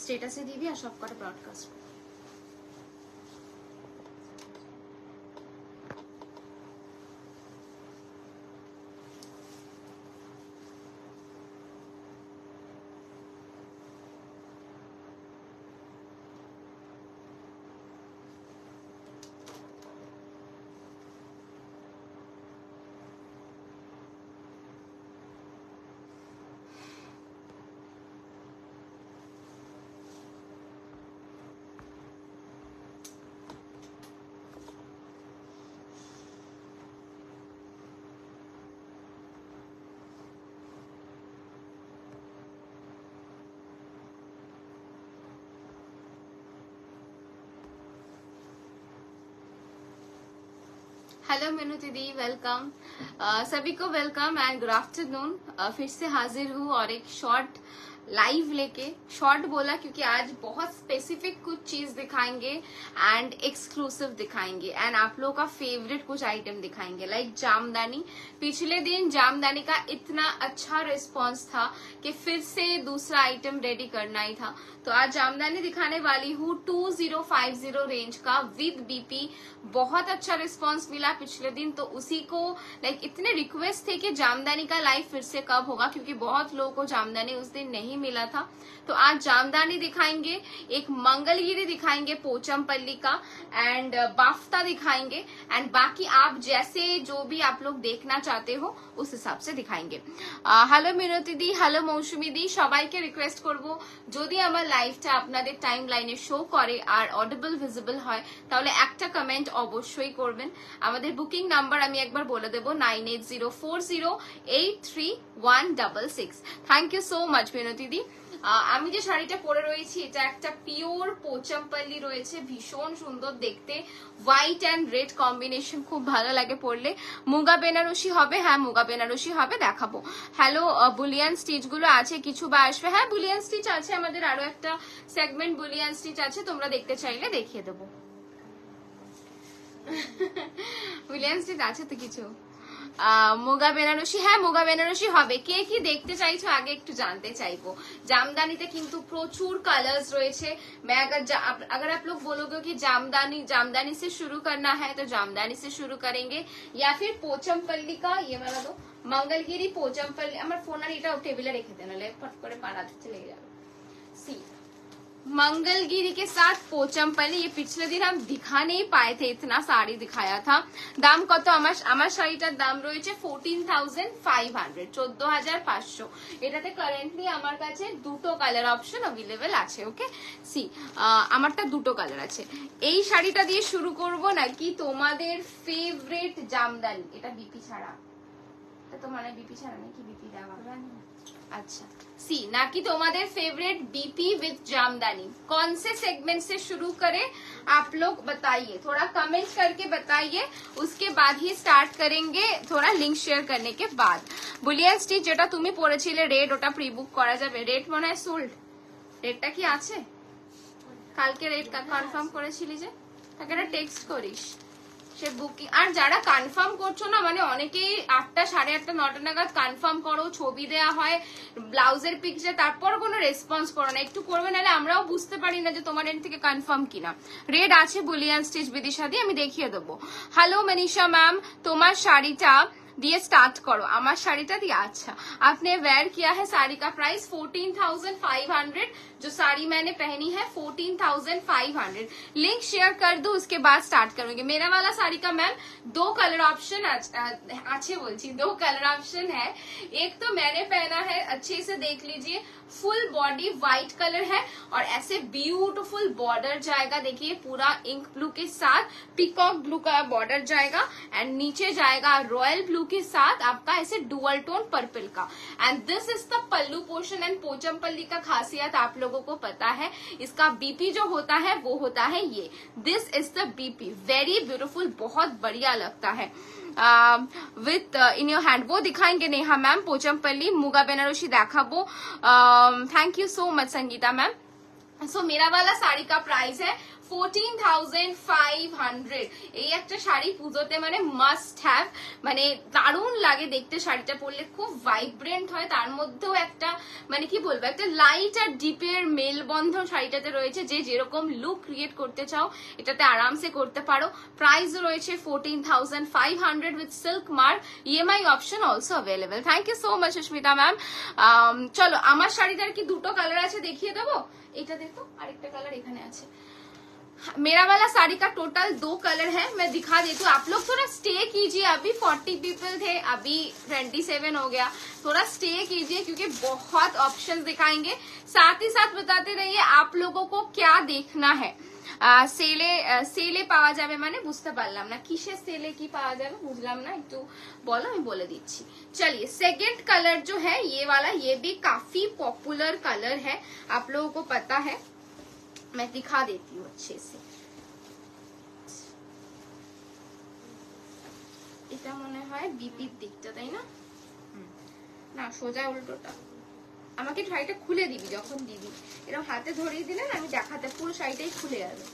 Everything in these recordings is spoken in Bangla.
স্টেটাসে দিবি আর সব কটা ব্রডকাস্ট। हेलो मीनू दीदी, वेलकम। सभी को वेलकम एंड गुड आफ्टरनून। फिर से हाजिर हूँ और एक शॉर्ट लाइव लेके। शॉर्ट बोला क्योंकि आज बहुत स्पेसिफिक कुछ चीज दिखाएंगे एंड एक्सक्लूसिव दिखाएंगे एंड आप लोगों का फेवरेट कुछ आइटम दिखाएंगे लाइक जामदानी। पिछले दिन जामदानी का इतना अच्छा रिस्पांस था कि फिर से दूसरा आइटम रेडी करना ही था, तो आज जामदानी दिखाने वाली हूँ 2050 रेंज का विद बीपी। बहुत अच्छा रिस्पांस मिला पिछले दिन, तो उसी को लाइक इतने रिक्वेस्ट थे कि जामदानी का लाइव फिर से कब होगा, क्योंकि बहुत लोगों को जामदानी उस दिन नहीं मिला था। तो आज जामदानी दिखाएंगे, एक मंगलगिरी दिखाएंगे पोचमपल्ली का एंड बाफ्ता दिखाएंगे एंड बाकी आप जैसे जो भी आप लोग देखना चाहते हो उस हिसाब से दिखाएंगे। हेलो मिनती दी, हेलो मौसुमी दी, সবাইকে রিকোয়েস্ট করব যদি আমার লাইভটা আপনাদের টাইম লাইনে শো করে আর অডিবল ভিজিবল হয় তাহলে একটা কমেন্ট অবশ্যই করবেন। আমাদের বুকিং নাম্বার আমি একবার বলে দেব 9804083166। থ্যাংক ইউ সো মাচ মিনতি দি। আমি যে শাড়িটা পরে রয়েছি এটা একটা পিওর পোচমপল্লি রয়েছে, ভীষণ সুন্দর দেখতে, হোয়াইট এন্ড রেড কম্বিনেশন, খুব ভালো লাগে পরলে। মুগা বেনারসি হবে, হ্যাঁ মুগা বেনারসি হবে, দেখাবো। হ্যালো, বুলিয়ান স্টিচ গুলো আছে কিছু বা আসবে? হ্যাঁ বুলিয়ান স্টিচ আছে, আমাদের আরো একটা সেগমেন্ট বুলিয়ান স্টিচ আছে, তোমরা দেখতে চাইলে দেখিয়ে দেবো। বুলিয়ান স্টিচ আছে তো কিছু। মুগা বেনারসি, হ্যাঁ মুগা বেনারসি হবে। কে কি দেখতে চাইছো আগে একটু জানতে চাইবো। जामदानी কিন্তু প্রচুর কালার্স রয়েছে। मैं अगर आप लोग बोलोगे कि जामदानी से शुरू करना है तो जामदानी से शुरू करेंगे, या फिर पोचमपल्ली का ये वाला दो मंगलगिरी पोचमपल्ली। আমার ফোন আর এটা টেবিলে রেখে দেন, নাহলে ফট করে পাড়াতে চলে যাবে। सी मंगलगिरी के साथ पोचमपल्ली, ये पिछले दिन हम दिखा नहीं पाए थे, इतना साड़ी दिखाया था। दाम कत আমার শাড়িটার দাম রয়েছে 14,500, 14,500। এটাতে কারেন্টলি আমার কাছে দুটো কালার অপশন अवेलेबल আছে। ওকে সি আমারটা দুটো কালার আছে। এই শাড়িটা দিয়ে শুরু করব নাকি তোমাদের ফেভারিট জামদানি? এটা বিপি ছাড়া, এটা তো মানে বিপি ছাড়া নাকি বিপি দেওয়া? अच्छा सी ना कि तुम्हारे फेवरेट बीपी विद जामदानी, कौन से सेगमेंट से शुरू करें आप लोग बताइए, थोड़ा कमेंट करके बताइए, उसके बाद ही स्टार्ट करेंगे थोड़ा लिंक शेयर करने के बाद। बुलियन स्टिच যেটা তুমি পরেছিলে রেড, ওটা প্রি বুক করা যাবে। রেড মনে হয় সোল্ড, রেডটা কি আছে? কালকে রেড কনফার্ম করেছিলি যে, তাকে একটা টেক্সট করিস সে বুকিং। আর যারা কনফার্ম করছো না, মানে অনেকেই 8টা, 8:30, 9টা নাগাদ কনফার্ম করো, ছবি দেয়া হয়, ব্লাউজের পিকচার, তারপর কোনো রেসপন্স করো না, একটু করবে, নাহলে আমরাও বুঝতে পারি না যে তোমার এন্ড থেকে কনফার্ম কিনা। রেড আছে বুলিয়ান স্টিচ বিদিশা দিয়ে, আমি দেখিয়ে দেবো। হ্যালো মনীষা ম্যাম, তোমার শাড়িটা দিয়ে স্টার্ট করো। আমার শাড়িটা দিয়ে, अच्छा आपने वेयर किया है, साड़ी का प्राइस 14,500, जो साड़ी मैंने पहनी है 14,500। लिंक शेयर कर दो, उसके बाद स्टार्ट करूंगी। मेरा वाला साड़ी का मैम दो कलर ऑप्शन अच्छे बोलती, दो कलर ऑप्शन है। एक तो मैंने पहना है, अच्छे से देख लीजिए, फुल बॉडी व्हाइट कलर है और ऐसे ब्यूटीफुल बॉर्डर जाएगा, देखिए पूरा इंक ब्लू के साथ पीकॉक ब्लू का बॉर्डर जाएगा एंड नीचे जाएगा रॉयल ब्लू के साथ आपका ऐसे डुअल टोन पर्पल का। And this is the pallu portion. And Pochampally का खासियत आप लोगों को पता है, इसका बीपी जो होता है वो होता है ये, this is the BP, very beautiful, बहुत बढ़िया लगता है विथ इन योर हैंड। वो दिखाएंगे नेहा मैम पोचमपल्ली, मुगा बेनारसी देखाबो। Thank you so much Sangeeta ma'am. So मेरा वाला साड़ी का प्राइस है 14,500 এই একটা শাড়ি পুজোতে মানে মাস্ট হ্যাভ, মানে দারুণ লাগে দেখতে, শাড়িটা পরলে খুব ভাইব্রেন্ট হয়, তার মধ্যেও একটা মানে কি বলবো একটা লাইট আর ডিপের মেলবন্ধন শাড়িটাতে রয়েছে। যে যেরকম লুক ক্রিয়েট করতে চাও এটাতে আরামসে করতে পারো। প্রাইস রয়েছে 14,500 with silk mark, EMI option also available. Thank you so much Susmita ma'am. চলো আমার শাড়িটার কি দুটো কালার আছে দেখিয়ে দেবো, এটা देखो আরেকটা কালার এখানে আছে। मेरा वाला साड़ी का टोटल 2 कलर है, मैं दिखा देती हूँ। आप लोग थोड़ा स्टे कीजिए, अभी 40 पीपल थे, अभी 27 हो गया, थोड़ा स्टे कीजिए क्योंकि बहुत ऑप्शंस दिखाएंगे। साथ ही साथ बताते रहिए आप लोगों को क्या देखना है। সেলে পাওয়া যাবে মানে বুঝতে পারলাম না কিসের সেলে কি পাওয়া যাবে বুঝলাম না, একটু বলো আমি বলে দিচ্ছি। चलिए सेकेंड कलर जो है ये वाला, ये भी काफी पॉपुलर कलर है, आप लोगों को पता है, मैं दिखा देती हूँ अच्छे से। এটা মনে হয় বিপির দিকটা তাই না, না সোজা উল্টোটা। আমাকে শাড়িটা খুলে দিবি যখন দিবি, এরকম হাতে ধরিয়ে দিলেন আমি দেখাতে পুরো শাড়িটাই খুলে যাবে।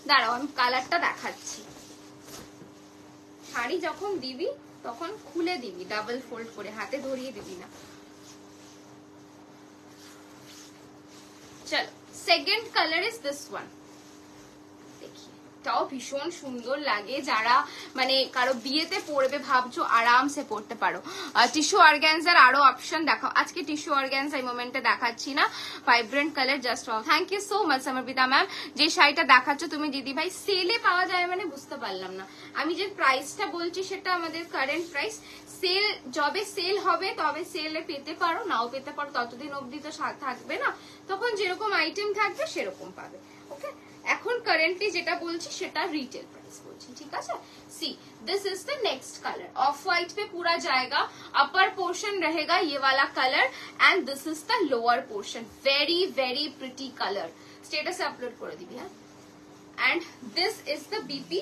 দাঁড়াও আমি কালারটা দেখাচ্ছি। শাড়ি যখন দিবি তখন খুলে দিবি, ডাবল ফোল্ড করে, হাতে ধরিয়ে দিবি না। চলো second colour is this one, দেখি এটাও ভীষণ সুন্দর লাগে, যারা মানে কারো বিয়েতে পরবে ভাবছো আরামসে পরতে পারো। টিস্যু অর্গানজার আরো অপশন দেখাও, আজকে টিস্যু অর্গানজা এই মোমেন্টে দেখাচ্ছি না, vibrant colour just wow. Thank you so much Samarpita ma'am. যে শাড়িটা দেখাচ্ছ তুমি দিদি ভাই সেলে পাওয়া যায় মানে বুঝতে পারলাম না, আমি যে প্রাইসটা বলছি সেটা আমাদের কারেন্ট প্রাইস, সেল যবে সেল হবে তবে সেলে পেতে পারো, নাও পেতে পারো, ততদিন অবধি তো থাকবে না, তখন যেরকম আইটেম থাকবে সেরকম পাবে। ওকে এখন কারেন্টলি যেটা বলছি সেটা রিটেল প্রাইস বলছি, ঠিক আছে। See this is the next colour, of white पे पूरा जाएगा, अपर पोर्शन रहेगा ये वाला colour and this is the lower portion, very very pretty colour. Status upload कर दी भैया। And this is the BP,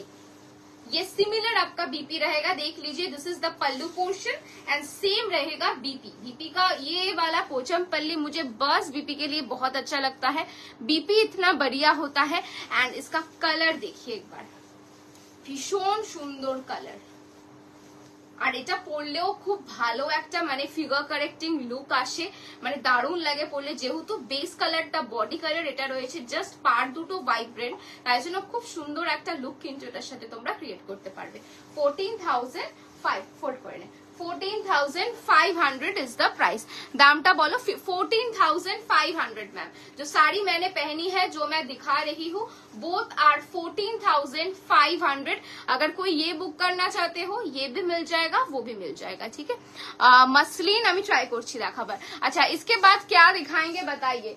ये सिमिलर आपका बीपी रहेगा, देख लीजिए this is the pallu portion and same रहेगा बीपी। बीपी का ये वाला पोचम पल्ली मुझे बस बीपी के लिए बहुत अच्छा लगता है, बीपी इतना बढ़िया होता है। एंड इसका कलर देखिए एक बार, भीषण सुंदर कलर, আর এটা পরলেও খুব ভালো একটা মানে ফিগার কারেক্টিং লুক আসে, মানে দারুণ লাগে পরলে, যেহেতু বেস কালারটা বডি কালার এটা রয়েছে, জাস্ট পার দুটো ভাইব্রেন্ট, তাই জন্য খুব সুন্দর একটা লুক কিন্তু এটার সাথে তোমরা ক্রিয়েট করতে পারবে। 14,500 इज द प्राइस। दामटा बोलो 14,500 मैम। जो साड़ी मैंने पहनी है जो मैं दिखा रही हूँ बोथ आर 14,500। अगर कोई ये बुक करना चाहते हो ये भी मिल जाएगा वो भी मिल जाएगा, ठीक है। मसलिन আমি ট্রাই করছি দেখাবার। अच्छा इसके बाद क्या दिखाएंगे बताइए।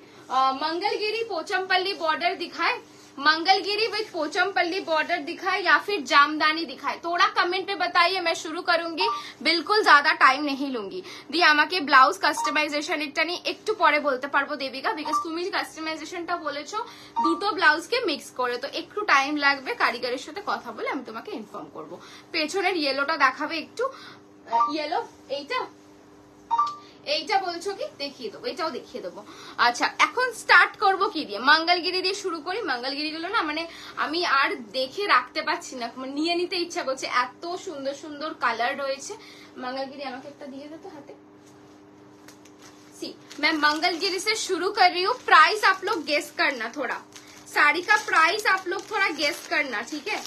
मंगलगिरी पोचमपल्ली बॉर्डर दिखाए, मंगलगिरी विद पोचमपल्ली बॉर्डर दिखाए या फिर जामदानी दिखाए, थोड़ा कमेंट पे बताइए, मैं शुरू करूंगी, बिल्कुल ज्यादा टाइम नहीं लूंगी। দিয়ে আমাকে ব্লাউজ কাস্টমাইজেশন এটা নিয়ে একটু পরে বলতে পারবো দেবিকা, বিকজ তুমি কাস্টমাইজেশনটা বলেছো দুটো ব্লাউজকে মিক্স করে, তো একটু টাইম লাগবে, কারিগরের সাথে কথা বলে আমি তোমাকে ইনফর্ম করব। পেছনের ইয়েলোটা দেখাবে একটু, ইয়েলো এইটা এইটা বলছো কি দেখিয়ে দেবো, এটাও দেখিয়ে দেবো। আচ্ছা এখন স্টার্ট করব কি দিয়ে, মঙ্গলগিরি দিয়ে শুরু করি। মঙ্গলগিরি গুলো না মানে আমি আর দেখে রাখতে পারছি না, নিয়ে নিতে ইচ্ছা করছে, এত সুন্দর সুন্দর কালার রয়েছে। मंगलगिरी আমাকে একটা দিয়ে দে তো হাতে। सी मैं मंगलगिरी से शुरू कर रही हूँ, प्राइस आप लोग गेस करना, थोड़ा साड़ी का प्राइस आप लोग थोड़ा गेस करना, ठीक है।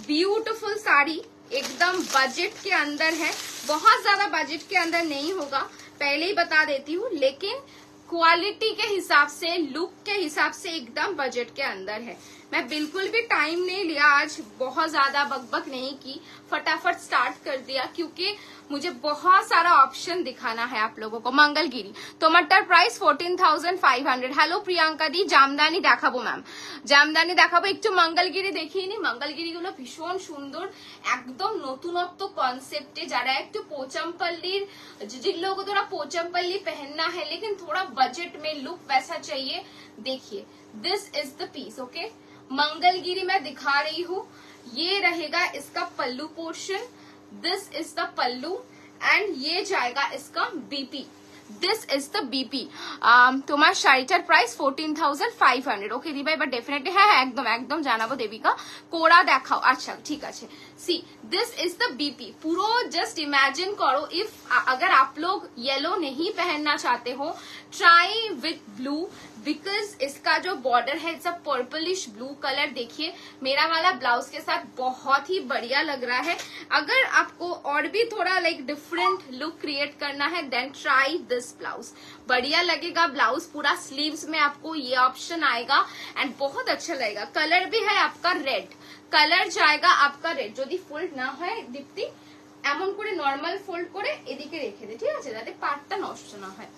ब्यूटीफुल साड़ी एकदम बजट के अंदर है, बहुत ज्यादा बजट के अंदर नहीं होगा, पहले ही बता देती हूँ, लेकिन क्वालिटी के हिसाब से लुक के हिसाब से एकदम बजट के अंदर है। मैं बिल्कुल भी टाइम नहीं लिया आज, बहुत ज्यादा बकबक नहीं की, फटाफट स्टार्ट कर दिया क्योंकि मुझे बहुत सारा ऑप्शन दिखाना है आप लोगों को। मंगलगिरी टमाटर प्राइस 14,500। हेलो प्रियंका दी, জামদানি দেখাবো ম্যাম, জামদানি দেখাবো, একটু मंगलगिरी দেখিয়ে নি। मंगलगिरी গুলো ভীষণ সুন্দর, একদম নতুনত্ব কনসেপ্টে, যারা একটু पोचमपल्ली, जिन लोगों को थोड़ा पोचमपल्ली पहनना है लेकिन थोड़ा बजट में लुक वैसा चाहिए, देखिए this is the piece. Okay Mangalagiri मैं दिखा रही हूँ, ये रहेगा इसका pallu portion, this is the pallu and ये जाएगा इसका BP. This is the BP. তোমার শাড়িটার প্রাইস 14,500। ওকে দিবা এবার ডেফিনেটলি, হ্যাঁ হ্যাঁ একদম একদম জানাবো দেবিকা। কোড়া দেখাও, আচ্ছা ঠিক আছে। See this is the BP. पूरा जस्ट इमेजिन करो इफ अगर आप लोग येलो नहीं पहनना चाहते हो, ट्राई विथ ब्लू, बिकॉज इसका जो बॉर्डर है it's a purplish blue colour. देखिए मेरा वाला ब्लाउज के साथ बहुत ही बढ़िया लग रहा है। अगर आपको और भी थोड़ा लाइक डिफरेंट लुक क्रिएट करना है देन ट्राई दिस ब्लाउज। बढ़िया लगेगा ब्लाउज, पूरा स्लीव्स में आपको ये ऑप्शन आएगा एंड बहुत अच्छा लगेगा। कलर भी है आपका रेड, কালার জায়গা आपका রেড। যদি ফোল্ড না হয় দীপ্তি এমন করে নরমাল ফোল্ড করে এদিকে রেখে দে, ঠিক আছে, যাতে পার্টটা নষ্ট না হয়।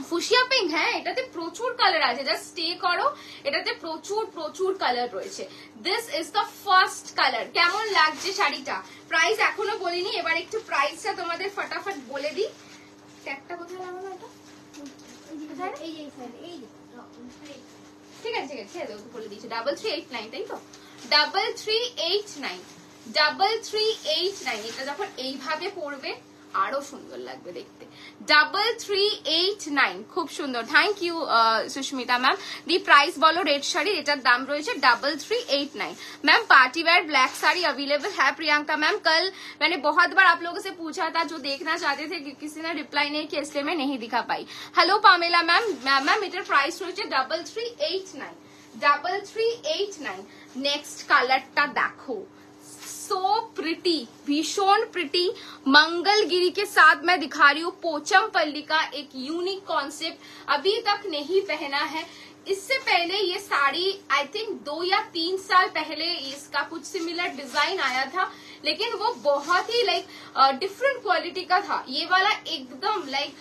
ফুশিয়া পিঙ্ক, হ্যাঁ এটাতে প্রচুর কালার আছে, জাস্ট স্টে করো, এটাতে প্রচুর প্রচুর কালার রয়েছে। This is the first colour. কেমন লাগছে শাড়িটা? প্রাইস এখনো বলিনি, এবার একটু প্রাইসটা তোমাদের ফটাফট বলে দিই। ট্যাগটা কোথায় লাগানো এটা? ঠিক আছে ঠিক আছে বলে দিচ্ছি। 3389 তাই তো? 3389 3389। এটা যখন এইভাবে পড়বে আরো সুন্দর লাগবে দেখতে। 3389 খুব সুন্দর। Thank you Susmita ma'am. The price बोलो रेड साड़ी, এটার দাম রয়েছে 3389। Ma'am party wear black sari available है प्रियंका मैम। कल मैंने बहुत बार आप लोगों से पूछा था, जो देखना चाहते थे किसी ने रिप्लाई नहीं किया इसलिए मैं नहीं दिखा पाई। Hello Pamela ma'am. मैम এটার প্রাইস রয়েছে 3389 3389। नेक्स्ट কালারটা দেখো, सो प्रिटी, भीषण प्रिटी। मंगलगिरी के साथ मैं दिखा रही हूँ पोचमपल्ली का एक यूनिक कॉन्सेप्ट, अभी तक नहीं पहना है। इससे पहले ये साड़ी आई थिंक 2 या 3 साल पहले इसका कुछ सिमिलर डिजाइन आया था, लेकिन वो बहुत ही लाइक डिफरेंट क्वालिटी का था। ये वाला एकदम लाइक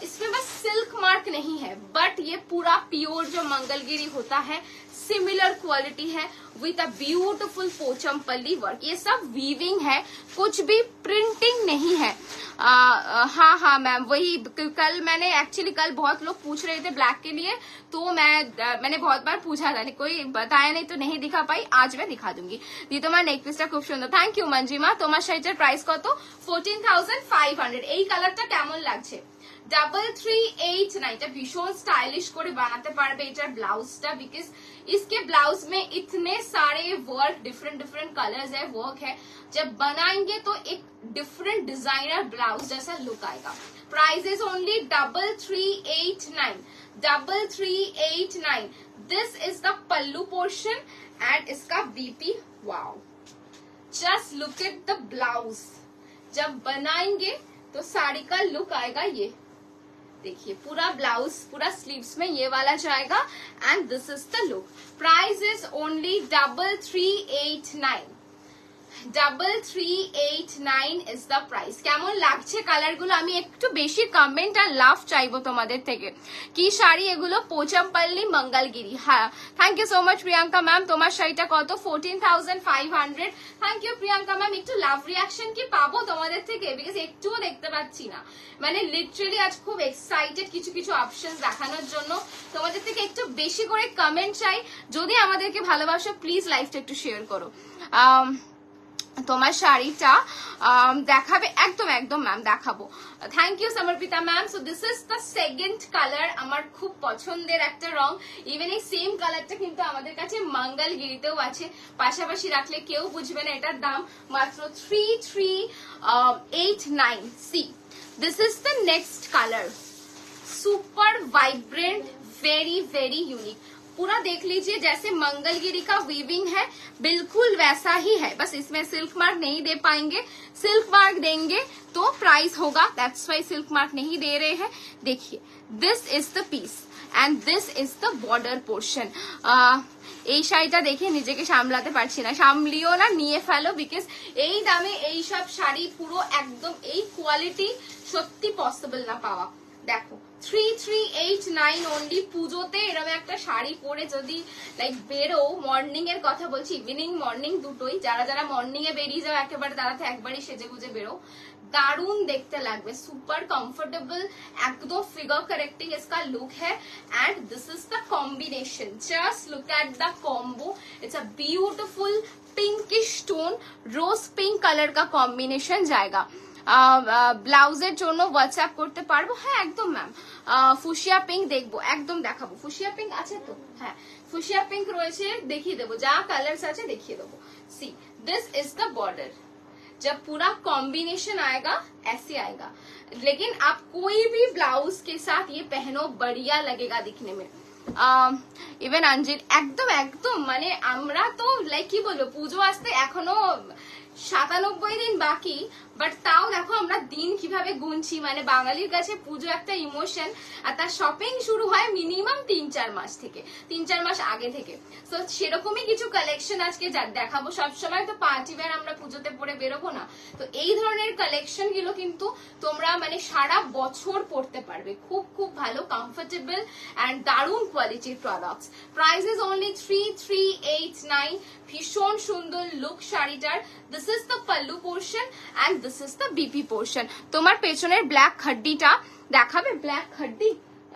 इसमें बस सिल्क मार्क नहीं है, बट ये पूरा प्योर जो मंगलगिरी होता है सिमिलर क्वालिटी है with a beautiful Pochampally work. ये सब वीविंग है, कुछ भी प्रिंटिंग नहीं है। हाँ हाँ मैम, वही कल मैंने एक्चुअली कल बहुत लोग पूछ रहे थे ब्लैक के लिए, तो मैंने बहुत बार पूछा था, कोई बताया नहीं तो नहीं दिखा पाई, आज मैं दिखा दूंगी। दी তোমার নেকলেসটা খুব সুন্দর। Thank you Manjima. তোমার শাড়িটার প্রাইস কত? 14,500। এই কালারটা কেমন লাগছে? 3389। এটা ভীষণ স্টাইলিশ করে বানাতে পারবে এটার ব্লাউজটা, বিকজ इसके ब्लाउज में इतने सारे वर्क, डिफरेंट डिफरेंट कलर्स है, वर्क है। जब बनाएंगे तो एक डिफरेंट डिजाइनर ब्लाउज जैसा लुक आएगा। Price is only 3389 3389। This is the pallu portion and इसका BP. Wow, just look at the blouse. जब बनाएंगे तो साड़ी का लुक आएगा ये। देखिए पूरा ब्लाउज पूरा स्लीव्स में ये वाला जाएगा and this is the look. Price is only 3389 3389 is the price. কেমন লাগছে কালারগুলো? আমি একটু বেশি কমেন্ট আর লাভ চাইবো তোমাদের থেকে। কি শাড়ি এগুলো? পোচমপল্লি মঙ্গলগিরি। হ্যাঁ, thank you so much Priyanka ma'am. তোমার শাড়িটা কত? 14,500। Thank you Priyanka ma'am. একটু লাভ রিয়াকশন কি পাবো তোমাদের থেকে? বিকজ একটুও দেখতে পাচ্ছি না, মানে লিটারালি আজ খুব এক্সাইটেড কিছু কিছু অপশন দেখানোর জন্য। তোমাদের থেকে একটু বেশি করে কমেন্ট চাই। যদি আমাদেরকে ভালোবাসো প্লিজ লাইভটা একটু শেয়ার করো। তোমার শাড়িটা দেখাবে? একদম একদম ম্যাম দেখাবো। Thank you Samarpita ma'am. So this is the second colour, আমার খুব পছন্দের একটা রং। ইভেন এই সেম কালারটা কিন্তু আমাদের কাছে মঙ্গলগিরিতেও আছে, পাশাপাশি রাখলে কেউ বুঝবে না। এটার দাম মাত্র 3389। See this is the next colour, super vibrant, very very unique. पूरा देख लीजिए जैसे मंगलगिरी का वीविंग है बिल्कुल वैसा ही है, बस इसमें सिल्क मार्क नहीं दे पाएंगे। सिल्क मार्क देंगे तो प्राइस होगा, दैट्स वाई सिल्क मार्क नहीं दे रहे हैं। देखिए this is the piece and this is the border portion. এই শাড়িটা দেখে নিজেকে সামলাতে পারছি না, সামলিও না, নিয়ে ফেলো। বিকজ এই দামে এই সব শাড়ি পুরো একদম এই কোয়ালিটি সত্যি পসিবল না পাওয়া। দেখো 3389 অনলি। পুজোতে এরকম একটা শাড়ি পরে যদি লাইক বেরো, মর্নিং এর কথা বলছি, ইভিনিং মর্নিং দুটোই, যারা যারা মর্নিং এ বেরিয়ে যাও একেবারে তারা তো একবারই সেজে গুজে বেরো, दारुण देखते লাগবে, सुपर कंफर्टेबल, एकदम फिगर करेक्टिंग इसका लुक है। And this is the combination, just look at the combo, it's a beautiful pinkish tone, rose pink colour का कॉम्बिनेशन जाएगा। ব্লাউজের জন্য হোয়াটসঅ্যাপ করতে পারবো, হ্যাঁ একদম ম্যাম। ফুশিয়া পিঙ্ক দেখবো, একদম দেখাবো। ফুশিয়া পিঙ্ক আছে তো, হ্যাঁ ফুশিয়া পিঙ্ক রয়েছে, দেখিয়ে দেবো, যা কালার্স আছে দেখিয়ে দেবো। सी दिस इज द बॉर्डर, जब पूरा कॉम्बिनेशन आएगा ऐसे आएगा, लेकिन आप कोई भी ब्लाउज के साथ ये पहनो बढ़िया लगेगा दिखने में। इवन अंजित एकदम एकदम माने আমরা তো লাইক কি বলবো, পুজো আসতে এখনো 97 দিন বাকি, বাট তাও দেখো আমরা দিন কিভাবে গুনছি। মানে বাঙালির কাছে পুজো একটা ইমোশন, আর তার শপিং শুরু হয় মিনিমাম 3-4 মাস থেকে, 3-4 মাস আগে থেকে। তো সেরকমই কিছু কালেকশন আজকে দেখাবো। সবসময় তো পার্টি ওয়্যার আমরা পুজোতে পরে বেরোবো না, তো এই ধরনের কালেকশন গুলো কিন্তু তোমরা মানে সারা বছর পরতে পারবে। খুব খুব ভালো, কমফোর্টেবল এন্ড দারুণ কোয়ালিটির প্রোডাক্টস। Price is only 3389। ভীষণ সুন্দর লুক শাড়িটার। This is the pallu portion and this is the BP portion. তোমার পেছনের ব্ল্যাক খাড্ডিটা দেখাবে, ব্ল্যাক খাড্ডি,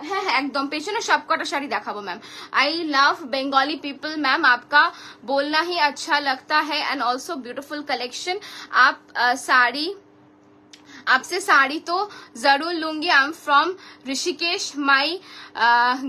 হ্যাঁ হ্যাঁ একদম পেছনে সবকটা শাড়ি দেখাবো ma'am. I love Bengali people ma'am, आपका बोलना ही अच्छा लगता है एंड ऑल्सो ब्यूटिफुल कलेक्शन। आप साड़ी, आपसे साड़ी तो जरूर लूंगी। आई एम फ्रॉम ऋषिकेश, माई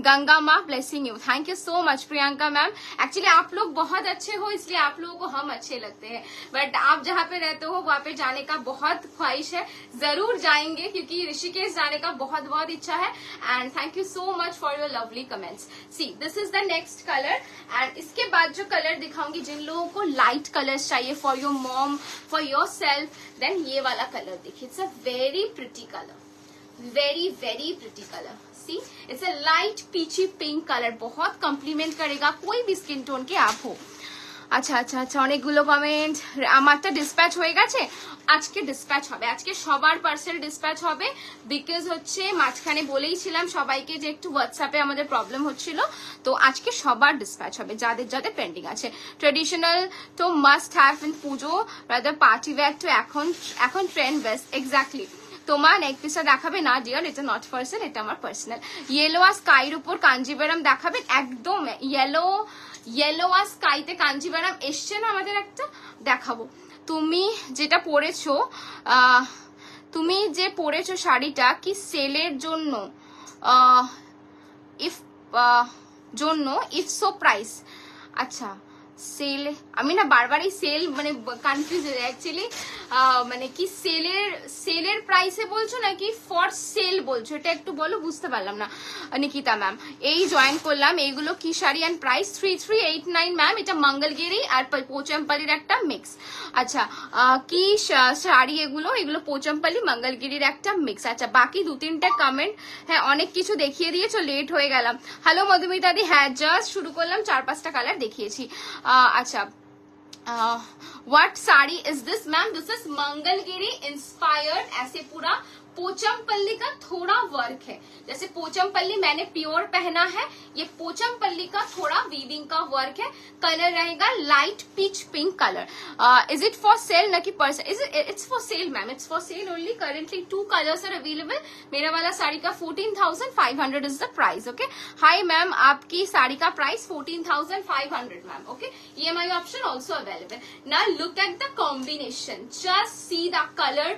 गंगा माँ blessing you. Thank you so much Priyanka ma'am. Actually आप लोग बहुत अच्छे हो, इसलिए आप लोगों को हम अच्छे लगते हैं, बट आप जहाँ पे रहते हो वहाँ पे जाने का बहुत ख्वाहिश है, जरूर जाएंगे क्योंकि ऋषिकेश जाने का बहुत बहुत इच्छा है। And thank you so much for your lovely comments. See this is the next colour, and इसके बाद जो कलर दिखाऊंगी, जिन लोगों को लाइट कलर्स चाहिए for your mom, for yourself, then ये वाला कलर देखिए, it's a very pretty colour, very very pretty colour. See it's a light peachy pink colour, बहुत कम्प्लीमेंट करेगा कोई भी स्किन टोन के आप हो। আচ্ছা আচ্ছা আচ্ছা, অনেকগুলো কমেন্ট। আমারটা ডিসপ্যাচ হয়ে গেছে, আজকে ডিসপ্যাচ হবে, আজকে সবার পার্সেল ডিসপ্যাচ হবে। বিকজ হচ্ছে মাঝখানে বলেইছিলাম সবাইকে যে একটু হোয়াটসঅ্যাপে আমাদের প্রবলেম হচ্ছিল, তো আজকে সবার ডিসপ্যাচ হবে যাদের যাদের পেন্ডিং আছে। ট্রেডিশনাল তো must have in Puja, rather party wear তো এখন ট্রেন্ড বেস্ট। এক্স্যাক্টলি। তোমার নেক পিসটা দেখাবে না ডিয়ার, এটা নট ফর সেল, এটা আমার পার্সোনাল। ইয়েলো আর স্কাইর উপর কাঞ্জিভারাম দেখাবেন, একদম ইয়েলো আর স্কাইতে কাঞ্জিভারাম এসছে না আমাদের একটা, দেখাবো। তুমি যেটা পরেছো, তুমি যে পরেছো শাড়িটা কি সেলের জন্য? ইফ সো প্রাইস, আচ্ছা সেল, আমি না বারবার এই সেল মানে কনফিউজ হয়ে যায় অ্যাকচুয়ালি, মানে কি সেলের প্রাইসে বলছো নাকি ফর সেল বলছো, এটা একটু বলো, বুঝতে পারলাম না। নিকিতা ম্যাম, এই জয়েন করলাম, এইগুলো কি শাড়ি অ্যান্ড প্রাইস? 3389 ম্যাম, এটা মঙ্গলগিরি আর পোচমপল্লির একটা মিক্স। আচ্ছা কি শাড়ি এগুলো? এগুলো পোচমপল্লি মঙ্গলগিরির একটা মিক্স। আচ্ছা বাকি 2-3টে কমেন্ট, হ্যাঁ অনেক কিছু দেখিয়ে দিয়েছো, লেট হয়ে গেলাম। হ্যালো মধুমিতা দি, হ্যাঁ জাস্ট শুরু করলাম, 4-5টা কালার দেখিয়েছি। अच्छा what sari is this ma'am? This is Mangalagiri inspired, ऐसे पूरा पोचमपल्ली का थोड़ा वर्क है, जैसे पोचमपल्ली मैंने प्योर पहना है, ये पोचमपल्ली का थोड़ा वीविंग का वर्क है। कलर रहेगा light peach pink colour. Is it for sale ना कि person? It's for sale ma'am, it's for sale only. Currently 2 colours are available. मेरा वाला साड़ी का 14,500 is the price. Okay hi ma'am, आपकी साड़ी का price 14,500 ma'am. Okay EMI option also available. Now look at the combination, just see the colour.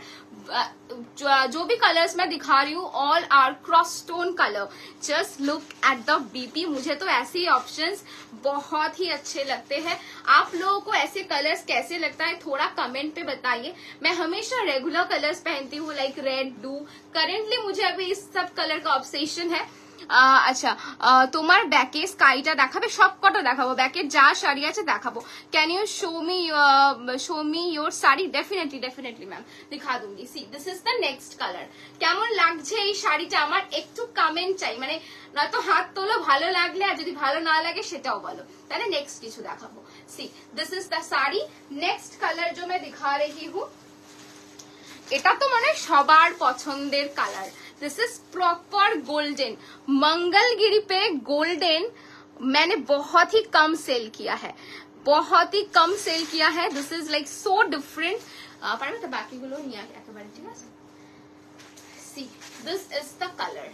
जो भी कलर्स मैं दिखा रही हूँ all are cross stone colour. Just look at the BP. मुझे तो ऐसे ही ऑप्शंस बहुत ही अच्छे लगते हैं। आप लोगों को ऐसे कलर्स कैसे लगता है थोड़ा कमेंट पे बताइए। मैं हमेशा रेगुलर कलर्स पहनती हूँ, लाइक रेड ब्लू। करेंटली मुझे अभी इस सब कलर का ऑब्सेशन है। আচ্ছা তোমার ব্যাকে স্কাইটা দেখাবে, সবকটা দেখাবো, ব্যাকের যা শাড়ি আছে দেখাবো। Can you show me your sari? Definitely ma'am দিখা दूंगी। See this is the next colour. কেমন লাগছে এই শাড়িটা আমার একটু কমেন্ট চাই, মানে নয়তো হাত তোলো ভালো লাগলে, আর যদি ভালো না লাগে সেটাও বলো, তাহলে নেক্সট কিছু দেখাবো। See this is the sari. Next colour जो मैं दिखा रही हूँ, এটা তো মানে সবার পছন্দের colour. This is proper golden, Mangalagiri पे गोल्डन मैंने बहुत ही कम सेल किया है, बहुत ही कम सेल किया है। This is like so different. पारबे तो बाकी गुलो निया एकेबारे ठीक আছে। See this is the colour,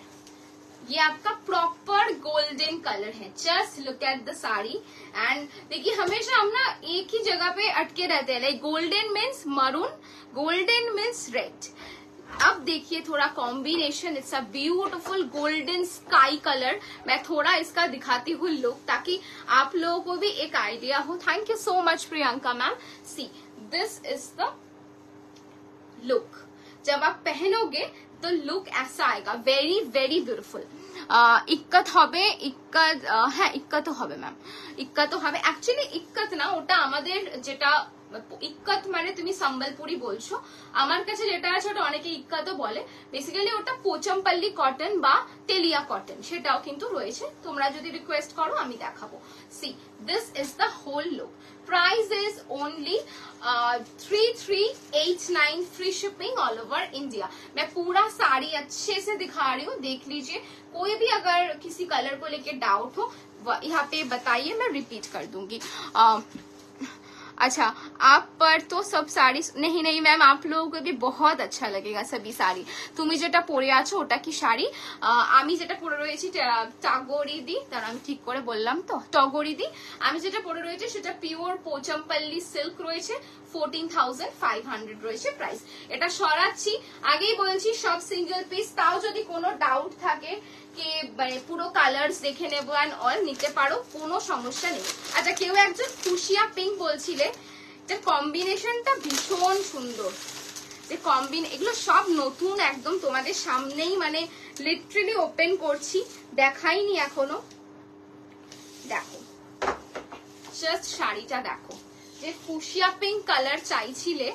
ये आपका प्रॉपर गोल्डन कलर है। Just look at the sari and देखिए हमेशा हम ना एक ही जगह पे अटके रहते हैं, like golden means maroon, golden means red. अब देखिए थोड़ा combination, it's a beautiful golden sky colour. मैं थोड़ा इसका दिखाती हूँ लुक ताकि आप लोगों को भी एक आइडिया हो। Thank you so much Priyanka ma'am. See this is the look, जब आप पहनोगे तो लुक ऐसा आएगा, वेरी वेरी ब्यूटीफुल। ইক্কাত হবে, ইক্কাত হ্যাঁ ইক্কাতও হবে ম্যাম, ইক্কাতও হবে। অ্যাকচুয়ালি ইক্কাত না, ওটা আমাদের যেটা ইক্কাত মানে তুমি সম্বলপুরি বলছো, আমার কাছে যেটা আছে ওটা অনেকে ইক্কাতও বলে। বেসিক্যালি ওটা পোচমপল্লী কটন বা তেলিয়া কটন, সেটাও কিন্তু রয়েছে। তোমরা যদি রিকোয়েস্ট করো আমি দেখাবো। See this is the whole look. Price is only 3389, free shipping all over India. मैं पूरा साड़ी अच्छे से दिखा रही हूँ, देख लीजिए। कोई भी अगर किसी कलर को लेके डाउट हो यहाँ पे बताइए, मैं रिपीट कर दूंगी। अच्छा आप पर तो सब साड़ी नहीं नहीं मैम, आप लोगों को भी बहुत अच्छा लगेगा सभी साड़ी। তুমি যেটা পরে আছো ওটা কি শাড়ি? আমি যেটা পরে রয়েছি টাগরিদি, তার আমি ঠিক করে বললাম তো, টগরিদি। আমি যেটা পরে রয়েছে সেটা পিওর পোচমপল্লী সিল্ক রয়েছে, 14,500 রয়েছে প্রাইস। এটা সরাচ্ছি, আগেই বলছি সব সিঙ্গেল পিস। তাও যদি কোনো ডাউট থাকে कि মানে পুরো কালার্স দেখে নেবো এন্ড অল, নিতে পারো, কোনো সমস্যা নেই। আচ্ছা কেউ একজন ফুশিয়া পিঙ্ক বলছিলে, যে কম্বিনেশনটা ভীষণ সুন্দর, যে এগুলো সব নতুন একদম তোমাদের সামনেই, মানে লিটারালি ওপেন করছি, দেখাইনি এখনো। দেখো জাস্ট শাড়িটা দেখো, যে ফুশিয়া পিঙ্ক কালার চাইছিলে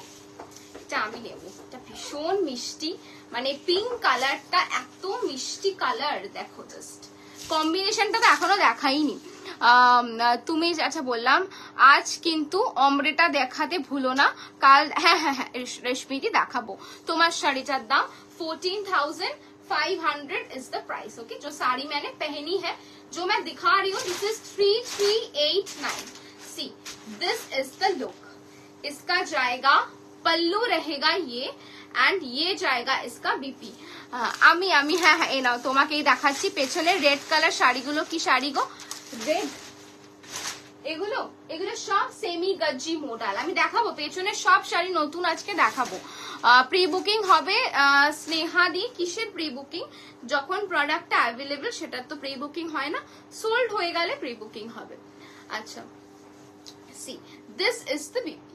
এটা আমি নেবো। এটা ভীষণ মিষ্টি, মানে পিঙ্ক কালারটা এত মিষ্টি কালার, দেখো জাস্ট কম্বিনেশনটা তো এখনো দেখাইনি। তুমি আচ্ছা বললাম আজ কিন্তু অমরেটা দেখাতে ভুলো না, কাল হ্যাঁ হ্যাঁ হ্যাঁ রেশমিদি দেখাবো। তোমার শাড়িটার দাম 14,500 इज द प्राइस। ओके, जो साड़ी मैंने पहनी है, जो मैं दिखा रही हूँ, this is 3389। C this is the look. इसका जाएगा पल्लू रहेगा ये, एंड ये जाएगा इसका बीपी। আমি আমি হ্যাঁ হ্যাঁ, এই নাও তোমাকেই দেখাচ্ছি। পেছনে রেড কালার শাড়িগুলো কি শাড়ি গো? রেড, এগুলো এগুলো সব সেমি গজ্জি মডেল আমি দেখাবো। পেছনে সব শাড়ি নতুন আজকে দেখাবো। প্রি বুকিং হবে স্নেহাদি। কিসের প্রি বুকিং? যখন প্রোডাক্টটা অ্যাভেলেবল সেটা তো প্রি বুকিং হয় না, সোল্ড হয়ে গেলে প্রি বুকিং হবে। আচ্ছা see this is the BP.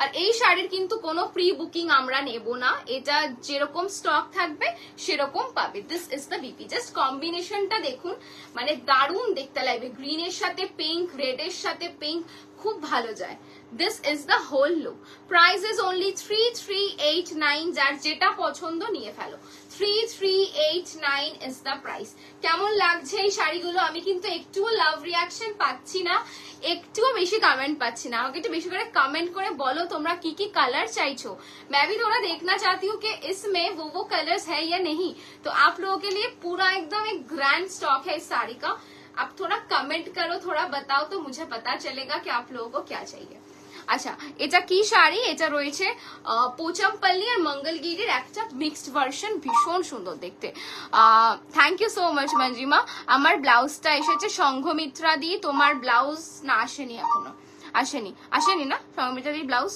আর এই শাড়ির কিন্তু কোনো প্রি বুকিং আমরা নেব না, এটা যেরকম স্টক থাকবে সেরকম পাবে। This is the BP. Just কম্বিনেশনটা দেখুন, মানে দারুণ দেখতে লাগবে। গ্রিনের সাথে পিঙ্ক, রেডের সাথে পিঙ্ক খুব ভালো যায়। This is the whole look. Price is only 3389, যার যেটা পছন্দ নিয়ে ফেলো। 3389 ইজ দ্য প্রাইস। কেমন লাগছে এই শাড়িগুলো? আমি কিন্তু একটুও লাভ রিয়াকশন পাচ্ছি না, একটুও বেশি কমেंट पाচ্ছি না। আমাকে একটু বেশি করে কমেंट করে বলো তোমরা কি কি কালার চাইছো। मैं भी थोड़ा देखना चाहती हूँ कि इसमें वो कलर्स है या नहीं। तो आप लोगों के लिए पूरा एकदम एक ग्रैंड स्टॉक है इस साड़ी का। आप थोड़ा कमेंट करो, थोड़ा बताओ तो मुझे पता चलेगा कि आप लोगों को क्या चाहिए। আচ্ছা এটা কি শাড়ি? এটা রয়েছে পোচমপল্লী আর মঙ্গলগিরির একটা মিক্সড ভার্সন, ভীষণ সুন্দর দেখতে। Thank you so much Manjima. আমার ব্লাউজটা এসেছে সংঘমিত্রা দিয়ে। তোমার ব্লাউজ না আসেনি এখনো? আসেনি, আসেনি না সংঘমিত্রা দিয়ে blouse?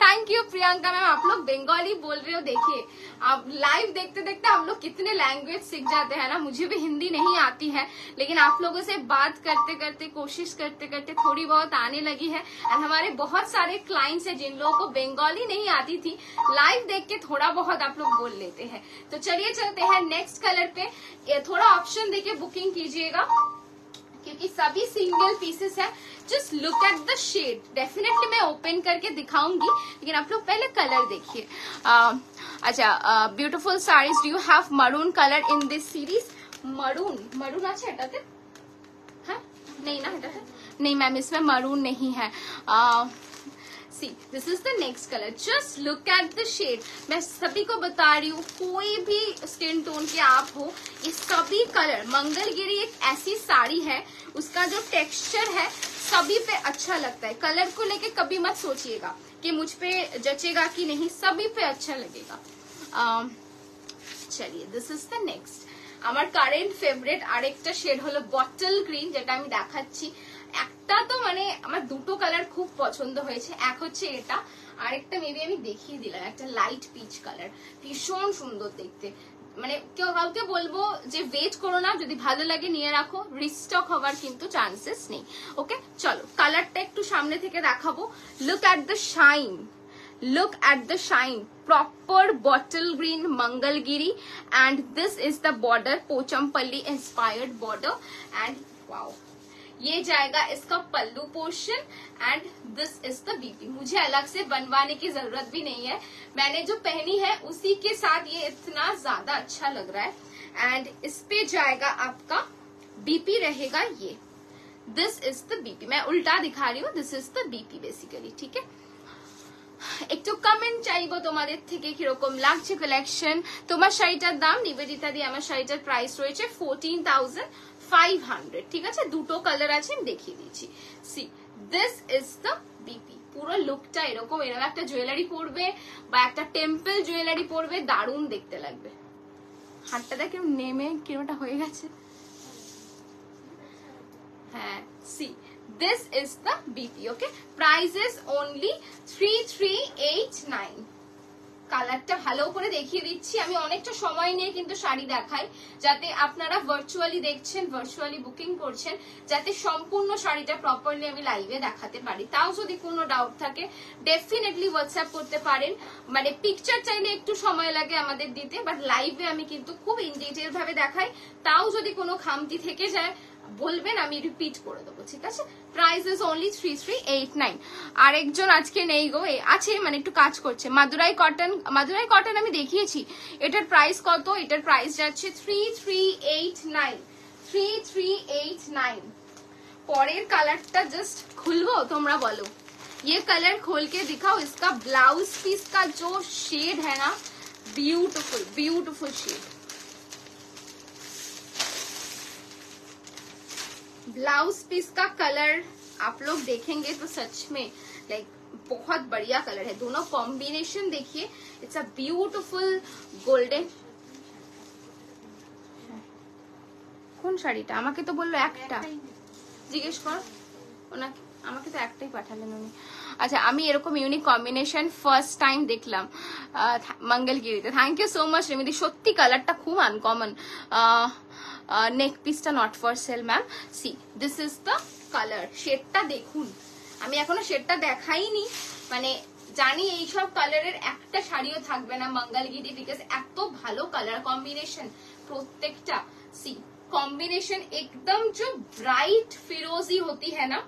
Thank you Priyanka ma'am. आप लोग बंगाली बोल रहे हो, देखिए आप लाइव देखते देखते हम लोग कितने लैंग्वेज सीख जाते हैं ना। मुझे भी हिंदी नहीं आती है, लेकिन आप लोगों से बात करते करते, कोशिश करते करते थोड़ी बहुत आने लगी है। और हमारे बहुत सारे क्लाइंट्स हैं जिन लोगों को बंगाली नहीं आती थी, लाइव देख के थोड़ा बहुत आप लोग बोल लेते हैं। तो चलिए चलते हैं नेक्स्ट कलर पे। थोड़ा ऑप्शन देके बुकिंग कीजिएगा क्योंकि सभी सिंगल पीसेस है। Just look at the shade. Definitely मैं ओपन करके दिखाऊंगी, लेकिन आप लोग पहले कलर देखिए। अच्छा beautiful saris. Do you have maroon colour in this series? Maroon maroon আছে এটাতে? হ্যাঁ नहीं ना, এটাতে नहीं मैम, इसमें मरून नहीं है। See this is the next colour, just look at the shade. मैं सभी को बता रही हूँ, कोई भी स्किन टोन के आप हो, ये सभी कलर, मंगलगिरी एक ऐसी साड़ी है, उसका जो टेक्सचर है सभी पे अच्छा लगता है। कलर को लेके कभी मत सोचिएगा कि मुझ पे जचेगा कि नहीं, सभी पे अच्छा लगेगा। चलिए दिस इज द नेक्स्ट, আমার কারেন্ট ফেভারিট আরেকটা শেড হলো বটল গ্রিন, যেটা আমি দেখাচ্ছি। একটা তো মানে আমার দুটো কালার খুব পছন্দ হয়েছে, এক হচ্ছে এটা, আরেকটা মেবি আমি দেখিয়ে দিলাম, একটা লাইট পিচ কালার, ভীষণ সুন্দর দেখতে। মানে কেউ কাউকে বলবো যে ওয়েট করো না, যদি ভালো লাগে নিয়ে রাখো, রিস্টক হওয়ার কিন্তু চান্সেস নেই। ওকে চলো কালারটা একটু সামনে থেকে দেখাবো। Look at the shine, look at the shine, proper bottle green Mangalgiri, and this is the border, Pochampalli inspired border, and wow, ये जाएगा इसका pallu portion, and this is the BP. मुझे अलग से बनवाने की जरूरत भी नहीं है, मैंने जो पहनी है उसी के साथ ये इतना ज्यादा अच्छा लग रहा है। एंड इस पे जाएगा आपका बीपी रहेगा ये, दिस इज द बीपी। मैं उल्टा दिखा रही हूँ, this is the BP basically. ठीक है, একটু কমেন্ট চাইবো তোমাদের থেকে কিরকম লাগছে কালেকশন। তোমার শাড়িটার দাম নিবেদিতা দিয়ে আমার শাড়িটার প্রাইস রয়েছে 14,500। ঠিক আছে, দুটো কালার আছে, দেখিয়ে দিচ্ছি। See this is the BP. পুরো লুকটা এরকম, এরকম একটা জুয়েলারি পরবে বা একটা টেম্পল জুয়েলারি পরবে, দারুণ দেখতে লাগবে। হাতটা দেখে নেমে কিরকমটা হয়ে গেছে। হ্যাঁ C this is the BP. okay, price is only 3389। কালারটা ভালো করে দেখিয়ে দিচ্ছি, আমি অনেকটা সময় নিয়ে কিন্তু শাড়ি দেখাই, যাতে আপনারা ভার্চুয়ালি দেখছেন, ভার্চুয়ালি বুকিং করছেন, যাতে সম্পূর্ণ শাড়িটা প্রপারলি আমি লাইভে দেখাতে পারি। তাও যদি কোনো ডাউট থাকে ডেফিনেটলি হোয়াটসঅ্যাপ করতে পারেন। মানে পিকচার চাইলে একটু সময় লাগে আমাদের দিতে, বাট লাইভে আমি কিন্তু খুব ইন ডিটেইল ভাবে দেখাই। তাও যদি কোনো খামতি থেকে যায় বলবেন, আমি রিপিট করে দেবো। ঠিক আছে, প্রাইস ইজ অনলি 3389। আরেকজন আজকে নেই গো, আছে মানে একটু কাজ করছে। মাদুরাই কটন, মাদুরাই কটন আমি দেখিয়েছি, এটার প্রাইস কত? এটার প্রাইস যাচ্ছে 3389, 3389। পরের কালারটা জাস্ট খুলবো, তোমরা বলো। ये कलर खोल के दिखाओ, इसका ब्लाउज पीस का जो शेड है ना, beautiful beautiful shade. Blouse piece का कलर आप लोग देखेंगे तो सच में लाइक बहुत बढ़िया कलर है। दोनों कॉम्बिनेशन देखिए, इट्स अ ब्यूटीफुल गोल्डन। কোন শাড়িটা? আমাকে তো বললো একটা, জিজ্ঞেস কর ওনাকে, আমাকে তো একটাই পাঠালেন উনি। আচ্ছা, আমি এরকম ইউনিক কম্বিনেশন ফার্স্ট টাইম দেখলাম মঙ্গলগিরিতে। থ্যাংক ইউ সো মাচ রিমিদি, সত্যি কালারটা খুব আনকমন। নেক পিসটা not for sale ma'am. See this is the colour, শেডটা দেখুন। আমি এখনো শেডটা দেখাইনি, মানে জানি এইসব কালারের একটা শাড়িও থাকবে না মঙ্গলগিরি, বিকজ এত ভালো কালার কম্বিনেশন প্রত্যেকটা। सी कॉम्बिनेशन एकदम जो ब्राइट फिरोजी होती है ना,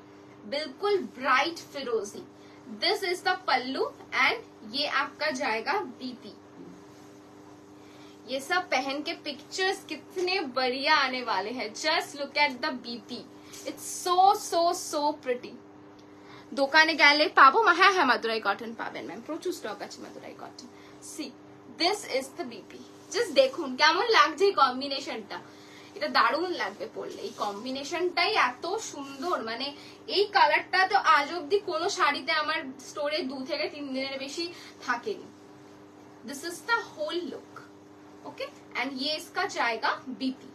बिल्कुल ब्राइट फिरोजी। This is the pallu and ये आपका जाएगा बीपी। ये सब पहन के पिक्चर्स कितने बढ़िया आने वाले हैं। Just look at the BP, it's so so so pretty. দোকানে গেলে পাবো, হ্যাঁ হ্যাঁ মাদুরাই কটন পাবেন ম্যাম, প্রচুর স্টক আছে Madurai cotton. C this is the BP, just দেখুন কেমন লাগছে এই কম্বিনেশনটা, এটা দারুণ লাগবে পরলে। এই কম্বিনেশনটাই এত সুন্দর, মানে এই কালারটা তো আজ অব্দি কোনো শাড়িতে আমার স্টোরে 2 থেকে 3 দিনের বেশি থাকেনি। This is the whole look, okay, and ये इसका जाएगा BP.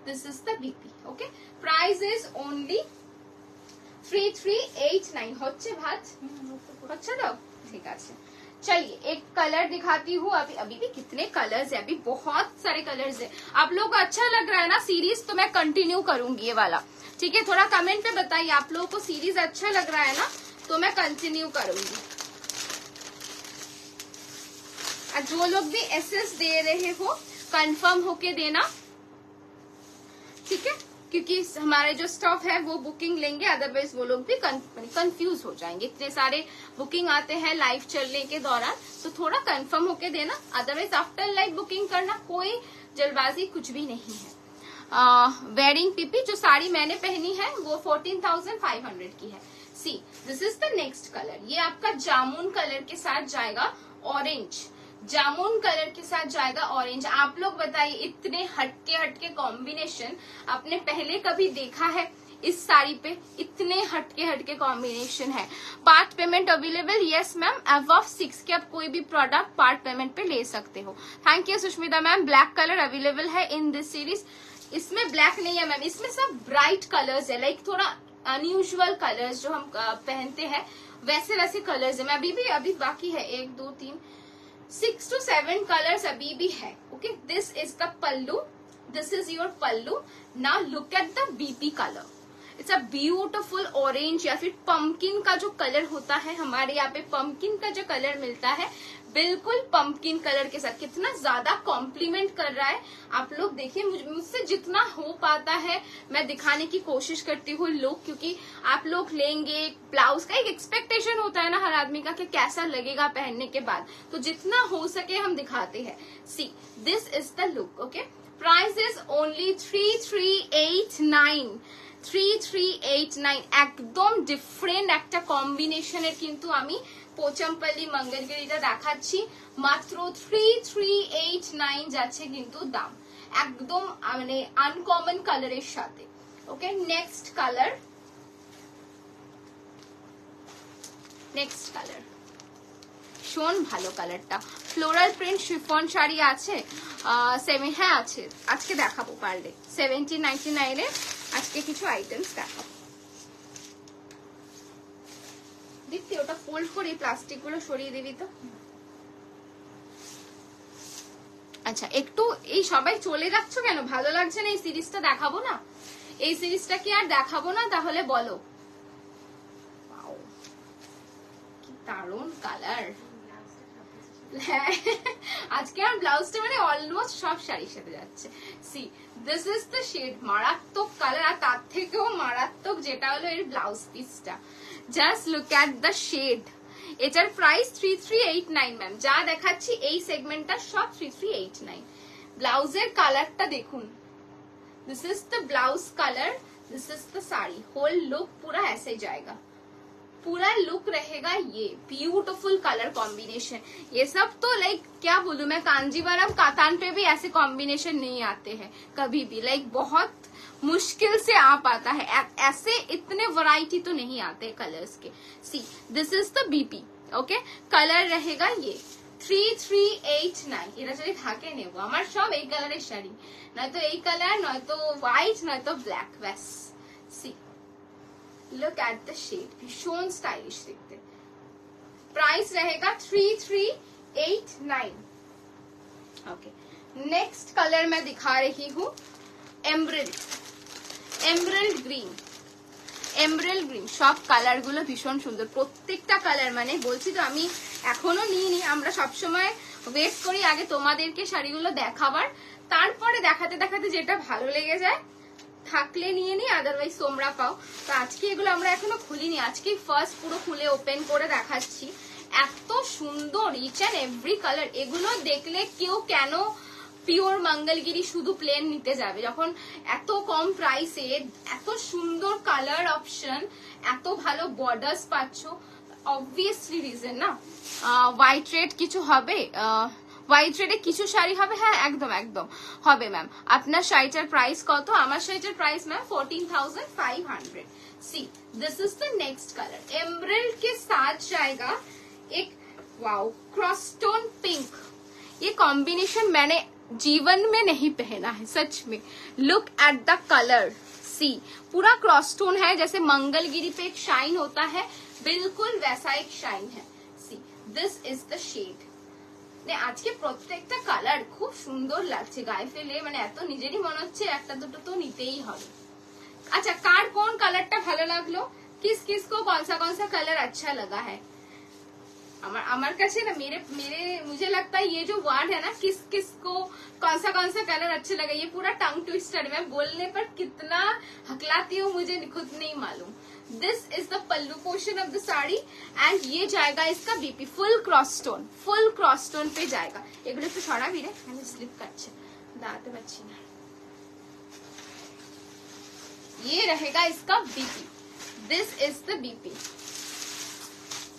This is the BP, okay. Price is only 3389। হচ্ছে ভাত হচ্ছে তো, ঠিক আছে। चलिए एक कलर दिखाती हूँ। अभी भी कितने कलर्स है, अभी बहुत सारे कलर्स है। आप लोगों को अच्छा लग रहा है ना सीरीज, तो मैं कंटिन्यू करूंगी ये वाला, ठीक है। थोड़ा कमेंट पे बताइए, आप लोगों को सीरीज अच्छा लग रहा है ना, तो मैं कंटिन्यू करूंगी। और जो लोग भी एसएस दे रहे हो कंफर्म होके देना, ठीक है, क्योंकि हमारे जो स्टॉफ है वो बुकिंग लेंगे, अदरवाइज वो लोग भी कंफ्यूज हो जाएंगे। इतने सारे बुकिंग आते हैं लाइव चलने के दौरान, तो थोड़ा कंफर्म होके देना, अदरवाइज आफ्टर लाइव बुकिंग करना, कोई जल्दबाजी कुछ भी नहीं है। Wearing PP. जो साड़ी मैंने पहनी है वो 14,500 की है। See this is the next colour. ये आपका जामुन कलर के साथ जाएगा ऑरेंज, जामुन कलर के साथ जाएगा ऑरेंज। आप लोग बताइए इतने हटके कॉम्बिनेशन आपने पहले कभी देखा है इस साड़ी पे? इतने हटके कॉम्बिनेशन है। Part payment available? Yes ma'am, above 6 के आप कोई भी प्रोडक्ट पार्ट पेमेंट पे ले सकते हो। Thank you Sushmita ma'am. Black colour available है इन दिस सीरीज। इसमें ब्लैक नहीं है मैम, इसमें सब ब्राइट कलर्स है, लाइक थोड़ा अनयूजुअल कलर्स जो हम पहनते हैं वैसे कलर्स है। मैं अभी बाकी है 1 2 3 6 to 7 कलर्स अभी भी है। Okay, this is the pallu, this is your pallu. Now look at the BP colour. It's a beautiful orange या फिर पंपकिन का जो कलर होता है, हमारे यहाँ पे पंपकिन का जो कलर मिलता है, बिल्कुल पंपकिन कलर के साथ कितना ज्यादा कॉम्प्लीमेंट कर रहा है। आप लोग देखिए, मुझसे जितना हो पाता है मैं दिखाने की कोशिश करती हूँ लुक, क्योंकि आप लोग लेंगे, ब्लाउज का एक एक्सपेक्टेशन होता है ना हर आदमी का कि कैसा लगेगा पहनने के बाद, तो जितना हो सके हम दिखाते हैं। सी this is the look. Okay, price is only 3389। 3389 একদম ডিফারেন্ট একটা কম্বিনেশনের কিন্তু আমি পোচমপল্লি মঙ্গলগিরিটা দেখাচ্ছি। মাত্র 3389 যাচ্ছে কিন্তু দাম, একদম মানে আনকমন কালারের সাথে। ওকে, নেক্সট কালার, নেক্সট কালার ভীষণ ভালো কালারটা। ফ্লোরাল প্রিন্ট শিফন শাড়ি আছে, হ্যাঁ আছে, আজকে দেখাবো পারলে। 1799 এর আজকে কিছু আইটেমস দেখাবো। দীপ্তি ওটা ফোল্ড করে প্লাস্টিক গুলো সরিয়ে দিবি তো। আচ্ছা, একটু এই সবাই চলে যাচ্ছ কেন? ভালো লাগছে না? এই সিরিজটা দেখাবো না? এই সিরিজটা কি আর দেখাবো না? তাহলে বলো। কি দারুণ কালার। হ্যাঁ, আজকে আমার ব্লাউজটা মানে অলমোস্ট সব শাড়ির সাথে যাচ্ছে। See this is the shade, মারাত্মক কালার। আর তার থেকেও মারাত্মক যেটা হলো এর ব্লাউজ পিসটা। Just look at the shade. এটার প্রাইস 3389 ম্যাম। যা দেখাচ্ছি এই সেগমেন্টটা সব 3389। ব্লাউজের কালারটা দেখুন, this is the blouse colour, this is the sari. Whole look पूरा ऐसे जाएगा, पूरा लुक रहेगा ये ब्यूटीफुल कलर कॉम्बिनेशन। ये सब तो लाइक क्या बोलूं मैं, कांजीवरम कातान पे भी ऐसे कॉम्बिनेशन नहीं आते हैं कभी भी, लाइक बहुत मुश्किल से आ पाता है। ऐसे इतने वैरायटी तो नहीं आते कलर्स के। सी this is the BP. Okay, colour रहेगा ये 3389। এটা যদি থাকে নেব, আমার সব এই কালারের শাড়ি, নয়তো এই কালার, নয়তো হোয়াইট, নয়তো ব্ল্যাক, ব্যাস। See look at the shade, भीषण स्टाइलिश दिखते। प्राइस रहेगा 3389। ओके, नेक्स्ट कलर मैं दिखा रही हूँ emerald, emerald green. Emerald green সব কালার গুলো ভীষণ সুন্দর, প্রত্যেকটা কালার। মানে বলছি তো আমি এখনো নিইনি, আমরা সবসময় ওয়েট করি আগে তোমাদেরকে শাড়িগুলো দেখাবার, তারপরে দেখাতে দেখাতে যেটা ভালো লেগে যায় থাকলে নিয়ে নি, আদারওয়াইজ তোমরা পাও। তো আজকে এগুলো আমরা এখনো খুলিনি, আজকেই ফার্স্ট পুরো খুলে ওপেন করে দেখাচ্ছি। এত সুন্দর ইচ অ্যান্ড এভরি কালার। এগুলো দেখলে কেউ কেন পিওর মঙ্গলগিরি শুধু প্লেন নিতে যাবে, যখন এত কম প্রাইসে এত সুন্দর কালার অপশন, এত ভালো বর্ডার্স পাচ্ছ, অবভিয়াসলি রিজন না। হোয়াইট রেড কিছু হবে, হোয়াইট রেডে কিছু শাড়ি হবে, হ্যাঁ একদম একদম হবে ম্যাম। আপনার শাড়িটার প্রাইস কত? আমার শাড়িটার price ma'am 14,500। C this is the next colour, emerald के साथ जाएगा एक वाओ क्रॉसस्टोन पिंक। ये कॉम्बिनेशन मैंने जीवन में नहीं पहना है सच में। लुक एट द कलर, सी पूरा क्रॉसस्टोन है, जैसे मंगलगिरी पे एक शाइन होता है, बिल्कुल वैसा एक शाइन है। See this is the shade. আজকে প্রত্যেকটা কালার খুব সুন্দর লাগছে গায়ে ফেলে, মানে এত নিজেরই মনে হচ্ছে একটা দুটো তো নিতেই হবে। अच्छा, कार कौन कलर ভালো লাগলো, किस किस को कौन सा कलर अच्छा लगा है? আমার কাছে ना मुझे लगता है ये जो वर्ड है ना, किस किस को कौन सा कलर अच्छा लगा, ये पूरा टंग ट्विस्टर। मैं बोलने पर कितना हकलाती हूँ मुझे खुद नहीं मालूम। This is the pallu portion of the sari and ये जाएगा इसका बीपी फुल क्रॉस स्टोन पे जाएगा। এগুলো একটু সরাবি রে, আমি স্লিপ কাটছে, দাঁড়াতে পারছি না। ये रहेगा इसका BP, this is the BP.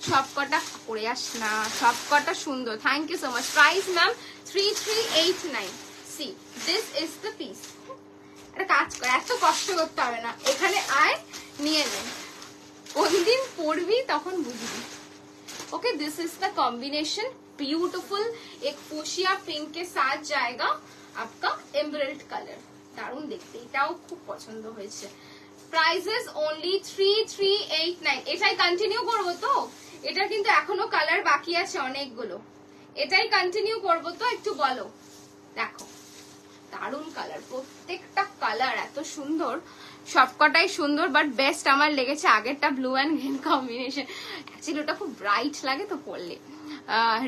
সবকটা পড়ে আস না, সবকটা সুন্দর। Thank you so much. Price ma'am 3389। See this is the piece. একটা কাজ কর, এত কষ্ট করতে হবে না, এখানে আয় নিয়ে নে, কোন দিন পড়বি তখন বুঝবি। Okay, this is the combination, beautiful. एक फूशिया पिंक के साथ जाएगा आपका एमराल्ड कलर, দারুণ দেখতে, এটাও খুব পছন্দ হয়েছে। Prices only 3389। এটাই কন্টিনিউ করবো তো? এটা কিন্তু এখনো কালার বাকি আছে অনেকগুলো, এটাই কন্টিনিউ করবো তো? একটু বলো। দেখো দারুণ কালার, প্রত্যেকটা কালার এত সুন্দর, সবকটাই সুন্দর, বাট বেস্ট আমার লেগেছে আগেরটা blue and green combination. Actually ওটা খুব ব্রাইট লাগে তো পরলে।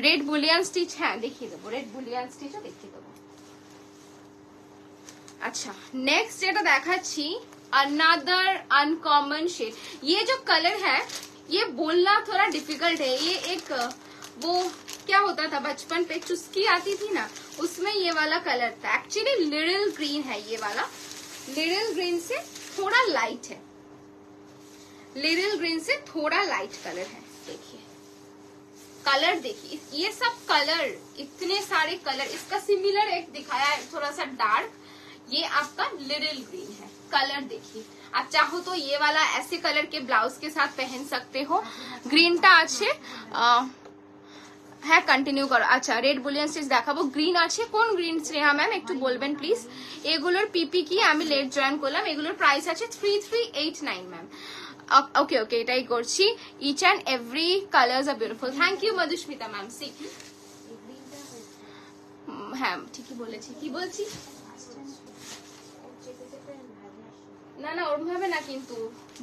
रेड बुलियन स्टिच, হ্যাঁ দেখিয়ে দেবো, रेड बुलियन स्टिचও দেখিয়ে দেবো। अच्छा, नेक्स्ट যেটা দেখাচ্ছি अनदर अनकॉमन शेड। ये जो कलर है ये बोलना थोड़ा डिफिकल्ट है, ये एक वो क्या होता था बचपन पे, चुस्की आती थी ना, उसमें ये वाला कलर था। एक्चुअली लिटिल ग्रीन है ये वाला, लिटिल ग्रीन से थोड़ा लाइट है, लिटिल ग्रीन से थोड़ा लाइट कलर है। देखिए कलर, देखिए ये सब कलर, इतने सारे कलर। इसका सिमिलर एक दिखाया है थोड़ा सा डार्क, ये आपका लिटिल ग्रीन है। कलर देखिए, आप चाहो तो ये वाला ऐसे कलर के ब्लाउज के साथ पहन सकते हो। গ্রিনটা আছে, হ্যাঁ কন্টিনিউ করো। আচ্ছা, রেড বুলিয়ন স্টিচ দেখাবো। গ্রিন আছে, কোন গ্রিন স্নেহা ম্যাম একটু বলবেন প্লিজ। এগুলোর পিপি কি, আমি লেট জয়েন করলাম। এগুলোর প্রাইস আছে 3389 ম্যাম। ওকে ওকে, এটাই করছি। Each and every colours are beautiful. Thank you Madhusmita ma'am. See হ্যাঁ ঠিকই বলেছি, কি বলছি না না ওরকম ভাবে না, কিন্তু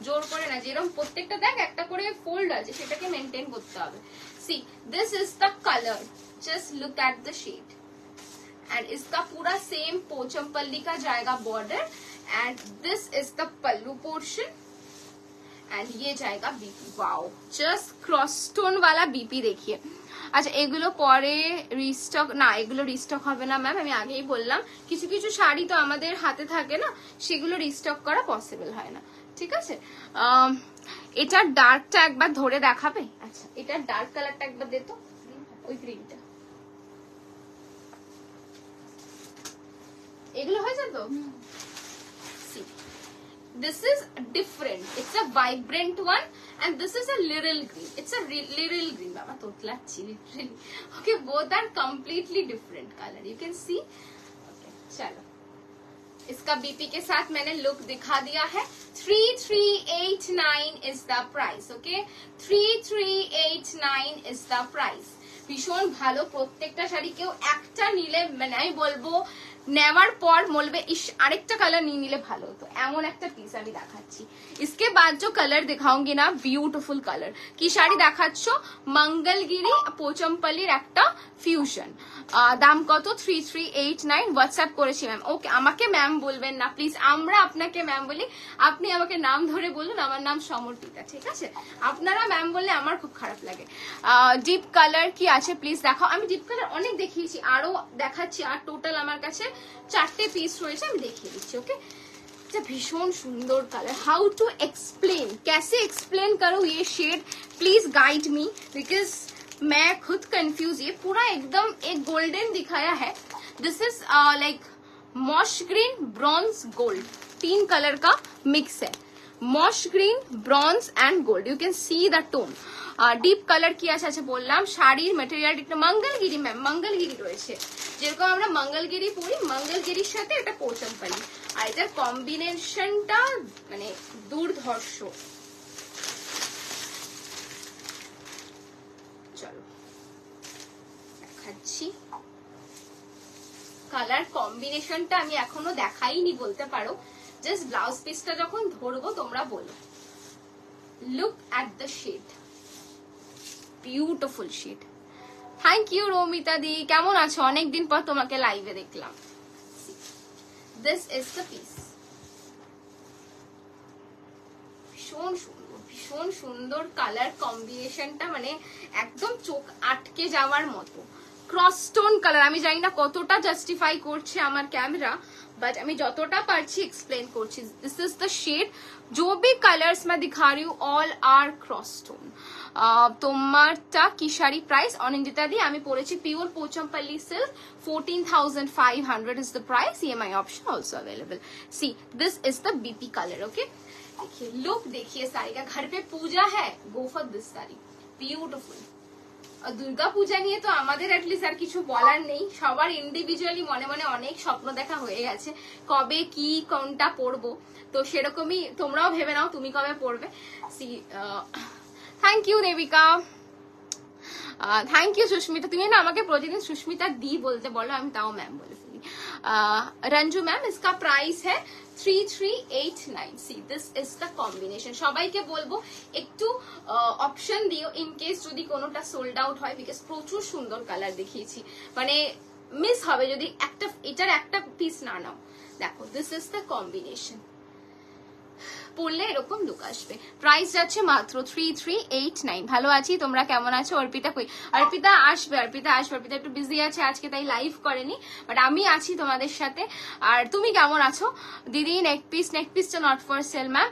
জোর করে না, যেরকম প্রত্যেকটা দেখ একটা করে ফোল্ড আছে সেটাকে মেনটেন করতে হবে। See this is the colour, just look at the shade. And इसका पूरा सेम पोचमपल्ली का जाएगा border, and this is the pallu portion, and ये जाएगा BP. Wow, just cross stone वाला बीपी देखिए। আচ্ছা, এগুলো পরে রিস্টক না, এগুলো রিস্টক হবে না ম্যাম, আমি আগেই বললাম। কিছু কিছু শাড়ি তো আমাদের হাতে থাকে না, সেগুলো রিস্টক করা পসিবল হয় না, ঠিক আছে। এটার ডার্কটা একবার ধরে দেখাবে? আচ্ছা, এটার ডার্ক কালারটা একবার দে তো, ওই গ্রিনটা। এগুলো হয়েছে তো? This is different. It's a vibrant one, and this is a little green. It's a little green. Baba totlachi literally. Okay, both are completely different color. You can see. Okay, चलो. इसका बीपी के साथ मैंने लुक दिखा दिया है। 3389 is the price. Okay, 3389 is the price. ভীষণ ভালো প্রত্যেকটা শাড়ি। কেউ একটা নিলে মানে আমি বলবো নেওয়ার পর বলবে ইস আরেকটা কালার নিয়ে নিলে ভালো হতো, এমন একটা পিস আমি দেখাচ্ছি। इसके बाद जो कलर दिखाऊंगी ना, ब्यूटीफुल कलर। কি শাড়ি দেখাচ্ছ? মঙ্গলগিরি পোচমপল্লির একটা ফিউশন। দাম কত? 3389। হোয়াটসঅ্যাপ করেছি ম্যাম। ওকে, আমাকে ম্যাম বলবেন না প্লিজ, আমরা আপনাকে ম্যাম বলি, আপনি আমাকে নাম ধরে বলুন। আমার নাম সমর্পিতা, ঠিক আছে? আপনারা ম্যাম বললে আমার খুব খারাপ লাগে। ডিপ কালার কি আছে প্লিজ দেখাও। আমি ডিপ কালার অনেক দেখিয়েছি, আরো দেখাচ্ছি। আর টোটাল আমার কাছে 4টে পিস রয়েছে, আমি দেখিয়ে দিচ্ছি। ওকে, भीषण सुंदर कलर। हाउ टू एक्सप्लेन, कैसे एक्सप्लेन करो ये shade, please guide me, because मैं खुद कंफ्यूज। ये पूरा एकदम एक गोल्डन दिखाया है। This is like मॉश green, bronze, gold, 3 colour का मिक्स है। मॉश green, bronze and gold, you can see the tone. Deep colour কি আছে? আচ্ছা বললাম। শাড়ির মেটেরিয়াল একটা মঙ্গলগিরি ম্যাম, মঙ্গলগিরি রয়েছে, যেরকম আমরা মঙ্গলগিরি পরি, মঙ্গলগিরির সাথে এটা পোচমপল্লি। আর এটার কম্বিনেশনটা মানে দুর্ধর্ষ। চলো দেখাচ্ছি। কালার কম্বিনেশনটা আমি এখনো দেখাইনি বলতে পারো, জাস্ট ব্লাউজ পিসটা যখন ধরবো তোমরা বলো। Look at the shade, beautiful shade. Thank you Ramita di, কেমন আছো? অনেকদিন পর তোমাকে লাইভে দেখলাম। This is the piece. ভীষণ সুন্দর, ভীষণ সুন্দর কালার কম্বিনেশনটা, মানে একদম চোখ আটকে যাওয়ার মতো। ক্রস স্টোন কালার, আমি জানি না কতটা জাস্টিফাই করছে আমার ক্যামেরা, बट আমি যতটা পারছি এক্সপ্লেন করছি। This is the shade. जो भी कलर्स मैं दिखा रही हूँ ऑल आर क्रॉस स्टोन। তোমারটা কি শাড়ি প্রাইস? অনিন্দিতা দি আমি পরেছি pure পোচমপল্লী silk, 14,500 is the price. EMI option also available. See, this is the BP color. Okay, देखिए लुक देखिए साड़ी का। घर पे पूजा है, go for this sari, beautiful. Durga Puja নিয়ে তো আমাদের অ্যাটলিস্ট আর কিছু বলার নেই, সবার ইন্ডিভিজুয়ালি মনে মনে অনেক স্বপ্ন দেখা হয়ে গেছে কবে কি কোনটা পরবো, তো সেরকমই তোমরাও ভেবে নাও তুমি কবে পরবে। See thank you Debika, thank you Susmita. তুমি না আমাকে প্রতিদিন সুস্মিতা দি বলতে বলো, আমি তাও ম্যাম বলে ফেলি। रंजू मैम इसका प्राइस है 3389। सी दिस इज द कॉम्बिनेशन। সবাইকে বলবো একটু অপশন দিও ইন কেস যদি কোনোটা সোল্ড আউট হয়, বিকজ প্রচুর সুন্দর কালার দেখিয়েছি, মানে মিস হবে যদি একটা এটার একটা পিস না নাও। দেখো দিস ইজ দ্য কম্বিনেশন, পড়লে এরকম লুক আসবে। প্রাইস যাচ্ছে মাত্র 3389। ভালো আছি, তোমরা কেমন আছো? অর্পিতা কই? অর্পিতা আসবে, অর্পিতা আসবে। অর্পিতা একটু বিজি আছে আজকে, তাই লাইভ করেনি, বাট আমি আছি তোমাদের সাথে। আর তুমি কেমন আছো দিদি? নেক পিসটা নট ফর সেল ম্যাম।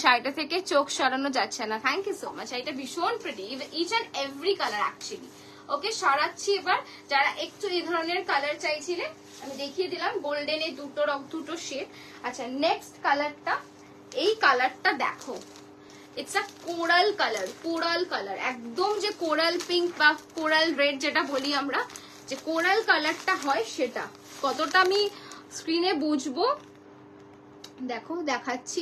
শাড়িটা থেকে চোখ সরানো যাচ্ছে না। Thank you so much. এটা ভীষণ pretty, each and every colour actually. Okay, সরাচ্ছি এবার। যারা একটু এই ধরনের কালার চাইছিলেন আমি দেখিয়ে দিলাম, গোল্ডেনে দুটো শেড। আচ্ছা, নেক্সট কালারটা, এই কালারটা দেখো, it's a coral colour. Coral colour একদম, যে কোরাল পিঙ্ক বা কোরাল রেড যেটা বলি আমরা, যে কোরাল কালারটা হয় সেটা। কতটা আমি স্ক্রিনে বুঝবো দেখো, দেখাচ্ছি।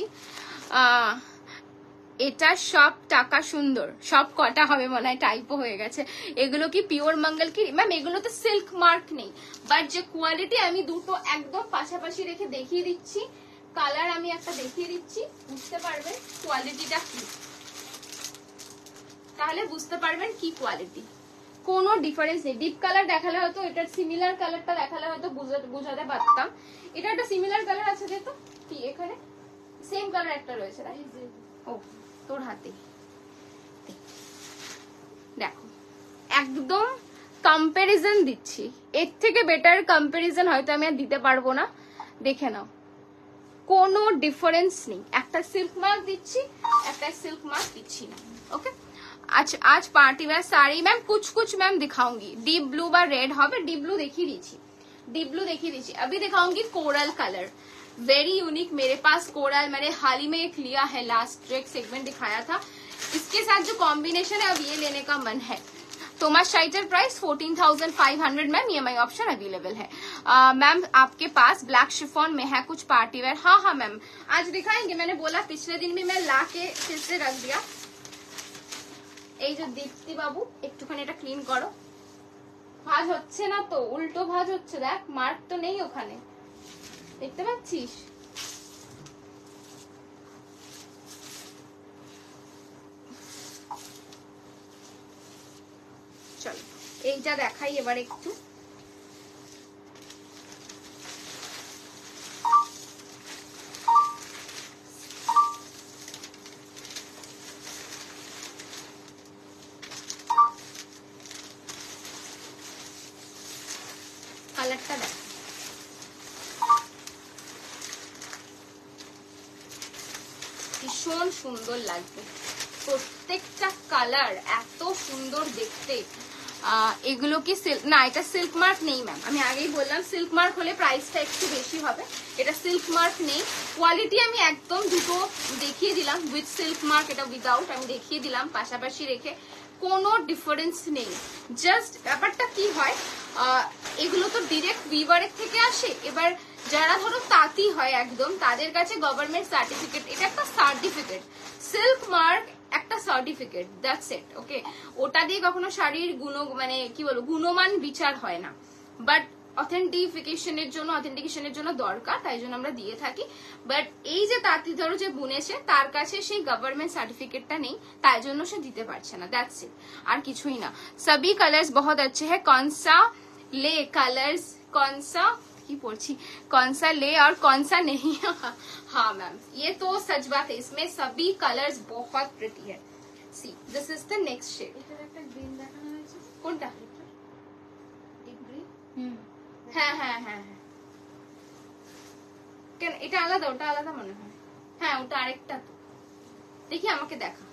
এটা সব টাকা সুন্দর, সব কটা হবে মনে হয়, টাইপও হয়ে গেছে। এগুলো কি পিওর মঙ্গল কি ম্যাম? এগুলো তো সিল্ক মার্ক নেই, বাট যে কোয়ালিটি, আমি দুটো একদম পাশাপাশি রেখে দেখিয়ে দিচ্ছি। কালার আমি একটা দেখিয়ে দিচ্ছি, বুঝতে পারবেন কোয়ালিটিটা কি, তাহলে বুঝতে পারবেন কি কোয়ালিটি। কোনো ডিফারেন্স নেই। ডিপ কালার দেখালে হয়তো, এটার সিমিলার কালারটা দেখালে হয়তো বুঝাতে পারতাম। এটা একটা সিমিলার কালার আছে যেহেতু, কি এখানে সেম কালার একটা রয়েছে, ও তোর হাতে দেখো, একদম কম্পারিজন দিচ্ছি। এর থেকে বেটার কম্পারিজন হয়তো আমি আর দিতে পারবো না। দেখে নাও, কোনো ডিফারেন্স নেই। একটা সিল্ক মার্ক দিচ্ছি, একটা সিল্ক মার্ক দিচ্ছি না। ওকে, আচ্ছা आज पार्टी वेयर साड़ी मैम कुछ मैम दिखाऊंगी। डीप ब्लू বা রেড হবে, ডিপ ব্লু দেখিয়ে দিচ্ছি, डीप ब्लू देখিয়ে দিচ্ছি। अभी दिखाऊंगी कोरल कलर, वेरी यूनिक। मेरे पास कोरल मैंने हाल ही में एक लिया है, लास्ट जो एक सेगमेंट दिखाया था, इसके साथ जो कॉम्बिनेशन है अब ये लेने का मन है। तोमा शाइटर price 14,500 ma'am, EMI option available है। मैम आपके पास ब्लैक शिफॉन में है कुछ पार्टी वेयर? हाँ हाँ मैम, आज दिखाएंगे। मैंने बोला पिछले दिन भी मैं ला के फिर से रख दिया। এই যে দীপ্তি বাবু, একটুখানি এটা ক্লিন করো। ভাঁজ হচ্ছে না তো, উল্টো ভাঁজ হচ্ছে, দেখ মার্ক তো নেই ওখানে, দেখতে পাচ্ছিস? চলো এইটা দেখাই এবার একটু। কালারটা দেখ, ভীষণ সুন্দর লাগবে। প্রত্যেকটা কালার এত সুন্দর দেখতে। এগুলো কি সিল্ক? না, এটা সিল্ক মার্ক নেই ম্যাম, আমি আগেই বললাম। সিল্ক মার্ক হলে প্রাইসটা একটু বেশি হবে, এটা সিল্ক মার্ক নেই। কোয়ালিটি আমি একদম দুটো দেখিয়ে দিলাম, উইথ সিল্ক মার্ক, এটা উইদাউট আমি দেখিয়ে দিলাম পাশাপাশি রেখে, কোনো ডিফারেন্স নেই। জাস্ট ব্যাপারটা কি হয়, এগুলো তো ডিরেক্ট উইভারের থেকে আসে। এবার যারা ধরো তাঁতি হয় একদম, তাদের কাছে গভর্নমেন্ট সার্টিফিকেট, এটা একটা সার্টিফিকেট, সিল্ক মার্ক একটা সার্টিফিকেট, দ্যাটস ইট। ওকে, ওটা দিয়ে কখনো শাড়ির মানে কি বলবো, গুণমান বিচার হয় না, বাট অথেন্টিফিকেশনের জন্য দরকার, তাই জন্য আমরা দিয়ে থাকি। বাট এই যে তাঁতি ধরো যে বুনেছে, তার কাছে সেই গভর্নমেন্ট সার্টিফিকেটটা নেই, তাই জন্য সে দিতে পারছে না, দ্যাটস ইট, আর কিছুই না। সবই কালার্স বহুত अच्छे हैं, कौन सा ले कलर्स, कौन सा की पढ़ी, कौन सा ले और कौन सा नहीं। हाँ मैम, ये तो सच बात है, इसमें सभी कलर्स बहुत प्रिटी है। See this is the next shade. কোনটা? Deep green. হ্যাঁ হ্যাঁ হ্যাঁ, কেন এটা আলাদা, ওটা আলাদা মনে হয়। হ্যাঁ ওটা আরেকটা তো, দেখি আমাকে দেখা।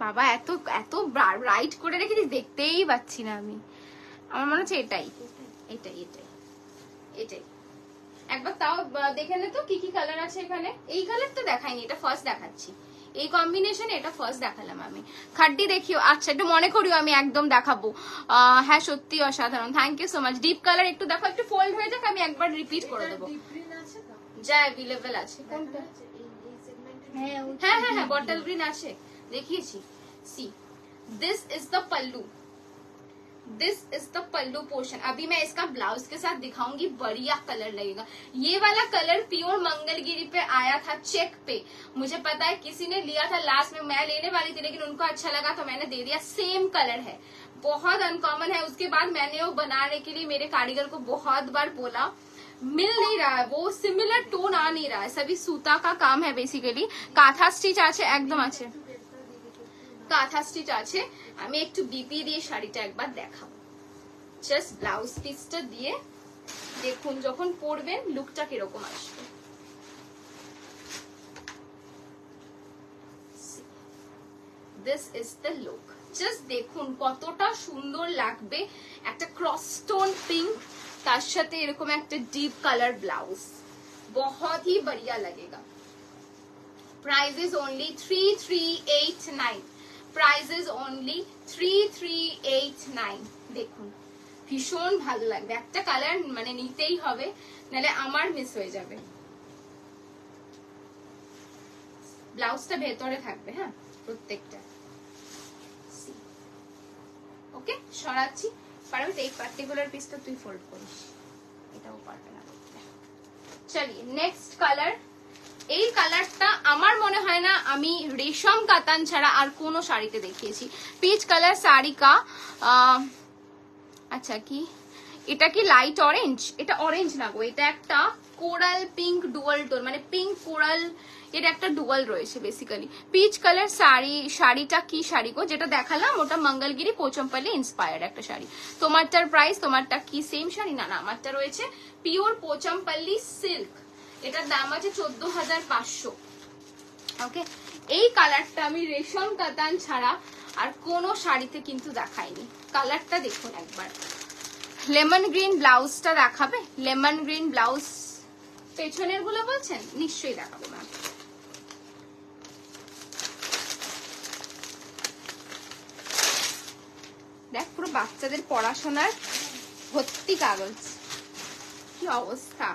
বাবা এত এত ব্রাইট করে রেখেছিস, দেখতেই পাচ্ছি না আমি। আমার মনে হচ্ছে এটাই এটাই এটাই এটাই। একবার তাও দেখে নে তো কি কি কালার আছে এখানে। এই কালার তো দেখাইনি, এটা ফার্স্ট দেখাচ্ছি। এই কম্বিনেশনে এটা ফার্স্ট দেখালাম আমি। খাড্ডি দেখিও, আচ্ছা একটু মনে করিও আমি একদম দেখাবো। হ্যাঁ সত্যি অসাধারণ, thank you so much. Deep colour একটু দেখো, একটু ফোল্ড হয়ে যাক, আমি একবার রিপিট করে দেবো। যা অ্যাভেলেবেল আছে কোনটা? হ্যাঁ হ্যাঁ হ্যাঁ বটল গ্রিন আছে, দেখিয়েছি। सी this is the pallu, this is the pallu portion. अभी मैं इसका ब्लाउज के साथ दिखाऊंगी, बढ़िया कलर लगेगा। ये वाला कलर प्योर मंगलगिरी पे आया था, चेक पे। मुझे पता है किसी ने लिया था लास्ट में, मैं लेने वाली थी लेकिन उनको अच्छा लगा तो मैंने दे दिया। सेम कलर है, बहुत अनकॉमन है। उसके बाद मैंने वो बनाने के लिए मेरे कारीगर को बहुत बार बोला, मिल नहीं रहा है, वो सिमिलर टोन आ नहीं रहा है। सभी सूता का काम है बेसिकली। काथा स्टिच আছে একদম আছে, কাঁথা স্টিচ আছে। আমি একটু বিপি দিয়ে শাড়িটা একবার দেখাবো, জাস্ট ব্লাউজ পিসটা দিয়ে দেখুন যখন পরবেন লুকটা কিরকম আসবে। This is the look, just দেখুন কতটা সুন্দর লাগবে। একটা ক্রস স্টোন পিঙ্ক, তার সাথে এরকম একটা ডিপ কালার ব্লাউজ, बहुत ही बढ़िया लगेगा। Price is only 3389, price is only 3389। দেখুন ভীষণ ভালো লাগবে, একটা কালার মানে নিতেই হবে, নালে আমার মিস হয়ে যাবে। ব্লাউজটা ভেতরে থাকবে, হ্যাঁ প্রত্যেকটা। ওকে সরাচ্ছি, পারবে এই পার্টিকুলার পিসটা তুই ফোল্ড করিস, এটাও পারবে না করতে। চলিয়ে নেক্সট কালার। এই কালারটা আমার মনে হয় না আমি রেশম কাতান ছাড়া আর কোনো শাড়িতে দেখিয়েছি। পিচ কালার শাড়ি কা আচ্ছা কি এটা কি লাইট অরেঞ্জ? এটা অরেঞ্জ না গো, এটা একটা কোরাল পিঙ্ক ডুয়াল টোন, মানে পিঙ্ক কোরাল, এটা একটা ডুয়াল রয়েছে বেসিক্যালি। পিচ কালার শাড়ি, শাড়িটা কি শাড়ি গো? যেটা দেখালাম ওটা মঙ্গলগিরি পোচমপল্লি ইন্সপায়ার্ড একটা শাড়ি। তোমারটার প্রাইস, তোমারটা কি সেম শাড়ি? না না, আমারটা রয়েছে পিওর পোচমপল্লি সিল্ক, এটার দাম আছে 14,500। ওকে, এই কালারটা আমি রেশম কাতান ছাড়া আর কোনো শাড়িতে কিন্তু দেখাইনি। কালারটা দেখুন একবার। লেমন গ্রিন ব্লাউজটা দেখাবে? লেমন গ্রিন ব্লাউজ পেছনের গুলো বলছেন, নিশ্চয়ই দেখাবো ম্যাম। দেখ পুরো বাচ্চাদের পড়াশোনার ভর্তি কাগজ, কি অবস্থা।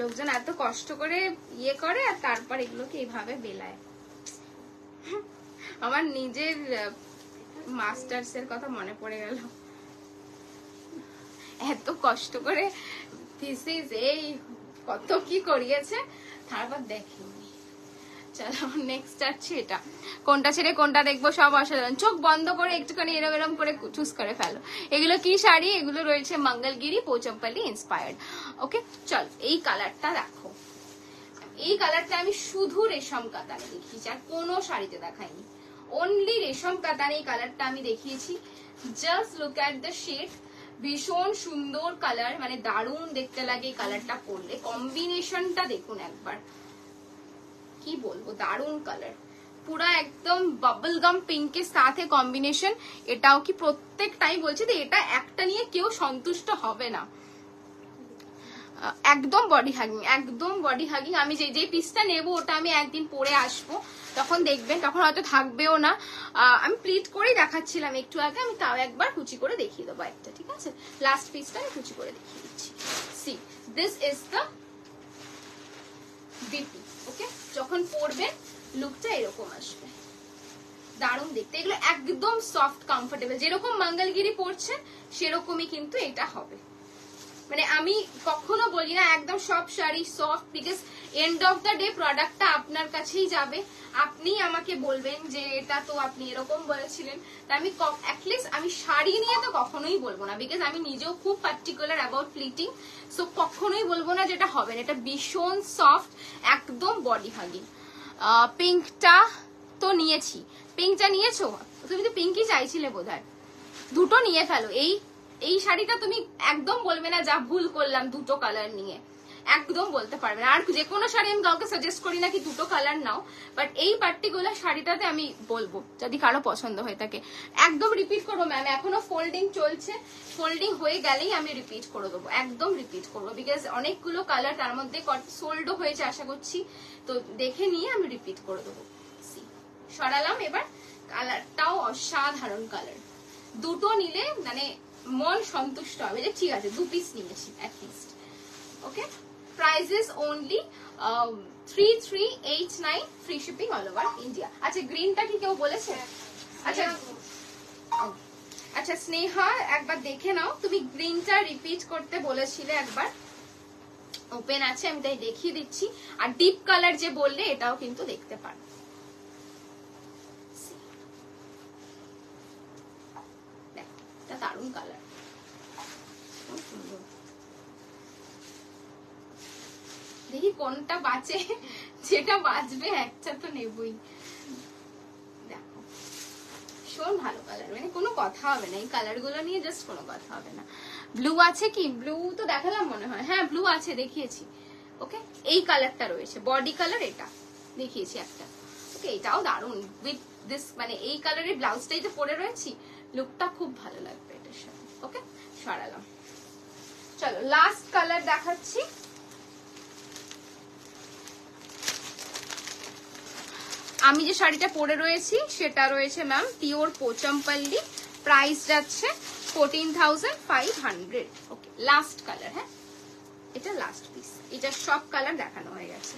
লোকজন এত কষ্ট করে ইয়ে করে আর তারপর এগুলোকে এইভাবে বেলায়। আমার নিজের মাস্টার্স এর কথা মনে পড়ে গেল, এত কষ্ট করে থিসিস এই কত কি করিয়েছে, তারপর দেখিনি। চলো নেক্সট আছে এটা। কোনটা ছেড়ে কোনটা দেখবো সব অসাধারণ, চোখ বন্ধ করে একটুখানি এরম এরম করে চুজ করে ফেলো। এগুলো কি শাড়ি? এগুলো রয়েছে মঙ্গলগিরি পোচমপল্লি ইন্সপায়ার্ড। ওকে চল এই কালারটা দেখো, এই কালারটা আমি শুধু রেশম কাতানে দেখিয়েছি আর কোনো শাড়িতে দেখাইনি, অনলি রেশম কাতানে এই কালারটা আমি দেখিয়েছি। Just look at the shade, ভীষণ সুন্দর কালার, মানে দারুণ দেখতে লাগে এই কালারটা পরলে। কম্বিনেশনটা দেখুন একবার, কি বলবো, দারুণ কালার, পুরা একদম বাবল গাম পিঙ্কের সাথে কম্বিনেশন। এটাও কি প্রত্যেকটাই বলছি যে এটা একটা নিয়ে কেউ সন্তুষ্ট হবে না, একদম বডি হাগিং, একদম বডি হাগিং। আমি যে পিসটা নেবো ওটা আমি একদিন পরে আসবো, তখন দেখবেন, তখন হয়তো থাকবেও না। আমি প্লিট করেই দেখাচ্ছিলাম একটু আগে, আমি তাও একবার কুচি করে দেখিয়ে দেবো একটা, ঠিক আছে? লাস্ট পিসটা আমি কুচি করে দেখিয়ে দিচ্ছি। See this is the BP. Okay, যখন পরবেন লুকটা এরকম আসবে, দারুণ দেখতে। এগুলো একদম সফট কমফোর্টেবল, যেরকম মঙ্গলগিরি পরছেন সেরকমই কিন্তু এটা হবে। মানে আমি কখনো বলি না একদম সব sari soft, because end of the day প্রোডাক্টটা আপনার কাছেই যাবে, আপনি আমাকে বলবেন যে এটা তো আপনি এরকম বলেছিলেন। তা আমি অ্যাটলিস্ট আমি শাড়ি নিয়ে তো কখনোই বলবো না, বিকজ আমি নিজেও খুব পার্টিকুলার অ্যাবাউট প্লিটিং, সো কখনোই বলবো না যেটা হবে না। এটা ভীষণ সফট, একদম বডি হাগিং। পিঙ্কটা তো নিয়েছি, পিঙ্কটা নিয়েছো তুমি? তো পিঙ্কই চাইছিলে বোধহয়, দুটো নিয়ে ফেলো। এই শাড়িটা তুমি একদম বলবে না যা ভুল করলাম দুটো কালার নিয়ে, একদম বলতে পারবে না। আর যে কোনো শাড়ি আমি কাউকে সাজেস্ট করি না কি দুটো কালার নাও, বাট এই পার্টিকুলার শাড়িটাতে আমি বলবো যদি কারো পছন্দ হয়ে থাকে একদম রিপিট করবো ম্যাম। এখনো ফোল্ডিং চলছে, ফোল্ডিং হয়ে গেলেই আমি রিপিট করে দেবো, একদম রিপিট করবো, বিকজ অনেকগুলো কালার তার মধ্যে সোল্ডও হয়েছে আশা করছি, তো দেখে নিয়ে আমি রিপিট করে দেবো। সরালাম। এবার কালারটাও অসাধারণ কালার, দুটো নিলে মানে মন সন্তুষ্ট হবে যে ঠিক আছে 2 পিস নিয়েছি at least. Okay, price is only 3389, free shipping all over India. আচ্ছা গ্রিনটা কি কেউ বলেছে? আচ্ছা আচ্ছা স্নেহা একবার দেখে নাও, তুমি গ্রিনটা রিপিট করতে বলেছিলে একবার, ওপেন আছে আমি তাই দেখিয়ে দিচ্ছি। আর ডিপ কালার যে বললে এটাও কিন্তু দেখতে পারো, দেখো এটা দারুণ কালার, দেখি কোনটা বাঁচে, যেটা বাঁচবে একটা তো নেবই। দেখো ভীষণ ভালো কালার, মানে কোনো কথা হবে না এই কালার গুলো নিয়ে, জাস্ট কোনো কথা হবে না। ব্লু আছে কি? ব্লু তো দেখালাম মনে হয়, হ্যাঁ ব্লু আছে দেখিয়েছি। ওকে, এই কালারটা রয়েছে, বডি কালার এটা দেখিয়েছি একটা। ওকে, এটাও দারুণ উইথ দিস, মানে এই কালারের ব্লাউজটাই তো পরে রয়েছি, লুকটা খুব ভালো লাগবে এটার সাথে। ওকে, সরালাম। চলো লাস্ট কালার দেখাচ্ছি। আমি যে শাড়িটা পরে রয়েছি সেটা রয়েছে ম্যাম পিওর পোচামপল্লি, প্রাইস যাচ্ছে 14,500। ওকে, লাস্ট কালার, হ্যাঁ এটা লাস্ট পিস, এটা সব কালার দেখানো হয়ে গেছে।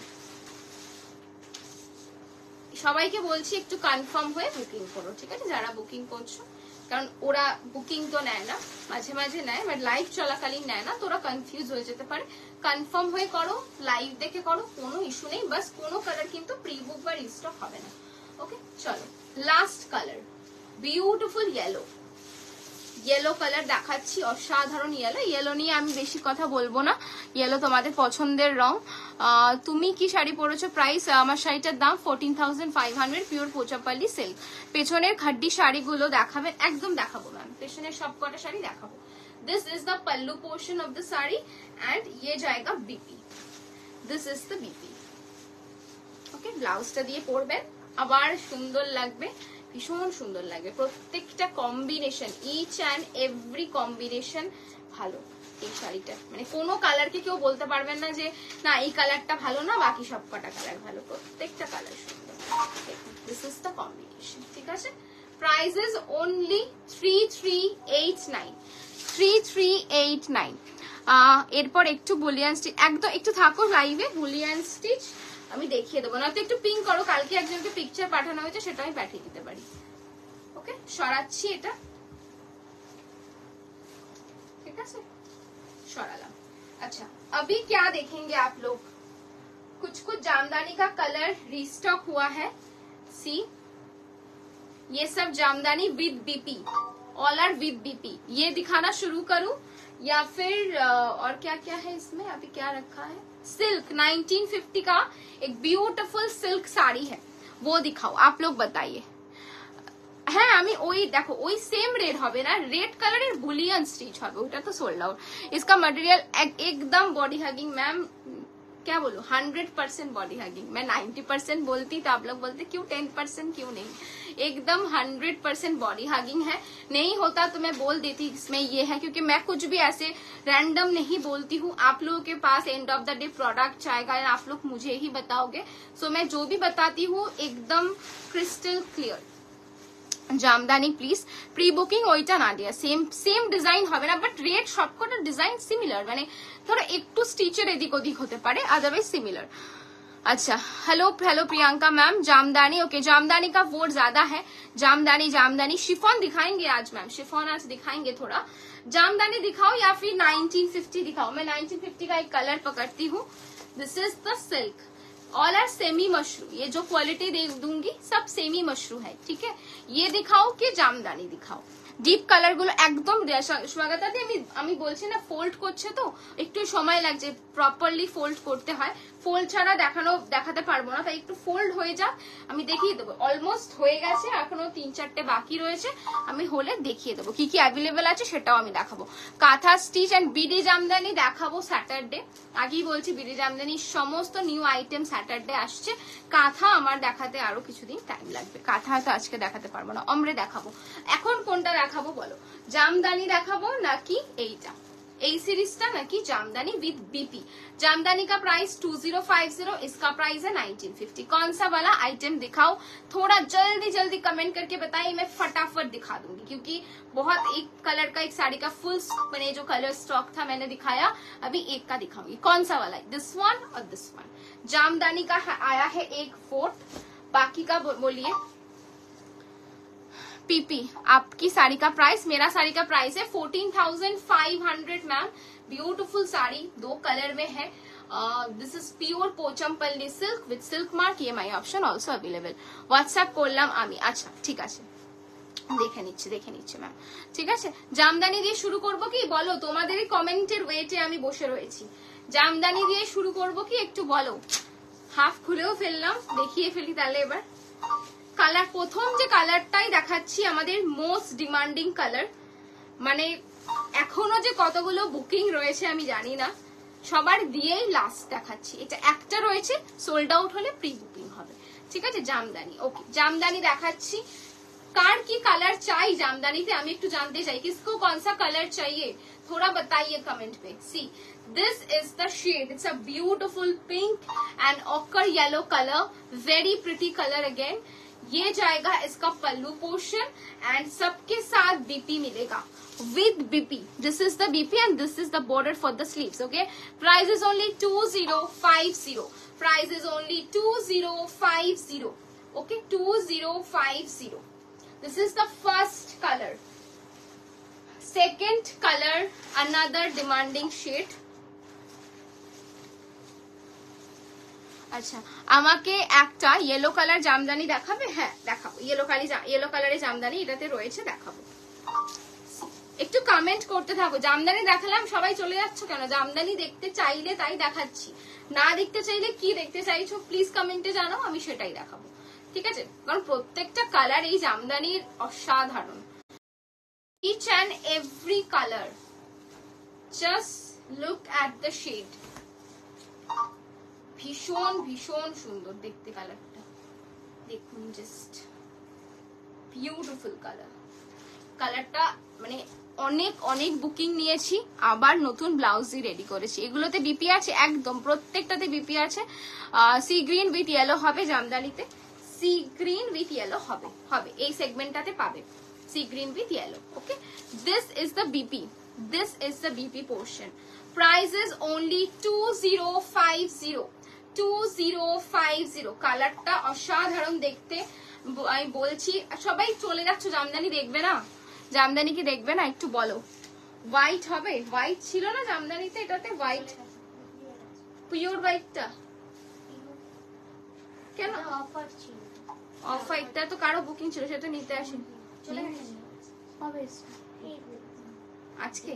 সবাইকে বলছি একটু কনফার্ম হয়ে বুকিং করো, ঠিক আছে যারা বুকিং করছো, কারণ ওরা বুকিং তো নেয় না, মাঝে মাঝে নেয় বাট লাইভ চলাকালীন নেয় না, তো ওরা কনফিউজ হয়ে যেতে পারে। কনফার্ম হয়ে করো, লাইভ দেখে করো, কোনো ইস্যু নেই, বাস কোনো কালার কিন্তু প্রি বুক বা রিস্টক হবে না। ওকে, চলো last colour, beautiful yellow, yellow colour দেখাচ্ছি, অসাধারণ ইয়েলো। ইয়েলো নিয়ে আমি বেশি কথা বলবো না, ইয়েলো তোমাদের পছন্দের রং। তুমি কি শাড়ি পরেছো? প্রাইস আমার শাড়িটার দাম 14,500, পিওর পোচাপাল্লি সিল্ক। পেছনের খাড্ডি শাড়িগুলো দেখাবেন? একদম দেখাবো ম্যাম, পেছনের সব কটা শাড়ি দেখাবো। This is the pallu portion of the sari and ইয়ে জায়গা BP, this is the BP. Okay, ব্লাউজটা দিয়ে পরবেন, আবার সুন্দর লাগবে, ভীষণ সুন্দর লাগবে। প্রত্যেকটা combination, each and every combination ভালো এই শাড়িটা, মানে কোনো কালারকে কেউ বলতে পারবেন না যে না এই কালারটা ভালো না, বাকি সব কটা কালার ভালো, প্রত্যেকটা কালার সুন্দর। দিস ইজ দ্য কম্বিনেশন, ঠিক আছে। Price is only 3389, 3389। এরপর একটু বুলিয়ান স্টিচ, একদম একটু থাকো লাইভে, বুলিয়ান স্টিচ আমি দেখিয়ে দেবো, নয়তো একটু পিং করো, কালকে একজনকে পিকচার পাঠানো হয়েছে সেটা আমি পাঠিয়ে দিতে পারি। ওকে, সরাচ্ছি এটা, ঠিক আছে সরালাম। अच्छा अभी क्या देखेंगे आप लोग, कुछ कुछ जामदानी का कलर रीस्टॉक हुआ है। सी ये सब Jamdani with BP, all are with BP. ये दिखाना शुरू करूं या फिर और क्या क्या है इसमें, अभी क्या रखा है, सिल्क 1950 का एक ब्यूटीफुल सिल्क साड़ी है, वो दिखाओ आप लोग बताइए। হ্যাঁ আমি ওই দেখো ওই সেম রেড হবে না, রেড কালারের বুলিয়ান স্টিচ হবে, ওটা তো সোল্ড আউট। इसका मटेरियल एकदम बॉडी हगिंग मैम, क्या बोलूं 100% बॉडी हगिंग। मैं 90% बोलती तो आप लोग बोलते क्यों 10% क्यों नहीं, एकदम 100% बॉडी हगिंग है। नहीं होता तो मैं बोल देती इसमें ये है, क्योंकि मैं कुछ भी ऐसे रैंडम नहीं बोलती हूँ। आप लोगों के पास end of the day product आएगा, आप लोग मुझे ही बताओगे। सो मैं जो भी बताती हूँ एकदम crystal clear. Jamdani please pre booking ওইটা না দিয়া, সেম সেম ডিজাইন হবে না, বাট রেট সবকটা ডিজাইন সিমিলার, মানে ধরো একটু স্টিচের এদিক ওদিক হতে পারে, अदरवाइज सिमिलर। अच्छा hello hello Priyanka ma'am, jamdani okay, jamdani का वोट ज्यादा है। जामदानी जामदानी शिफॉन दिखाएंगे आज मैम, शिफॉन आज दिखाएंगे थोड़ा। जामदानी दिखाओ या फिर 1950 दिखाओ। मैं 1950 का एक कलर पकड़ती हूँ, this is the silk, all are semi mashru. ये जो क्वालिटी दे दूंगी सब सेमी मशरू है, ठीक है। ये दिखाओ कि जामदानी दिखाओ। ডিপ কালার গুলো একদম স্বাগতাদি আমি বলছি না, ফোল্ড করছে তো একটু সময় লাগছে, প্রপারলি ফোল্ড করতে হয়, ফোল্ড ছাড়া দেখাতে পারবো না, তাই একটু ফোল্ড হয়ে যাক, আমি দেখিয়ে দেবো। অলমোস্ট হয়ে গেছে, এখনো 3-4টে বাকি রয়েছে, আমি হলে দেখিয়ে দেবো কি কি অ্যাভেলেবেল আছে, সেটাও আমি দেখাবো। কাঁথা স্টিচ অ্যান্ড বিডি জামদানি দেখাবো স্যাটারডে, আগেই বলছি বিডি জামদানির সমস্ত নিউ আইটেম স্যাটারডে আসছে। কাঁথা আমার দেখাতে আরো কিছুদিন টাইম লাগবে, কাঁথা হয়তো আজকে দেখাতে পারবো না, অমরে দেখাবো। এখন কোনটা দেখাবো বলো, জামদানি দেখাবো নাকি এইটা, এই सीरीजটা নাকি जामदानी विद बीपी। जामदानी का प्राइस 2050, इसका प्राइस है 1950। कौन सा वाला आइटम दिखाओ, थोड़ा जल्दी जल्दी कमेंट करके बताइए, मैं फटाफट दिखा दूंगी, क्योंकि बहुत एक कलर का एक साड़ी का फुल मैंने जो कलर स्टॉक था मैंने दिखाया, अभी एक का दिखाऊंगी। कौन सा वाला है, दिस वन और दिस वन। जामदानी का आया है 1/4, बाकी का बोलिए। पीपी आपकी साड़ी का प्राइस, मेरा साड़ी का प्राइस है 14,500 मैम। ब्यूटीफुल साड़ी 2 कलर में है। This is pure Pochampally silk with silk mark, EMI option also available. WhatsApp করলাম আমি, আচ্ছা ঠিক আছে, দেখে নিচ্ছে ম্যাম, ঠিক আছে। জামদানি দিয়ে শুরু করব কি বলো, তোমাদেরই কমেন্টের ওয়েটে আমি বসে রয়েছি। জামদানি দিয়ে শুরু করব কি একটু বলো, হাফ খুলেও ফেললাম, দেখিয়ে ফেলি তাহলে এবার। কালার প্রথম যে কালারটাই দেখাচ্ছি আমাদের মোস্ট ডিমান্ডিং কালার, মানে এখনো যে কতগুলো বুকিং রয়েছে আমি জানি না, সবার দিয়েই লাস্ট দেখাচ্ছি। এটা একটা রয়েছে, সোল্ড আউট হলে প্রি বুকিং হবে, ঠিক আছে। জামদানি, ওকে জামদানি দেখাচ্ছি। कार की कलर चाहिए जामदानी से, আমি একটু জানতে চাই किसको कौन सा कलर चाहिए, थोड़ा बताइए कमेंट पे। See this is the shade, it's a beautiful pink and ochre yellow colour, very pretty colour again. ये जाएगा इसका पल्लू पोर्शन एंड सबके साथ बीपी मिलेगा with BP. This is the BP and this is the border for the sleeves. Okay, price is only 2050. Price is only 2050. Okay, 2050. This is the first color. Second color, another demanding shade. আচ্ছা, আমাকে একটা ইয়েলো কালার জামদানি দেখাবে? হ্যাঁ দেখাবো, ইয়েলো কালারের জামদানি এটাতে রয়েছে, দেখাবো। একটু কমেন্ট করতে থাকো। জামদানি দেখালাম, সবাই চলে যাচ্ছ কেন? জামদানি দেখতে চাইলে তাই দেখাচ্ছি, না দেখতে চাইলে কি দেখতে চাইছো প্লিজ কমেন্টে জানাও, আমি সেটাই দেখাবো, ঠিক আছে। কারণ প্রত্যেকটা কালার এই জামদানির অসাধারণ, each and every color, just look at the shade, ভীষণ ভীষণ সুন্দর দেখতে কালারটা, দেখুন জাস্ট বিউটিফুল কালার। কালারটা মানে অনেক অনেক বুকিং নিয়েছি, আবার নতুন ব্লাউজই রেডি করেছি। এগুলোতে বিপি আছে, একদম প্রত্যেকটাতে বিপি আছে। সি গ্রিন উইথ ইয়েলো হবে জামদানিতে, সি গ্রিন উইথ ইয়েলো হবে এই সেগমেন্টটাতে পাবে, sea green with yellow. Okay, this is the BP, this is the BP portion. Price is only 2050, 2050। কালারটা অসাধারণ দেখতে, আমি বলছি। সবাই চলে যাচ্ছ, জামদানি দেখবে না? জামদানি কি দেখবে না একটু বলো? হোয়াইট হবে, হোয়াইট ছিল না জামদানিতে, এটাতে হোয়াইট, পিওর হোয়াইটটা কেন? অফার ছিল, অফ হোয়াইটটা তো কারো বুকিং ছিল, সেটা নিতে আসেনি। আজকে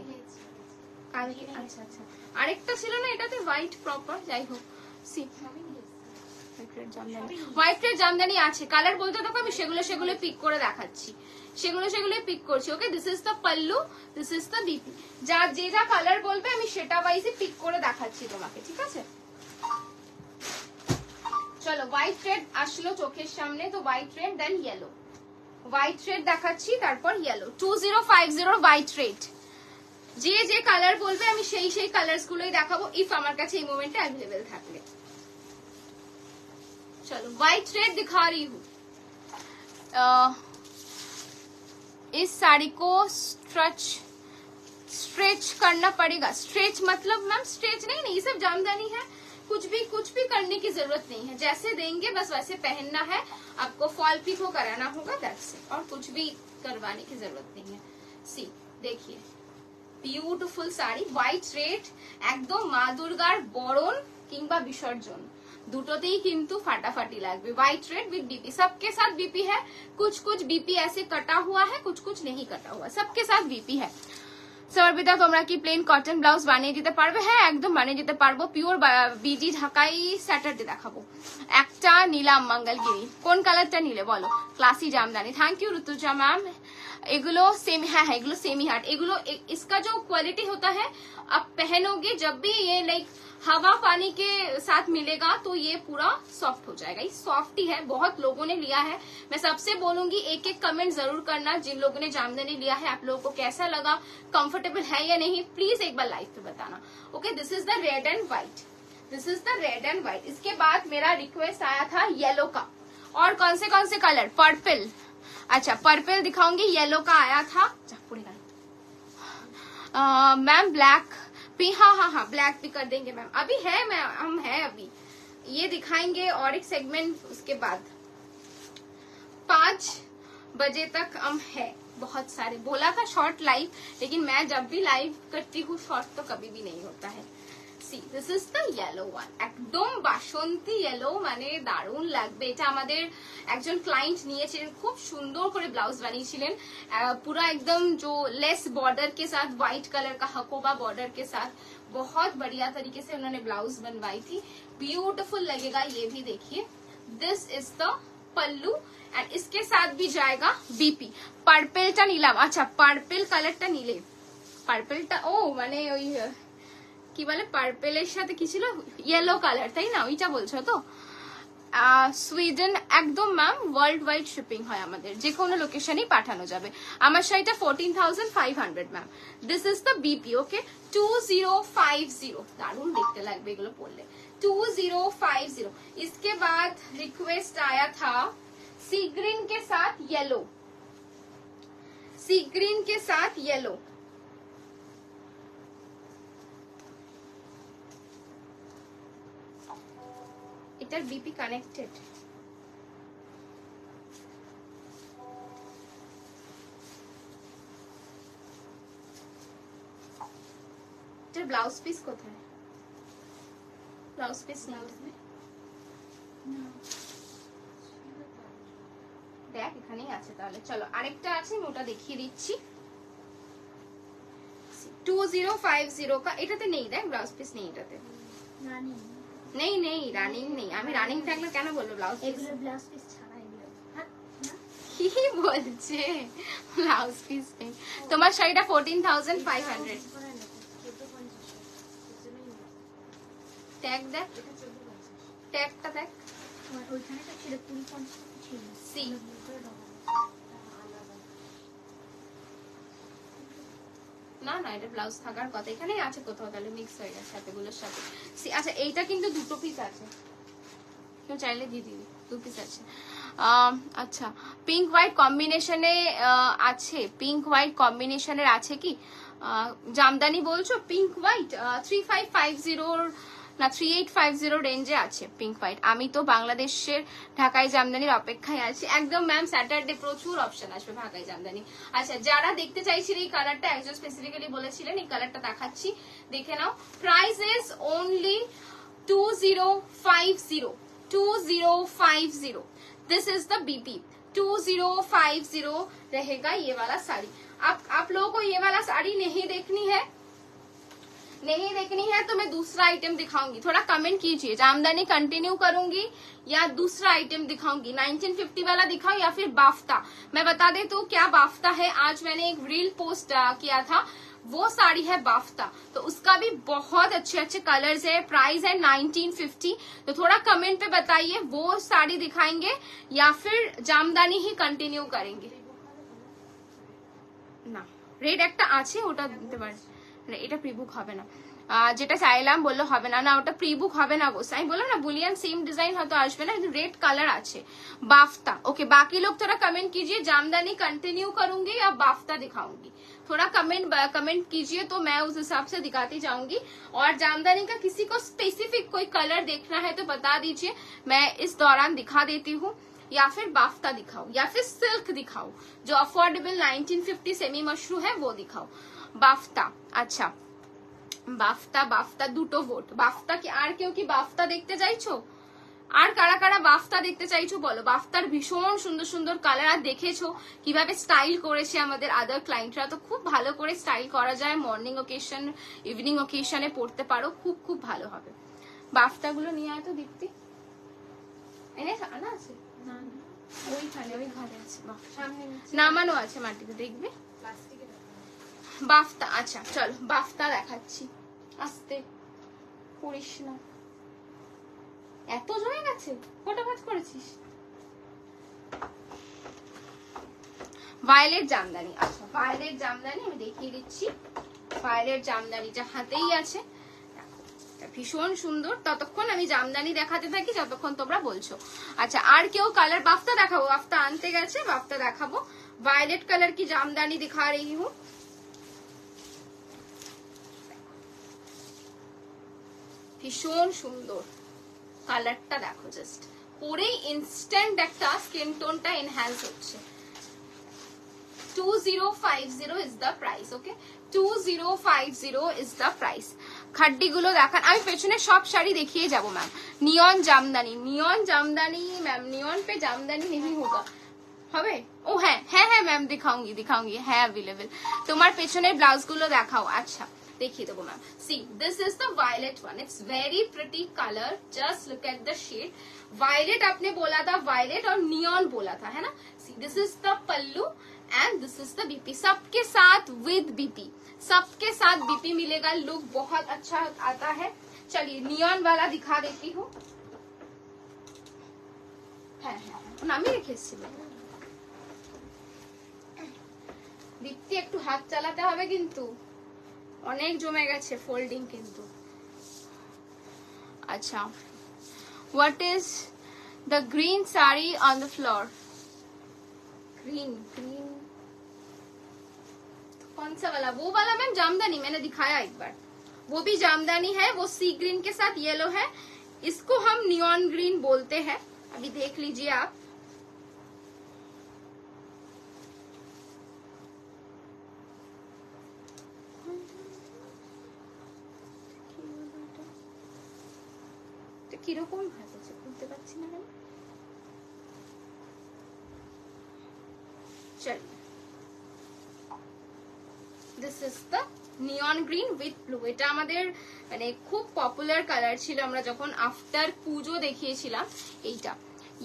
কালকে, আচ্ছা আচ্ছা, আরেকটা ছিল না এটাতে হোয়াইট প্রপার, যাই হোক। সি হোয়াইট রেড জামদানি আছে, কালার বলতে থাকো, আমি সেগুলো পিক করে দেখাচ্ছি, সেগুলো পিক করছি। Okay, this is the pallu, this is the BP. যে যা কালার বলবে আমি সেটা ওয়াইজই পিক করে দেখাচ্ছি তোমাকে, ঠিক আছে। চলো, হোয়াইট রেড আসলো চোখের সামনে, তো হোয়াইট রেড দেন ইয়েলো, হোয়াইট রেড দেখাচ্ছি, তারপর ইয়েলো। 2050 white red. যে কালার বলবে আমি সেই কালার্স গুলোই দেখাবো, ইফ আমার কাছে এই মোমেন্টে অ্যাভেলেবেল থাকলে। चलो, व्हाइट रेड दिखा रही हूँ। इस साड़ी को स्ट्रेच करना पड़ेगा। स्ट्रेच मतलब मैम स्ट्रेच नहीं, ये सब जामदानी है, कुछ भी करने की जरूरत नहीं है, जैसे देंगे बस वैसे पहनना है। आपको फॉल पिको कराना होगा, दैट्स इट, और कुछ भी करवाने की जरूरत नहीं है। सी देखिए, ब्यूटीफुल साड़ी, व्हाइट रेड, एकदम মা দুর্গার বরণ কিংবা বিসর্জন, দুটোতেই কিন্তু ফাটাফাটি লাগবে। व्हाइट रेड विद बीपी, सबके साथ बीपी है, कुछ कुछ बीपी ऐसे कटा हुआ है, कुछ कुछ नहीं कटा हुआ, सबके साथ बीपी है। সর্বিতা তোমরা কি প্লেন কটন ব্লাউজ বানিয়ে দিতে পারবে? হ্যাঁ একদম বানিয়ে দিতে পারবো। পিওর বিজি ঢাকাই স্যাটারডে দেখাবো। একটা নিলাম मंगलगिरी, কোন কালারটা নিলে বলো? Classy jamdani, thank you Rituja ma'am. एगुलो सेम है, एगुलो सेमी हार्ट, एगुलो इसका जो क्वालिटी होता है आप पहनोगे जब भी ये लाइक हवा पानी के साथ मिलेगा तो ये पूरा सॉफ्ट हो जाएगा। ये सॉफ्ट ही है, बहुत लोगों ने लिया है। मैं सबसे बोलूंगी एक एक कमेंट जरूर करना, जिन लोगों ने जामदानी लिया है आप लोगों को कैसा लगा, कंफर्टेबल है या नहीं, प्लीज एक बार लाइव पे बताना। Okay, this is the red and white, this is the red and white. इसके बाद मेरा रिक्वेस्ट आया था येलो का, और कौन से कलर? पर्पल, अच्छा पर्पल दिखाऊंगी, येलो का आया था मैम, ब्लैक भी, हाँ ब्लैक भी कर देंगे मैम, अभी है मैम, हम है अभी ये दिखाएंगे और एक सेगमेंट, उसके बाद 5 बजे तक हम है। बहुत सारे बोला था शॉर्ट लाइव, लेकिन मैं जब भी लाइव करती हूँ शॉर्ट तो कभी भी नहीं होता है। C this is the yellow one, একদম বাসন্তী ইয়েলো, মানে দারুণ লাগবে। এটা আমাদের একজন ক্লায়েন্ট নিয়েছিলেন, খুব সুন্দর করে ব্লাউজ বানিয়েছিলেন, पूरा एकदम जो लेस बॉर्डर के साथ व्हाइट कलर का हकोबा बॉर्डर के साथ बहुत बढ़िया तरीके से उन्होंने ब्लाउज बनवाई थी। ब्यूटीफुल लगेगा, ये भी देखिए। This is the pallu and इसके साथ भी जाएगा बीपी। पर्पलটা নিলাম, আচ্ছা পার্পল কালারটা নিলে, পার্পলটা ও মানে ওই কি বলে পার্পলের সাথে কি ছিল, ইয়েলো কালার, তাই না? ওইটা বলছো তো? সুইডেন একদম ম্যাম, ওয়ার্ল্ড ওয়াইড শিপিং হয় আমাদের, যে কোনো লোকেশনেই পাঠানো যাবে। আমার শাড়িটা 14,500 ma'am. This is the BP. Okay, 2050, দারুণ দেখতে লাগবে এগুলো পরলে। 2050। इसके बाद रिक्वेस्ट आया था सी ग्रीन के साथ येलो, सी ग्रीन के साथ येलो। এটার বিপি কানেক্টেড, এটার ব্লাউজ পিস কোথায়? ব্লাউজ পিস নেই, দেখ এখানেই আছে। তাহলে চলো আরেকটা আছে, আমি ওটা দেখিয়ে দিচ্ছি। 2050 का এটাতে নেই, দেখ ব্লাউজ পিস নেই এটাতে। নেই নেই, রানিং নেই। আমি রানিং থাকলে কেন বলবো ব্লাউজ পিস? এগুলো ব্লাউজ পিস ছাড়া এগুলো কি বলছে? ব্লাউজ পিস নেই। তোমার শাড়িটা 14,500। ট্যাগ দেখ, ট্যাগটা দেখ, ওইখানে তো ছিল 250 ছিল। সি না না, এটা ব্লাউজ থাকার কথা, এখানেই আছে কোথাও, তাহলে মিক্স হয়ে গেছে সাথেগুলোর সাথে। আচ্ছা এইটা কিন্তু দুটো পিস আছে, কেউ চাইলে দিয়ে দিবি, 2 পিস আছে। আচ্ছা পিঙ্ক হোয়াইট কম্বিনেশনে আছে, পিঙ্ক হোয়াইট কম্বিনেশনের আছে কি জামদানি বলছো? পিঙ্ক হোয়াইট 3550 না 3850 রেঞ্জে আছে পিঙ্ক হোয়াইট। আমি তো বাংলাদেশের ঢাকাই জামদানির অপেক্ষায় আছি একদম ম্যাম। স্যাটারডে প্রচুর অপশন আসবে ঢাকাই জামদানি। আচ্ছা যারা দেখতে চাইছিলেন এই কালারটা, একজন স্পেসিফিক্যালি বলেছিলেন এই কালারটা দেখাচ্ছি, দেখে নাও। Price is only 2050, 2050। This is the BP, 2050 रहेगा ये वाला साड़ी। आप लोगों को ये वाला साड़ी नहीं देखनी है, नहीं देखनी है तो मैं दूसरा आइटम दिखाऊंगी। थोड़ा कमेंट कीजिए, जामदानी कंटिन्यू करूंगी या दूसरा आइटम दिखाऊंगी। 1950 वाला दिखाऊं या फिर बाफ्ता। मैं बता दे तो क्या बाफ्ता है, आज मैंने एक रील पोस्ट किया था, वो साड़ी है बाफ्ता। तो उसका भी बहुत अच्छे अच्छे कलर्स है, प्राइस है 1950। तो थोड़ा कमेंट पे बताइए वो साड़ी दिखाएंगे या फिर जामदानी ही कंटिन्यू करेंगे ना। रेड একটা আছে ওটা দিতে পারে, এটা প্রিবুক হবে না, যেটা চাইলাম বললো হবে না, না ওটা প্রিবুক হবে না। বস আমি বললাম না বুলিয়ান सेम डिजाइन হয়তো আসবে না, কিন্তু রেড কালার আছে बाफ्ता। ओके बाकी लोग थोड़ा कमेंट कीजिए, जामदानी कंटिन्यू करूंगी या बाफ्ता दिखाऊंगी। थोड़ा कमेंट कीजिए तो मैं उस हिसाब से दिखाती जाऊंगी। और जामदानी का किसी को स्पेसिफिक कोई कलर देखना है तो बता दीजिए, मैं इस दौरान दिखा देती हूँ। या फिर बाफ्ता दिखाओ या फिर सिल्क दिखाओ, जो अफोर्डेबल 1950 सेमी मशरू है वो दिखाओ। बाफ्ता, अच्छा বাফতা, বাফতা দুটো ভোট। বাফতা কি আর কেউ কি বাফতা দেখতে চাইছো? আর কারা কারা বাফতা দেখতে চাইছো বলো। বাফতার ভীষণ সুন্দর সুন্দর কালার, আর দেখেছো কিভাবে স্টাইল করেছে আমাদের আদার ক্লায়েন্টরা, তো খুব ভালো করে স্টাইল করা যায়, মর্নিং ওকেশন ইভিনিং ওকেশনে পড়তে পারো, খুব খুব ভালো হবে। বাফতা গুলো নিয়ে আয় তো দীপ্তি, এনে আনা আছে ওইখানে, ওই ঘরে আছে, নামানো আছে মাটিতে, দেখবে বাফতা। আচ্ছা চলো বাফতা দেখাচ্ছি, আস্তে করিস না, এত জমে গেছে, কটা কাজ করেছিস। ভায়োলেট জামদানি, আচ্ছা ভায়োলেট জামদানি আমি দেখিয়ে দিচ্ছি। ভায়োলেট জামদানিটা হাতেই আছে, ভীষণ সুন্দর। ততক্ষণ আমি জামদানি দেখাতে থাকি যতক্ষণ তোমরা বলছো। আচ্ছা আর কেউ কালার, বাফতা দেখাবো, বাফতা আনতে গেছে, বাফতা দেখাবো। वायलेट कलर की जामदानी दिखा रही हूँ। ভীষণ সুন্দর কালারটা দেখো, জাস্ট পরেই ইনস্ট্যান্ট একটা স্কিন টোনটা এনহ্যান্স হচ্ছে। 2050 is the price, okay? 2050 is the price. খাড্ডি গুলো দেখান, আমি পেছনে সব শাড়ি দেখিয়ে যাব ম্যাম। নিয়ন জামদানি, নিয়ন জামদানি ম্যাম, নিয়ন पे জামদানি नहीं होगा, হবে? ও হ্যাঁ হ্যাঁ হ্যাঁ ম্যাম দিখাऊंगी দিখাऊंगी, হ্যাঁ अवेलेबल। তোমার পেছনের ব্লাউজ গুলো দেখাও। আচ্ছা देखिए देखो ma'am, see this is the violet one, it's very pretty color, just look at the shade। violet आपने बोला था violet और neon बोला था, है ना? see this is the pallu and this is the BP, सबके साथ with बीपी, सबके साथ बीपी मिलेगा, लुक बहुत अच्छा आता है। चलिए नियॉन वाला दिखा देती हूँ। नामी রেখেছিল দীপ্তি, একটু হাত চালাতে হবে কিন্তু, অনেক জমে গেছে ফোল্ডিং কিন্তু। আচ্ছা, what is the green saree on the floor? green green कौन सा वाला? वो वाला मैम जामदानी मैंने दिखाया एक बार, वो भी जामदानी है, वो सी ग्रीन के साथ येलो है, इसको हम नियॉन ग्रीन बोलते हैं। अभी देख लीजिए आप, কিরকম ভাবছে বুঝতে পারছি না কেন। চল, this is the neon green with blue. এটা আমাদের মানে খুব পপুলার কালার ছিল, আমরা যখন আফটার পুজো দেখিয়েছিলাম। এইটা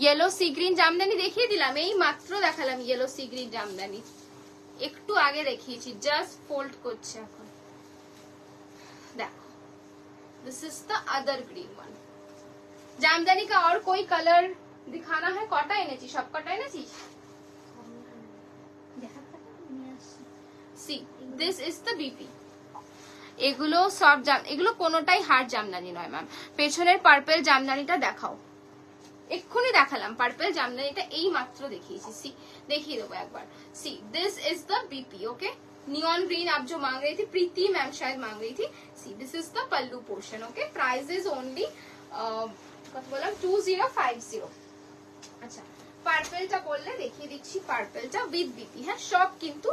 ইয়েলো সি গ্রিন জামদানি দেখিয়ে দিলাম, এই মাত্র দেখালাম ইয়েলো সি গ্রিন জামদানি, একটু আগে দেখিয়েছি, জাস্ট ফোল্ড করছে এখন। দেখো, this is the other green one. Jamdani का और कोई कलर दिखाना है? কটা এনেছি? সব কটা এনেছিস? C this is the BP. এগুলো সব এগুলো কোনোটাই হার্ড জামদানি নয় ম্যাম। পেছনের পার্পল জামদানিটা দেখাও, এক্ষুনি দেখালাম পার্পল জামদানিটা, এই মাত্র দেখিয়েছি। সি দেখিয়ে দেবো একবার। सी this is the BP, okay? Neon green आप जो मांग रही थी, प्रीति मैम शायद मांग रही थी। सी this is the pallu portion, okay? Price is only কত বললাম 2050। আচ্ছা পার্পলটা বললে দেখিয়ে দিচ্ছি, পার্পলটা উইথ বিপি, হ্যাঁ সব কিন্তু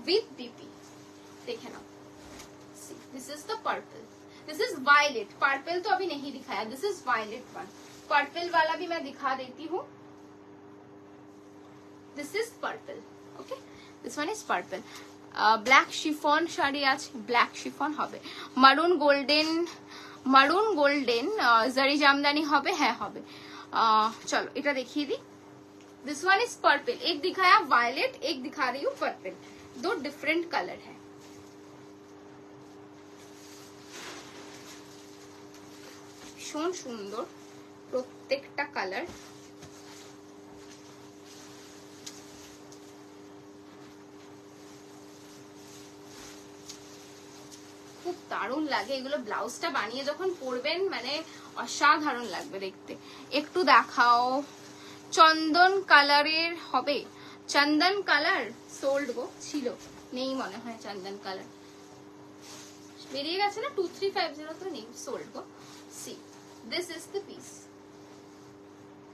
উইথ বিপি, দেখে নাও। This is the purple, this is violet. Purple तो अभी नहीं दिखाया, this is violet one. Purple वाला भी मैं दिखा देती हूँ, this is purple, okay? This one is purple. Black chiffon sari আছে, ব্ল্যাক শিফন হবে। মারুন গোল্ডেন, মারুন গোল্ডেন জারি জামদানি হবে, হ্যাঁ হবে। চলো এটা দেখিয়ে দিই। दिस वन इज पर्पल, एक दिखाया वायलेट, एक दिखा रही हूँ पर्पल, दो डिफरेंट कलर है। ভীষণ সুন্দর প্রত্যেকটা কালার। খুব দারুণ লাগে এগুলো, ব্লাউজটা বানিয়ে যখন পরবেন মানে অসাধারণ লাগবে দেখতে। একটু দেখাও, চন্দন কালারের হবে। চন্দন কালার সোল্ড গো, ছিল, নেই মনে হয় চন্দন কালার, বেরিয়ে গেছে না, 2350 तो नहीं, sold go. See this is the piece,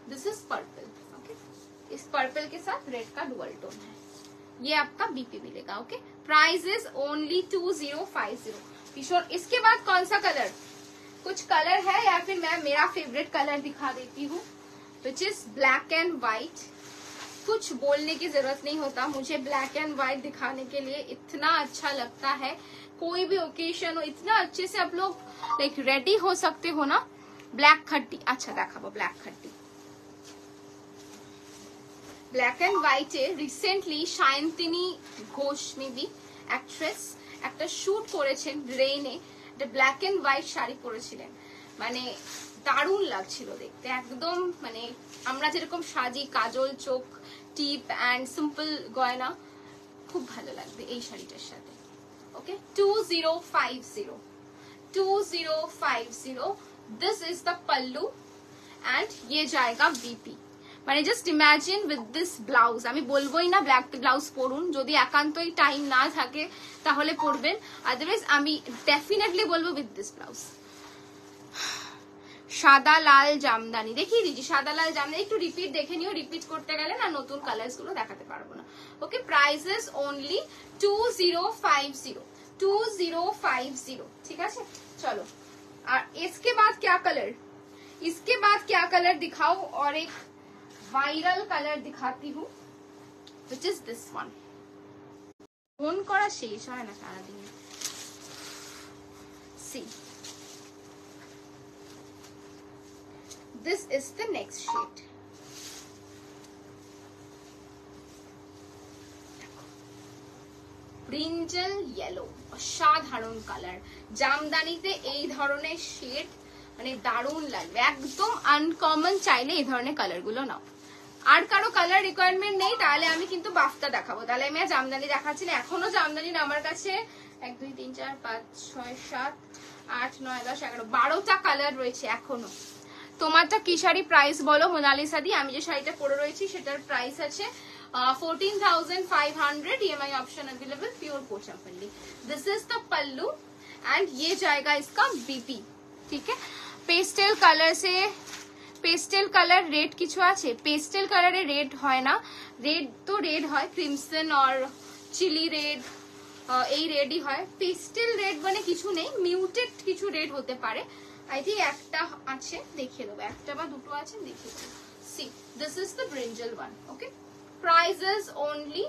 this is purple, okay? इस पर्पल के साथ रेड का डुअल टोन है, ये आपका बीपी मिलेगा, ओके? Price is only 2050। इसके बाद कौन सा कलर? कुछ कलर है या फिर मैं मेरा फेवरेट कलर दिखा देती हूँ, which is black and white. कुछ बोलने की जरूरत नहीं होता, मुझे ब्लैक एंड व्हाइट दिखाने के लिए इतना अच्छा लगता है। कोई भी ओकेशन हो, इतना अच्छे से आप लोग लाइक रेडी हो सकते हो ना। ब्लैक खट्टी, अच्छा देखाबो ब्लैक खट्टी, ব্ল্যাক এন্ড হোয়াইটে recently Sayantini Ghosh maybe actress একটা শুট করেছেন রেইনে, একটা ব্ল্যাক এন্ড হোয়াইট শাড়ি পরেছিলেন, মানে দারুণ লাগছিল দেখতে। একদম মানে আমরা যেরকম সাজি, কাজল, চোখ, টিপ অ্যান্ড সিম্পল গয়না, খুব ভালো লাগবে এই শাড়িটার সাথে। ওকে, 2050 this is the pallu and ये जाएगा बीपी। মানে just imagine with this blouse. আমি বলবোই না ব্ল্যাক ব্লাউজ পরুন, যদি একান্তই টাইম না থাকে তাহলে পরবেন, আদারওয়াইজ আমি ডেফিনেটলি বলবো উইথ দিস ব্লাউজ। সাদা লাল জামদানি দেখিয়ে দিচ্ছি, সাদা লাল জামদানি একটু রিপিট দেখে নিও, রিপিট করতে গেলে না নতুন কালার্স গুলো দেখাতে পারবো না। ওকে, প্রাইসেস অনলি 2050, ঠিক আছে। चलो, और इसके बाद क्या कलर, इसके बाद क्या कलर दिखाओ, और एक वायरल कलर दिखाती हूँ, which is this one. Phone करा शेष है ना सारा दिन। See, this is the next shade. Brinjal yellow, অসাধারণ কালার। জামদানিতে এই ধরনের শেড মানে দারুণ লাগবে, একদম আনকমন। চাইলে এই ধরনের কালার গুলো নাও। আর কারো কালার রিকোয়ারমেন্ট নেই তাহলে আমি কিন্তু বাফতা দেখাবো, তাহলে আমি জামদানি দেখাচ্ছি না। এখনো জামদানির আমার কাছে 1 2 3 4 5 6 7 8 9 10 11 12টা কালার রয়েছে এখনো। তোমারটা কি শাড়ি প্রাইস বলো মোনালিসা দি? আমি যে শাড়িটা পরে রয়েছি সেটার প্রাইস আছে 14,500, EMI option available, pure Pochampally. This is the pallu and ये जाएगा इसका बीपी, ठीक है। पेस्टेल कलर से, पेस्टेल कलर रेड किछु आछे? पेस्टेल कलरे रेड হয় না, रेड तो रेड হয়, क्रिमसन और चिली रेड এই রেডই হয়। পেস্টেল রেড মানে কিছু নেই, মিউটেড কিছু রেড হতে পারে। আই থিংক একটা আছে, দেখিয়ে দেবো, একটা বা দুটো আছে, দেখিয়ে দেবো। See, this is the brinjal one. Okay, prices only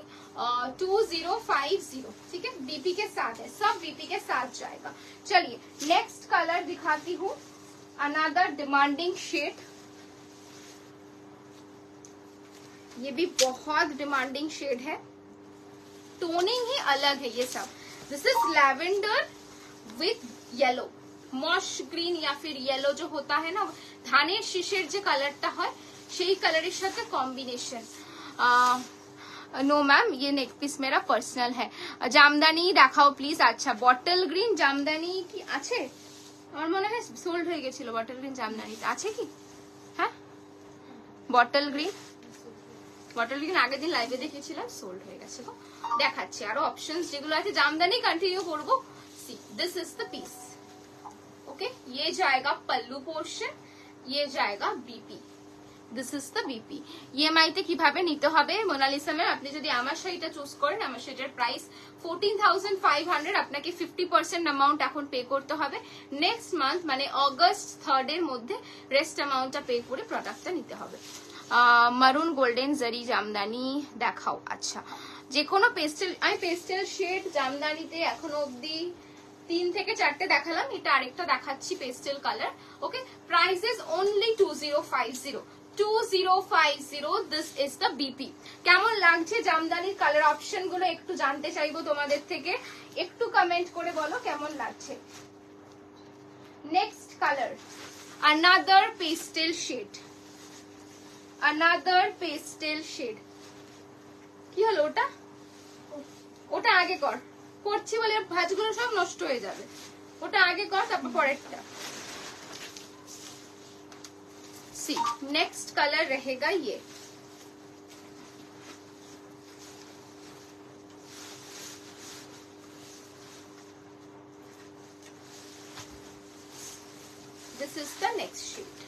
2050, ठीक है। बीपी के साथ है, सब बीपी के साथ जाएगा। चलिए नेक्स्ट कलर दिखाती हूँ, अनदर डिमांडिंग शेड। ये भी बहुत डिमांडिंग शेड है, टोनिंग ही अलग है ये सब। This is lavender with yellow, मॉश green या फिर येलो जो होता है ना, धानेर शीशेर जे कलरटा है সেই কালারের সাথে কম্বিনেশন। नो मैम, ये नेक पीस मेरा पर्सनल है। জামদানি দেখাও প্লিজ। আচ্ছা, বটল গ্রিন জামদানি কি আছে? আমার মনে হয় সোল্ড হয়ে গেছিল বটল গ্রিন জামদানিটা, আছে কি? হ্যাঁ, বটল গ্রিন, বটল গ্রিন আগের দিন লাইভে দেখিয়েছিলাম, সোল্ড হয়ে গেছে। তো দেখাচ্ছি আরো অপশনস যেগুলো আছে। জামদানি কন্টিনিউ করব। See, this is the piece. Okay, ये जाएगा पल्लू पोर्शन, ये जाएगा BP. This is the BP. EMI তে কিভাবে নিতে হবে মোনালিসা ম্যাম? আপনি যদি আমার শাড়িটা চুজ করেন, আমার শাড়িটার প্রাইস 14,500, আপনাকে 50% অ্যামাউন্ট এখন পে করতে হবে। নেক্সট মান্থ মানে অগস্ট 3rd এর মধ্যে রেস্ট অ্যামাউন্টটা পে করে প্রোডাক্টটা নিতে হবে। মারুন গোল্ডেন জারি জামদানি দেখাও। আচ্ছা, যে কোনো পেস্টেল, আমি পেস্টেল শেড জামদানিতে এখনো অবধি 3 থেকে 4টে দেখালাম, এটা আরেকটা দেখাচ্ছি pastel colour. Okay, prices only 2050, this is the BP. কেমন লাগছে জামদানির কালার অপশন গুলো একটু জানতে চাইবো তোমাদের থেকে, একটু কমেন্ট করে বলো কেমন লাগছে। Next colour, another pastel shade, another pastel shade. কি হলো ওটা? ওটা আগে কর, করছি বলে ভাঁজগুলো সব নষ্ট হয়ে যাবে। ওটা আগে কর, তারপর পরেরটা। सी, नेक्स्ट कलर रहेगा ये। This is the next shade.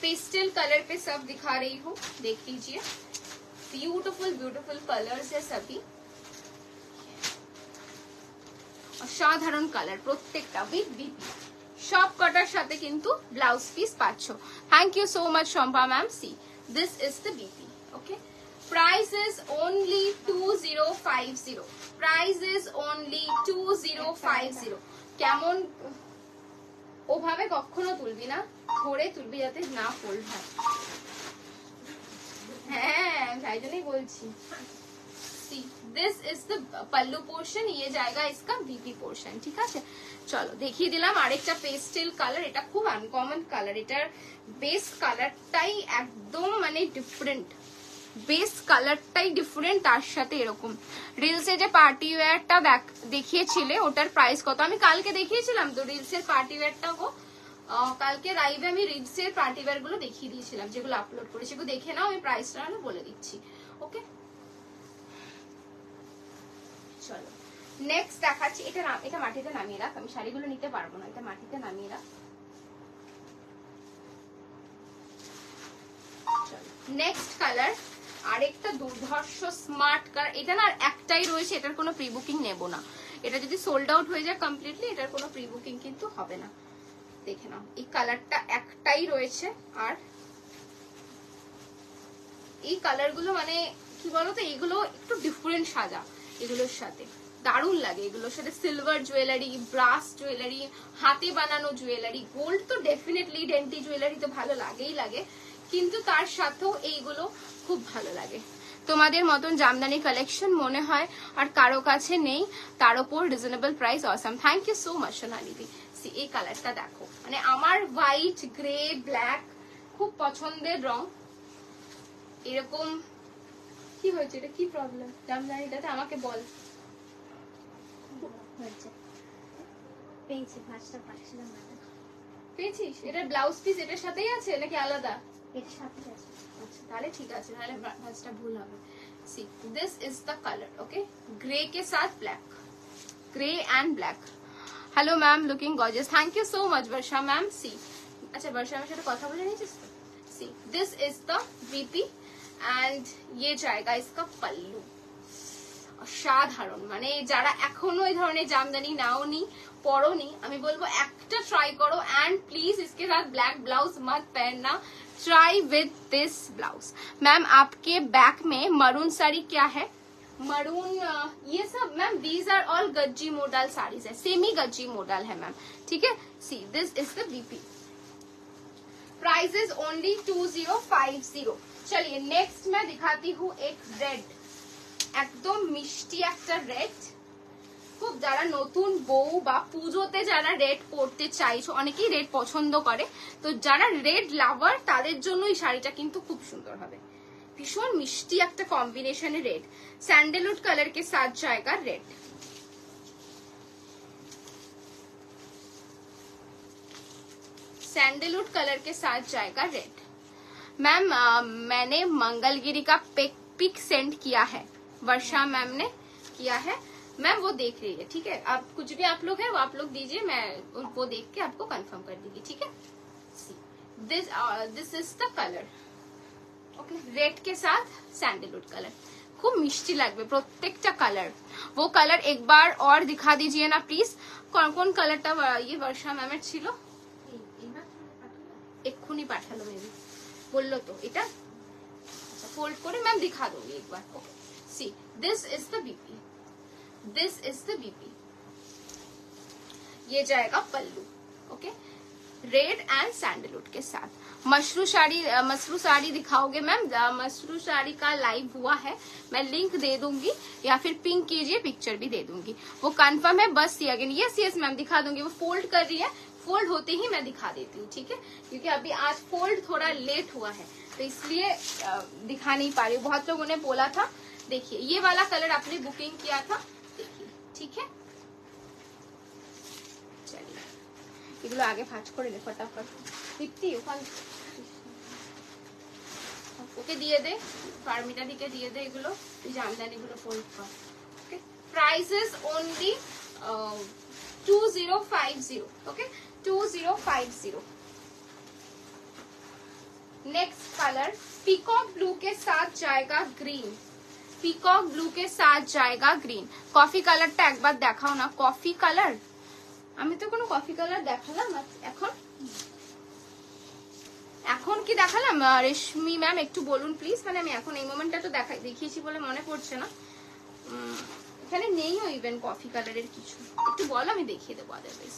Pastel colour पे सब दिखा रही हूँ, देख लीजिए। ब्यूटीफुल ब्यूटीफुल कलर्स है सभी, অসাধারণ কালার প্রত্যেকটা, উইথ বিপি। সব কটার সাথে কিন্তু ব্লাউজ পিস পাচ্ছ। Thank you so much Shampa ma'am. See this is the BP. Okay, price is only 2050, price is only 2050। কেমন ওভাবে কখনো তুলবি না, ধরে তুলবি যাতে না ফোল্ড হয়। হ্যাঁ তাই জন্যই বলছি। See, this is the pallu portion, ये जाएगा इसका बीपी पोर्शन। ठीक আছে, চলো দেখিয়ে দিলাম আরেকটা পেস্টেল কালার। এটা খুব আনকমন কালার, এটার বেস কালারটাই একদম মানে ডিফারেন্ট, বেস কালারটাই ডিফারেন্ট, তার সাথে এরকম রিলসে যে পার্টি ওয়্যারটা দেখিয়েছিলে ওটার প্রাইস কত? আমি কালকে দেখিয়েছিলাম তো রিলসের পার্টি ওয়্যারটা, কালকে লাইভে আমি রিলসের পার্টি ওয়্যার গুলো দেখিয়ে দিয়েছিলাম, যেগুলো আপলোড করেছি, সেগুলো দেখে নাও, আমি প্রাইসটা না বলে দিচ্ছি। ওকে, চলো নেক্সট দেখাচ্ছি। এটা মাটিতে নামিয়ে রাখ, আমি শাড়িগুলো নিতে পারবো না, এটা মাটিতে নামিয়ে রাখ। নেক্সট কালার আরেকটা দুর্ধর্ষ স্মার্ট কালার। এটা না একটাই রয়েছে, এটার কোনো প্রি বুকিং নেব না। এটা যদি সোল্ড আউট হয়ে যায় কমপ্লিটলি, এটার কোনো প্রি বুকিং কিন্তু হবে না। দেখে নাও, এই কালারটা একটাই রয়েছে। আর এই কালারগুলো মানে কি বলতো, এগুলো একটু ডিফারেন্ট সাজা, এগুলোর সাথে দারুণ লাগে। এগুলোর সাথে সিলভার জুয়েলারি, ব্রাস জুয়েলারি, হাতে বানানো জুয়েলারি, গোল্ড তো ডেফিনেটলি, ডেন্টি জুয়েলারি তো ভালো লাগেই লাগে, কিন্তু তার সাথেও এইগুলো খুব ভালো লাগে। তোমাদের মতন জামদানি কালেকশন মনে হয় আর কারো কাছে নেই, তার উপর reasonable price. Awesome, thank you so much সোনালিদি। এই কালারটা দেখো, মানে আমার হোয়াইট, গ্রে, ব্ল্যাক খুব পছন্দের রং। এরকম কি হয়েছে, এটা কি প্রবলেম জামদানিটাতে আমাকে বল। পেয়েছিস? এটার ব্লাউজ পিস এটার সাথেই আছে নাকি আলাদা? এটার সাথে আছে। আচ্ছা তাহলে ঠিক আছে, তাহলে ভাঁজটা ভুল হবে। See, this is the color, okay? Grey के साथ black, grey and black. Hello ma'am, looking gorgeous. Thank you so much, Varsha ma'am. See, अच्छा वर्षा मेरे साथ কথা বলে নিয়েছিস তো? See, this is the VP and ये जाएगा इसका पल्लू। অসাধারণ, মানে যারা এখনো এই ধরনের জামদানি নাওনি, পরোনি, আমি বলবো একটা ট্রাই করো। एंड प्लीज इसके साथ ब्लैक ब्लाउज मत पहनना, try with this blouse. Ma'am आपके बैक में मरून साड़ी क्या है? मरून ये सब ma'am these are all gajji model saris है, सेमी गज्जी मॉडल है मैम। ठीक है, see this is the BP, price is only 2050। चलिए नेक्स्ट मैं दिखाती हूँ एक रेड, একদম মিষ্টি একটা রেড। খুব যারা নতুন বউ বা পুজোতে যারা রেড পরতে চাইছো, অনেকেই রেড পছন্দ করে, তো যারা রেড লাভার তাদের জন্য এই শাড়িটা কিন্তু খুব সুন্দর হবে। ভীষণ মিষ্টি একটা কম্বিনেশনে রেড, স্যান্ডেলউড কালার के साथ जाएगा रेड। सैंडलवुड कलर के साथ जाएगा रेड। मैम मैंने मंगलगिरी का पिक सेंड किया है, वर्षा मैम ने किया है, मैम वो देख रही है। ठीक है, आप कुछ भी आप लोग है वो आप लोग दीजिए, मैं वो देख के आपको कंफर्म कर दूंगी। ठीक है, this is the colour, okay, red के साथ सैंडलवुड कलर। खूब मिष्टी लगবে প্রত্যেকটা কালার। वो कलर एक बार और दिखा दीजिए ना प्लीज। कौन कौन कलरটা ये वर्षा मैमेর ছিল? এক্ষুনি পাঠালো, মেবি বললো তো এটা। আচ্ছা ফোল্ড করে ম্যাম দিখা दूंगी एक बार। Okay, see this is the BP, this is the BP. ये जाएगा pallu, okay, red and sandalwood के साथ। मसरू साड़ी दिखाओगे मैम? मसरू साड़ी का लाइव हुआ है, मैं लिंक दे दूंगी, या फिर पिंक कीजिए, पिक्चर भी दे दूंगी। वो कंफर्म है बस see again. Yes yes ma'am दिखा दूंगी, वो फोल्ड कर रही है, फोल्ड होते ही मैं दिखा देती हूँ। ठीक है, क्योंकि अभी आज फोल्ड थोड़ा लेट हुआ है तो इसलिए दिखा नहीं पा रही हूँ। बहुत लोगों ने बोला था, देखिए ये वाला कलर आपने बुकिंग किया था, देखिए। ठीक है, चलिए এগুলো আগে ভাঁজ করে নে ফটাফট। দীপ্তি ওকে দিয়ে দে, ফার্মিটা দিকে দিয়ে দে এগুলো, এই জামদানিগুলো ফোল্ড কর। Okay, price is only 2050। Okay, 2050। Next colour peacock blue के साथ जाएगा ग्रीन, पीकॉक ब्लू के साथ जाएगा ग्रीन। कॉफी कलरটা একবার দেখাও না, কফি কালার। আমি তো কোনো কফি কালার দেখালাম এখন, এখন কি দেখালাম রেশমি ম্যাম? একটু বলুন প্লিজ, মানে আমি এখন এই মোমেন্টটা তো দেখিয়েছি বলে মনে পড়ছে না। এখানে নেইও ইভেন কফি কালারের কিছু, একটু বলো আমি দেখিয়ে দেবো। अदरवाइज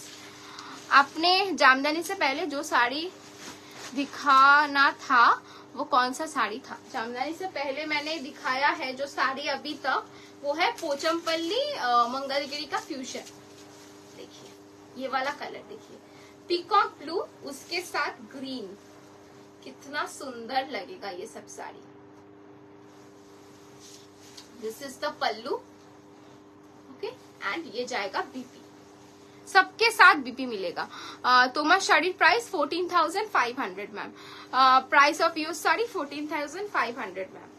आपने जामदानी से पहले जो साड़ी दिखाना था वो कौन सा साड़ी था? जामदानी से पहले मैंने दिखाया है जो साड़ी अभी तक, वो है पोचमपल्ली मंगलगिरी का फ्यूजन। देखिए ये वाला कलर देखिए, पीकॉक ब्लू उसके साथ ग्रीन, कितना सुंदर लगेगा ये सब sari. This is the pallu, okay, and ये जाएगा बीपी, सबके साथ बीपी मिलेगा। तोमा शाड़ीर price 14,500 ma'am, price of your sari 14,500 ma'am.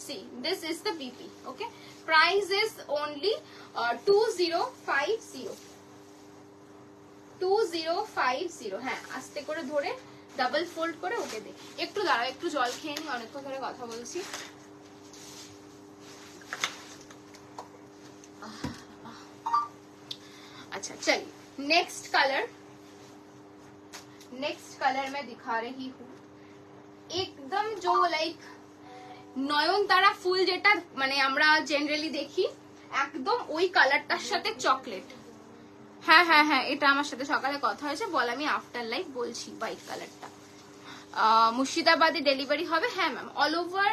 See this is the BP, okay, price is only 2050 2050। হ্যাঁ আস্তে করে ধরে ডাবল ফোল্ড করে ওকে দে। একটু দাঁড়াও, একটু জল খেয়ে নি, অনেকক্ষণ ধরে কথা বলছি। अच्छा चलिए नेक्स्ट कलर मैं दिखा रही हूँ एकदम जो लाइक নয়নতারা ফুল যেটা মানে আমরা জেনারেলি দেখি, একদম ওই কালারটার সাথে চকলেট। হ্যাঁ হ্যাঁ হ্যাঁ, এটা আমার সাথে সকালে কথা হয়েছে, বল আমি আফটার লাইফ বলছি হোয়াইট কালারটা। মুর্শিদাবাদে ডেলিভারি হবে? হ্যাঁ ম্যাম, অল ওভার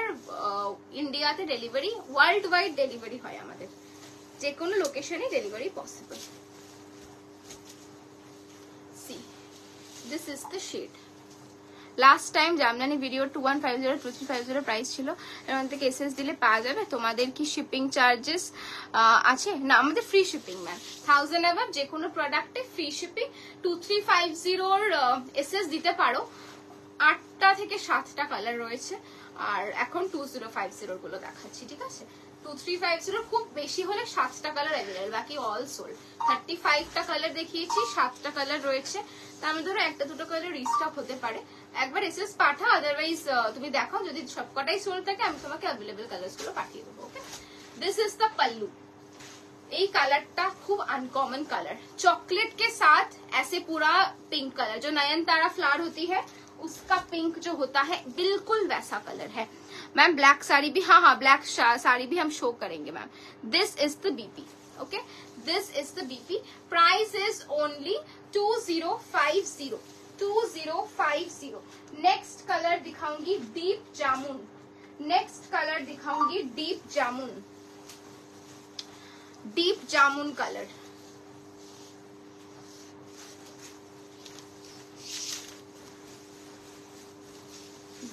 ইন্ডিয়াতে ডেলিভারি, ওয়ার্ল্ড ওয়াইড ডেলিভারি হয় আমাদের, যে কোনো লোকেশনে delivery possible. See, this is the shade. Last time Jamdani video 2150 2350 price ছিল, এর মধ্যে এসএস দিলে পাওয়া যাবে। তোমাদের কি শিপিং চার্জেস আছে? না, আমাদের ফ্রি শিপিং ম্যাম, 1000 অ্যাবাভ যে কোনো প্রোডাক্টে ফ্রি শিপিং। 2350 এসএস দিতে পারো, 8টা থেকে 7টা কালার রয়েছে, আর এখন 2050 গুলো দেখাচ্ছি, ঠিক আছে? 2350 খুব বেশি হলে 7টা কালার অ্যাভেলেবল, বাকি অল সোল্ড। 35টা কালার দেখিয়েছি, 7টা কালার রয়েছে, তার মধ্যে ধরো একটা দুটো কালার রিস্টক হতে পারে। একবার এসএস পাঠাও, আদারওয়াইজ তুমি দেখাও, যদি সবকটাই সোল্ড থাকে আমি তোমাকে অ্যাভেলেবল কালার্স গুলো পাঠিয়ে দেবো, ওকে? দিস ইজ দ্য पल्लू। এই কালারটা খুব अनकॉमन कलर, चॉकलेट के साथ ऐसे पूरा पिंक कलर, जो नयनतारा फ्लावर होती है उसका पिंक जो होता है बिल्कुल वैसा कलर है मैम। ब्लैक साड़ी भी, हाँ हाँ ब्लैक साड़ी भी हम शो करेंगे ma'am. This is the BP, okay, this is the BP. Price is only 2050 2050। Next colour दिखाऊंगी डीप जामुन, नेक्स्ट कलर दिखाऊंगी डीप जामुन, डीप जामुन कलर।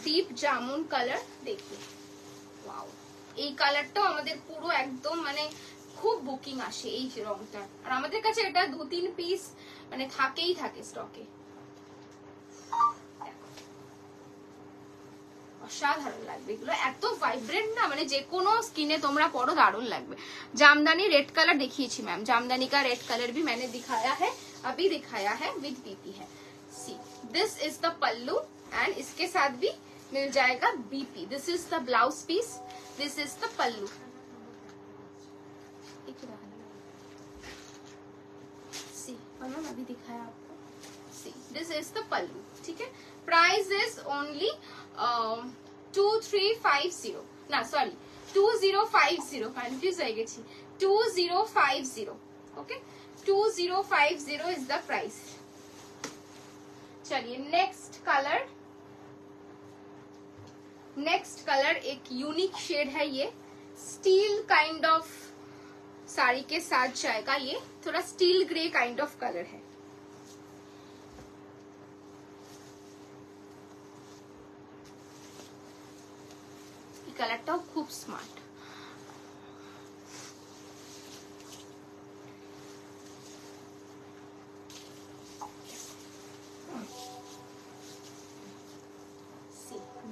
ডিপ জামুন কালার দেখি, ওয়াও, এই কালারটাও আমাদের পুরো একদম মানে খুব বুকিং আসে এই রংটা, আর আমাদের কাছে এটা 2-3 পিস মানে থাকেই থাকে স্টকে। অসাধারণ লাগবে এগুলো, এত ভাইব্রেন্ট না, মানে যে কোনো স্কিনে তোমরা পরো দারুণ লাগবে। জামদানি रेड कलर देखिएছি मैम, जामदानी का रेड कलर भी मैंने दिखाया है, अभी दिखाया है, विद बीपी है। See this is the pallu and इसके साथ भी मिल जाएगा BP. This is the blouse piece, this is the pallu. See ma'am अभी दिखाया आपको, see this is the pallu, ठीक है? प्राइस इज ओनली 2350, ना सॉरी 2050, कंफ्यूज हो गई, 2050, ओके, 2050 इज द प्राइस। चलिए नेक्स्ट कलर, नेक्स्ट कलर एक यूनिक शेड है, ये स्टील काइंड ऑफ साड़ी के साथ जाएगा, ये थोड़ा steel grey kind of colour है। कलरটাও খুব smart.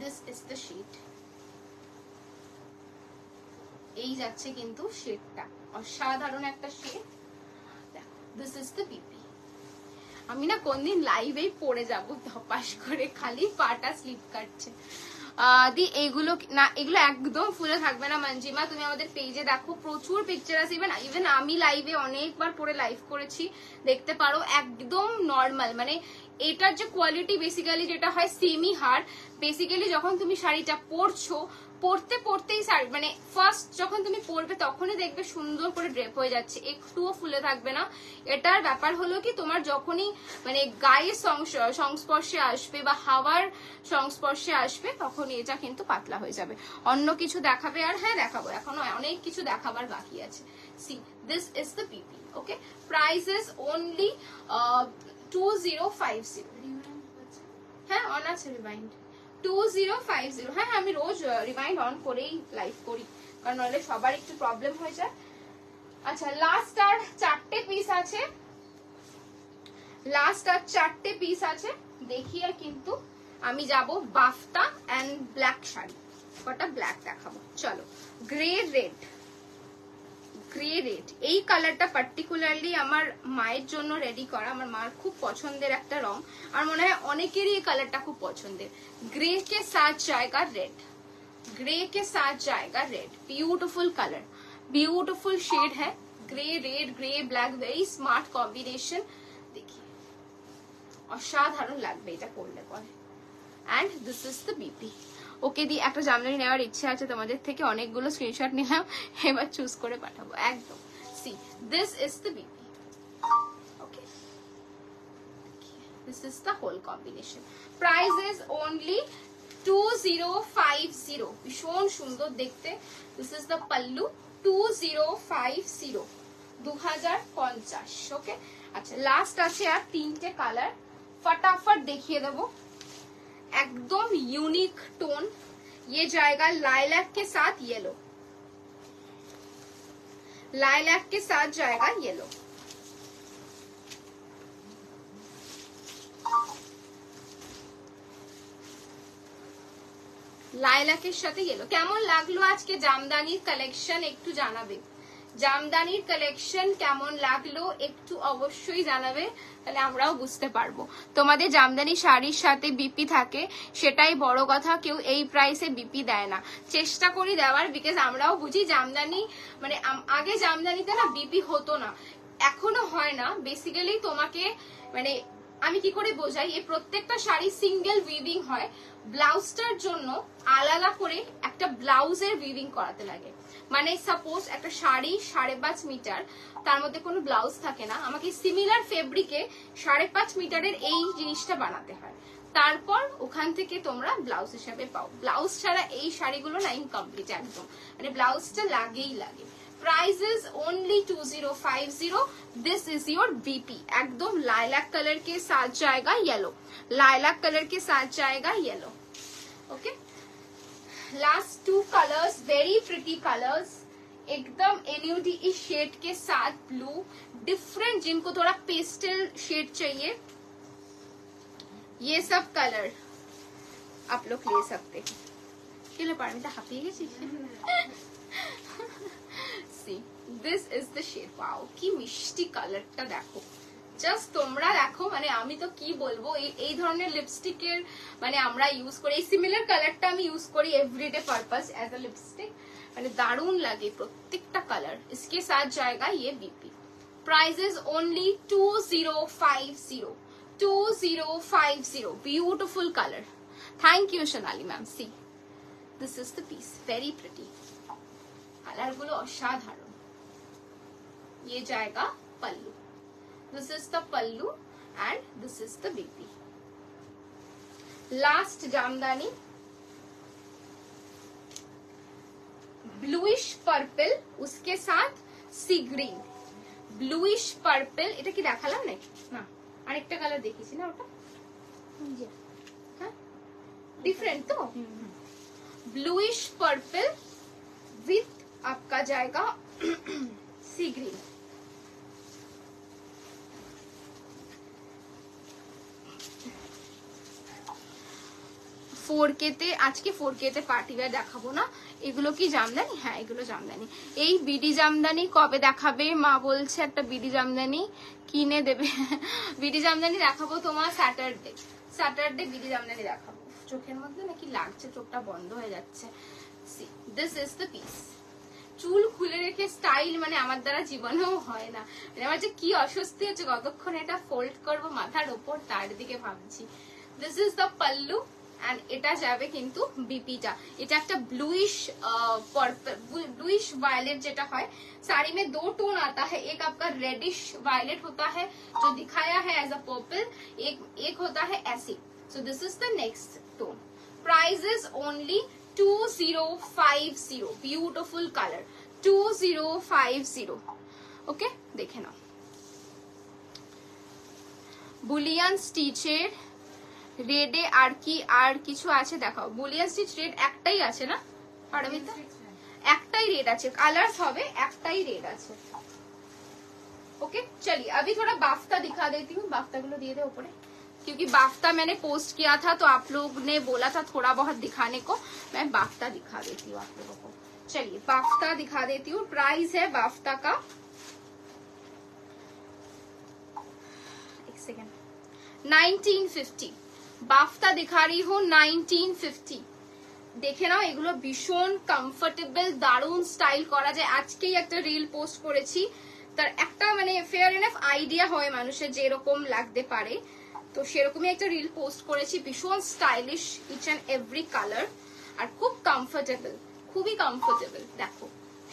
This is the shade, এই যাচ্ছে কিন্তু শেডটা অসাধারণ একটা শেড। দেখো, this is the BP। আমি না কোনদিন লাইভেই পড়ে যাব ধপাস করে, খালি পাটা স্লিপ কাটছে। দি এইগুলো না, এগুলো একদম ফুলে থাকবে না মঞ্জিমা, তুমি আমাদের পেজে দেখো প্রচুর পিকচার আছে। ইভেন আমি লাইভে অনেকবার পরে লাইভ করেছি, দেখতে পারো। একদম নর্মাল, মানে এটার যে কোয়ালিটি বেসিক্যালি যেটা হয় সেমি হার্ড। বেসিক্যালি যখন তুমি শাড়িটা পরছো, পরতে পরতেই শাড়ি মানে ফার্স্ট যখন তুমি পরবে তখনই দেখবে সুন্দর করে ড্রেপ হয়ে যাচ্ছে, একটুও ফুলে থাকবে না। এটার ব্যাপার হলো কি, তোমার যখনই মানে গায়ের সংস্পর্শে আসবে বা হাওয়ার সংস্পর্শে আসবে তখনই এটা কিন্তু পাতলা হয়ে যাবে। অন্য কিছু দেখাবে আর হ্যাঁ দেখাবো, এখনো অনেক কিছু দেখাবার বাকি আছে। See this is the PP. Okay, price is only 2050। হ্যাঁ অন আছে রিমাইন্ড 2050। হ্যাঁ আমি রোজ রিমাইন্ড অন করেই লাইভ করি, কারণ নাহলে সবার একটু প্রবলেম হয়ে যায়। আচ্ছা লাস্ট আর 4টে পিস আছে, লাস্ট আর 4টে পিস আছে দেখিয়ে কিন্তু আমি যাব বাফটা এন্ড ব্ল্যাক শাড়ি। কটা ব্ল্যাক দেখাবো, চলো। গ্রে রেড, গ্রে রেড এই কালারটা পার্টিকুলারলি আমার মায়ের জন্য রেডি করা, আমার মার খুব পছন্দের একটা রং, আর মনে হয় অনেকেরই এই কালারটা খুব পছন্দের। গ্রে কে সাথ जाएगा रेड, ग्रे के साथ जाएगा red. Beautiful colour, beautiful shade है, grey red grey black, very smart combination. देखिए অসাধারণ লাগবে এটা পরলে পরে। And this is the BP. Okay দি একটা জামদানি নেওয়ার ইচ্ছে আছে তোমাদের থেকে, অনেকগুলো স্ক্রিনশট নিলাম, এবার চুজ করে পাঠাবো একদম। See this is the BP. Okay, this is the whole combination. Price is only 2050। ভীষণ সুন্দর দেখতে। This is the pallu, 2050, 2050। Okay, আচ্ছা লাস্ট আছে আর 3টে কালার, फटाफट देखिए देवो। एकदम यूनिक टोन, ये जाएगा लाइलैक के साथ येलो, लाइलैक के साथ जाएगा येलो। লাইলাকের সাথে येलो। কেমন লাগলো আজকে জামদানির কালেকশন একটু জানাবে, জামদানির কালেকশন কেমন লাগলো একটু অবশ্যই জানাবে, তাহলে আমরাও বুঝতে পারবো। তোমাদের জামদানি শাড়ির সাথে বিপি থাকে, সেটাই বড় কথা। কেউ এই প্রাইসে বিপি দেয় না, চেষ্টা করি দেওয়ার, বিকজ আমরাও বুঝি জামদানি মানে আগে জামদানিতে না বিপি হতো না, এখনো হয় না। বেসিক্যালি তোমাকে মানে আমি কি করে বোঝাই, এই প্রত্যেকটা শাড়ি সিঙ্গেল উইভিং হয়, ব্লাউজটার জন্য আলাদা করে একটা ব্লাউজের উইভিং করাতে লাগে। মানে সাপোজ একটা শাড়ি 5.5 মিটার, তার মধ্যে কোনো ব্লাউজ থাকে না, আমাকে সিমিলার ফেব্রিকে 5.5 মিটারের এই জিনিসটা বানাতে হয়, তারপর ওখান থেকে তোমরা ব্লাউজ হিসাবে পাও। ব্লাউজ ছাড়া এই শাড়িগুলো না ইনকমপ্লিট একদম, মানে ব্লাউজটা লাগেই লাগে। Price is only 2050। This is your BP. एकदम लाइलैक कलर के साथ जाएगा येलो, लाइलैक कलर के साथ जाएगा yellow. Okay, last 2 colours, very pretty colours, एकदम एन्यूडी इस शेड के साथ ब्लू, डिफरेंट, जिनको थोड़ा पेस्टल शेड चाहिए ये सब कलर आप लोग ले सकते हैं। किलो पारमिता हाफिए गेছি। See, this is the shade. Wow, কি মিষ্টি কালারটা দেখো, জাস্ট তোমরা দেখো, মানে আমি তো কি বলবো, এই ধরনের লিপস্টিকের মানে আমরা ইউজ করি, এই সিমিলার কালারটা আমি ইউজ করি everyday purpose as a lipstick, মানে দারুণ লাগে প্রত্যেকটা কালার। इसके साथ जाएगा ये BP. Price is only 2050, 2050। Beautiful colour. Thank you Sonali ma'am. See this is the piece, very pretty, colour गुलो असाधारण। ये जाएगा pallu, this is the pallu and this is the BP. Last jamdani bluish purple, उसके साथ सी ग्रीन। ब्लूइश पर्पल, এটা কি দেখালাম নাকি না, আরেকটা কালার দেখিছি না, ওটা হ্যাঁ ডিফারেন্ট তো। ब्लूइश पर्पल विथ आपका जाएगा सी ग्रीन। 4K তে, আজকে 4K তে পার্টি ওয়্যার দেখাবো না। এগুলো কি জামদানি? হ্যাঁ এগুলো জামদানি। এই বিডি জামদানি কবে দেখাবে? মা বলছে একটা বিডি জামদানি কিনে দেবে। বিডি জামদানি দেখাবো তোমার স্যাটারডে বিডি জামদানি দেখাবো। চোখের মধ্যে নাকি লাগছে, চোখটা বন্ধ হয়ে যাচ্ছে। See this is the piece. চুল খুলে রেখে স্টাইল মানে আমার দ্বারা জীবনেও হয় না, মানে আমার যে কি অস্বস্তি হচ্ছে কতক্ষণ এটা ফোল্ড করবো মাথার ওপর তার দিকে ভাবছি। This is the pallu and এটা যাবে কিন্তু বিপিটা। এটা একটা ब्लूइश ब्लूइश वायलेट যেটা হয় साड़ी में 2 टोन आता है, एक आपका रेडिश वायलेट होता है जो दिखाया है एज अ पर्पल, एक होता है ऐसे। So this is the next tone. Price is only 2050। Beautiful colour 2050। Okay देखे ना বুলিয়ান স্টিচের রেডে আর কিছু আছে দেখাও। বুলিয়ান স্টিচ রেড একটাই আছে না পারমিতা? একটাই রেড আছে, কালার্স হবে একটাই রেড আছে। ओके चलिए अभी थोड़ा बाफ्ता दिखा देती हूँ। बाफ्ता गुलो दिए थे ऊपर, क्योंकि बाफ्ता मैंने पोस्ट किया था तो आप लोग ने बोला था थोड़ा बहुत दिखाने को, मैं बाफ्ता दिखा देती हूँ आप लोगों को। चलिए बाफ्ता दिखा देती हूँ। प्राइस है बाफ्ता का, एक सेकेंड, 1950। बाफ्ता दिखा रही हूँ 1950। দেখে নাও এগুলো ভীষণ কমফোর্টেবল, দারুণ স্টাইল করা যায়। আজকেই একটা রিল পোস্ট করেছি, তার একটা মানে ফেয়ার এনাফ আইডিয়া হয় মানুষের যে এরকম লাগতে পারে, তো সেরকমই একটা রিল পোস্ট করেছি। ভীষণ stylish each and every colour, আর খুব কমফোর্টেবল, খুবই কমফোর্টেবল। দেখো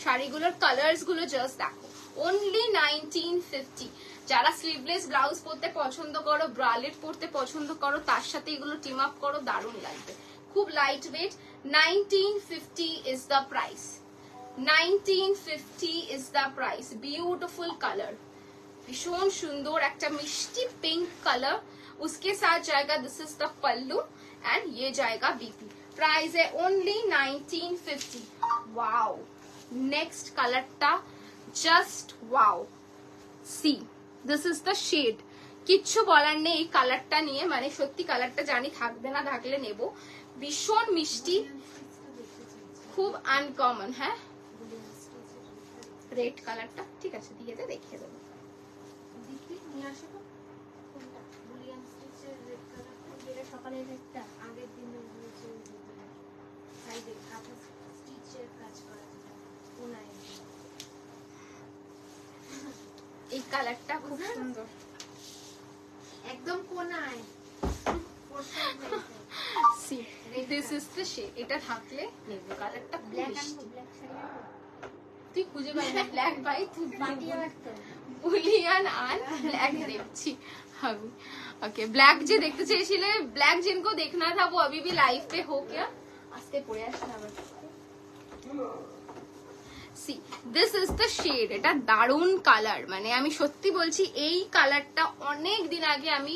শাড়িগুলোর কালার্স গুলো জাস্ট দেখো। অনলি 1950। যারা স্লিভলেস ব্লাউজ পরতে পছন্দ করো, ব্রালেট পরতে পছন্দ করো, তার সাথে এগুলো টিম আপ করো, দারুণ লাগবে। খুব light weight. 1950 is the price। 1950 is the price। Beautiful colour, भीषण सुंदर একটা मिष्टी पिंक कलर, उसके साथ जाएगा this is the pallu and ये जाएगा बीपी। प्राइस है ओनली 1950। वाओ नेक्स्ट कलरটা just wow. See this is the shade. কিচ্ছু বলার নেই এই কালারটা নিয়ে, মানে সত্যি কালারটা জানি থাকবে না, থাকলে নেব। ভীষণ মিষ্টি, খুব আনকমন। হ্যাঁ রেড কালারটা ঠিক আছে, দিয়ে দে, দেখিয়ে দেবো। এই কালারটা খুব সুন্দর, একদম কোনায়। This is the shade. এটা থাকলে নেব, কালারটা ব্ল্যাক। তুই খুঁজে পাবি না ব্ল্যাক ভাই, তুই বুলিয়ান আর ব্ল্যাক দেখছি আমি। ओके ब्लैक जे देखते চেয়েছিলে, ब्लैक जिनको देखना था वो अभी भी लाइव पे हो क्या? আস্তে পড়ে আসছে আবার। See this is the shade. এটা দারুণ কালার, মানে আমি সত্যি বলছি এই কালারটা অনেক দিন আগে আমি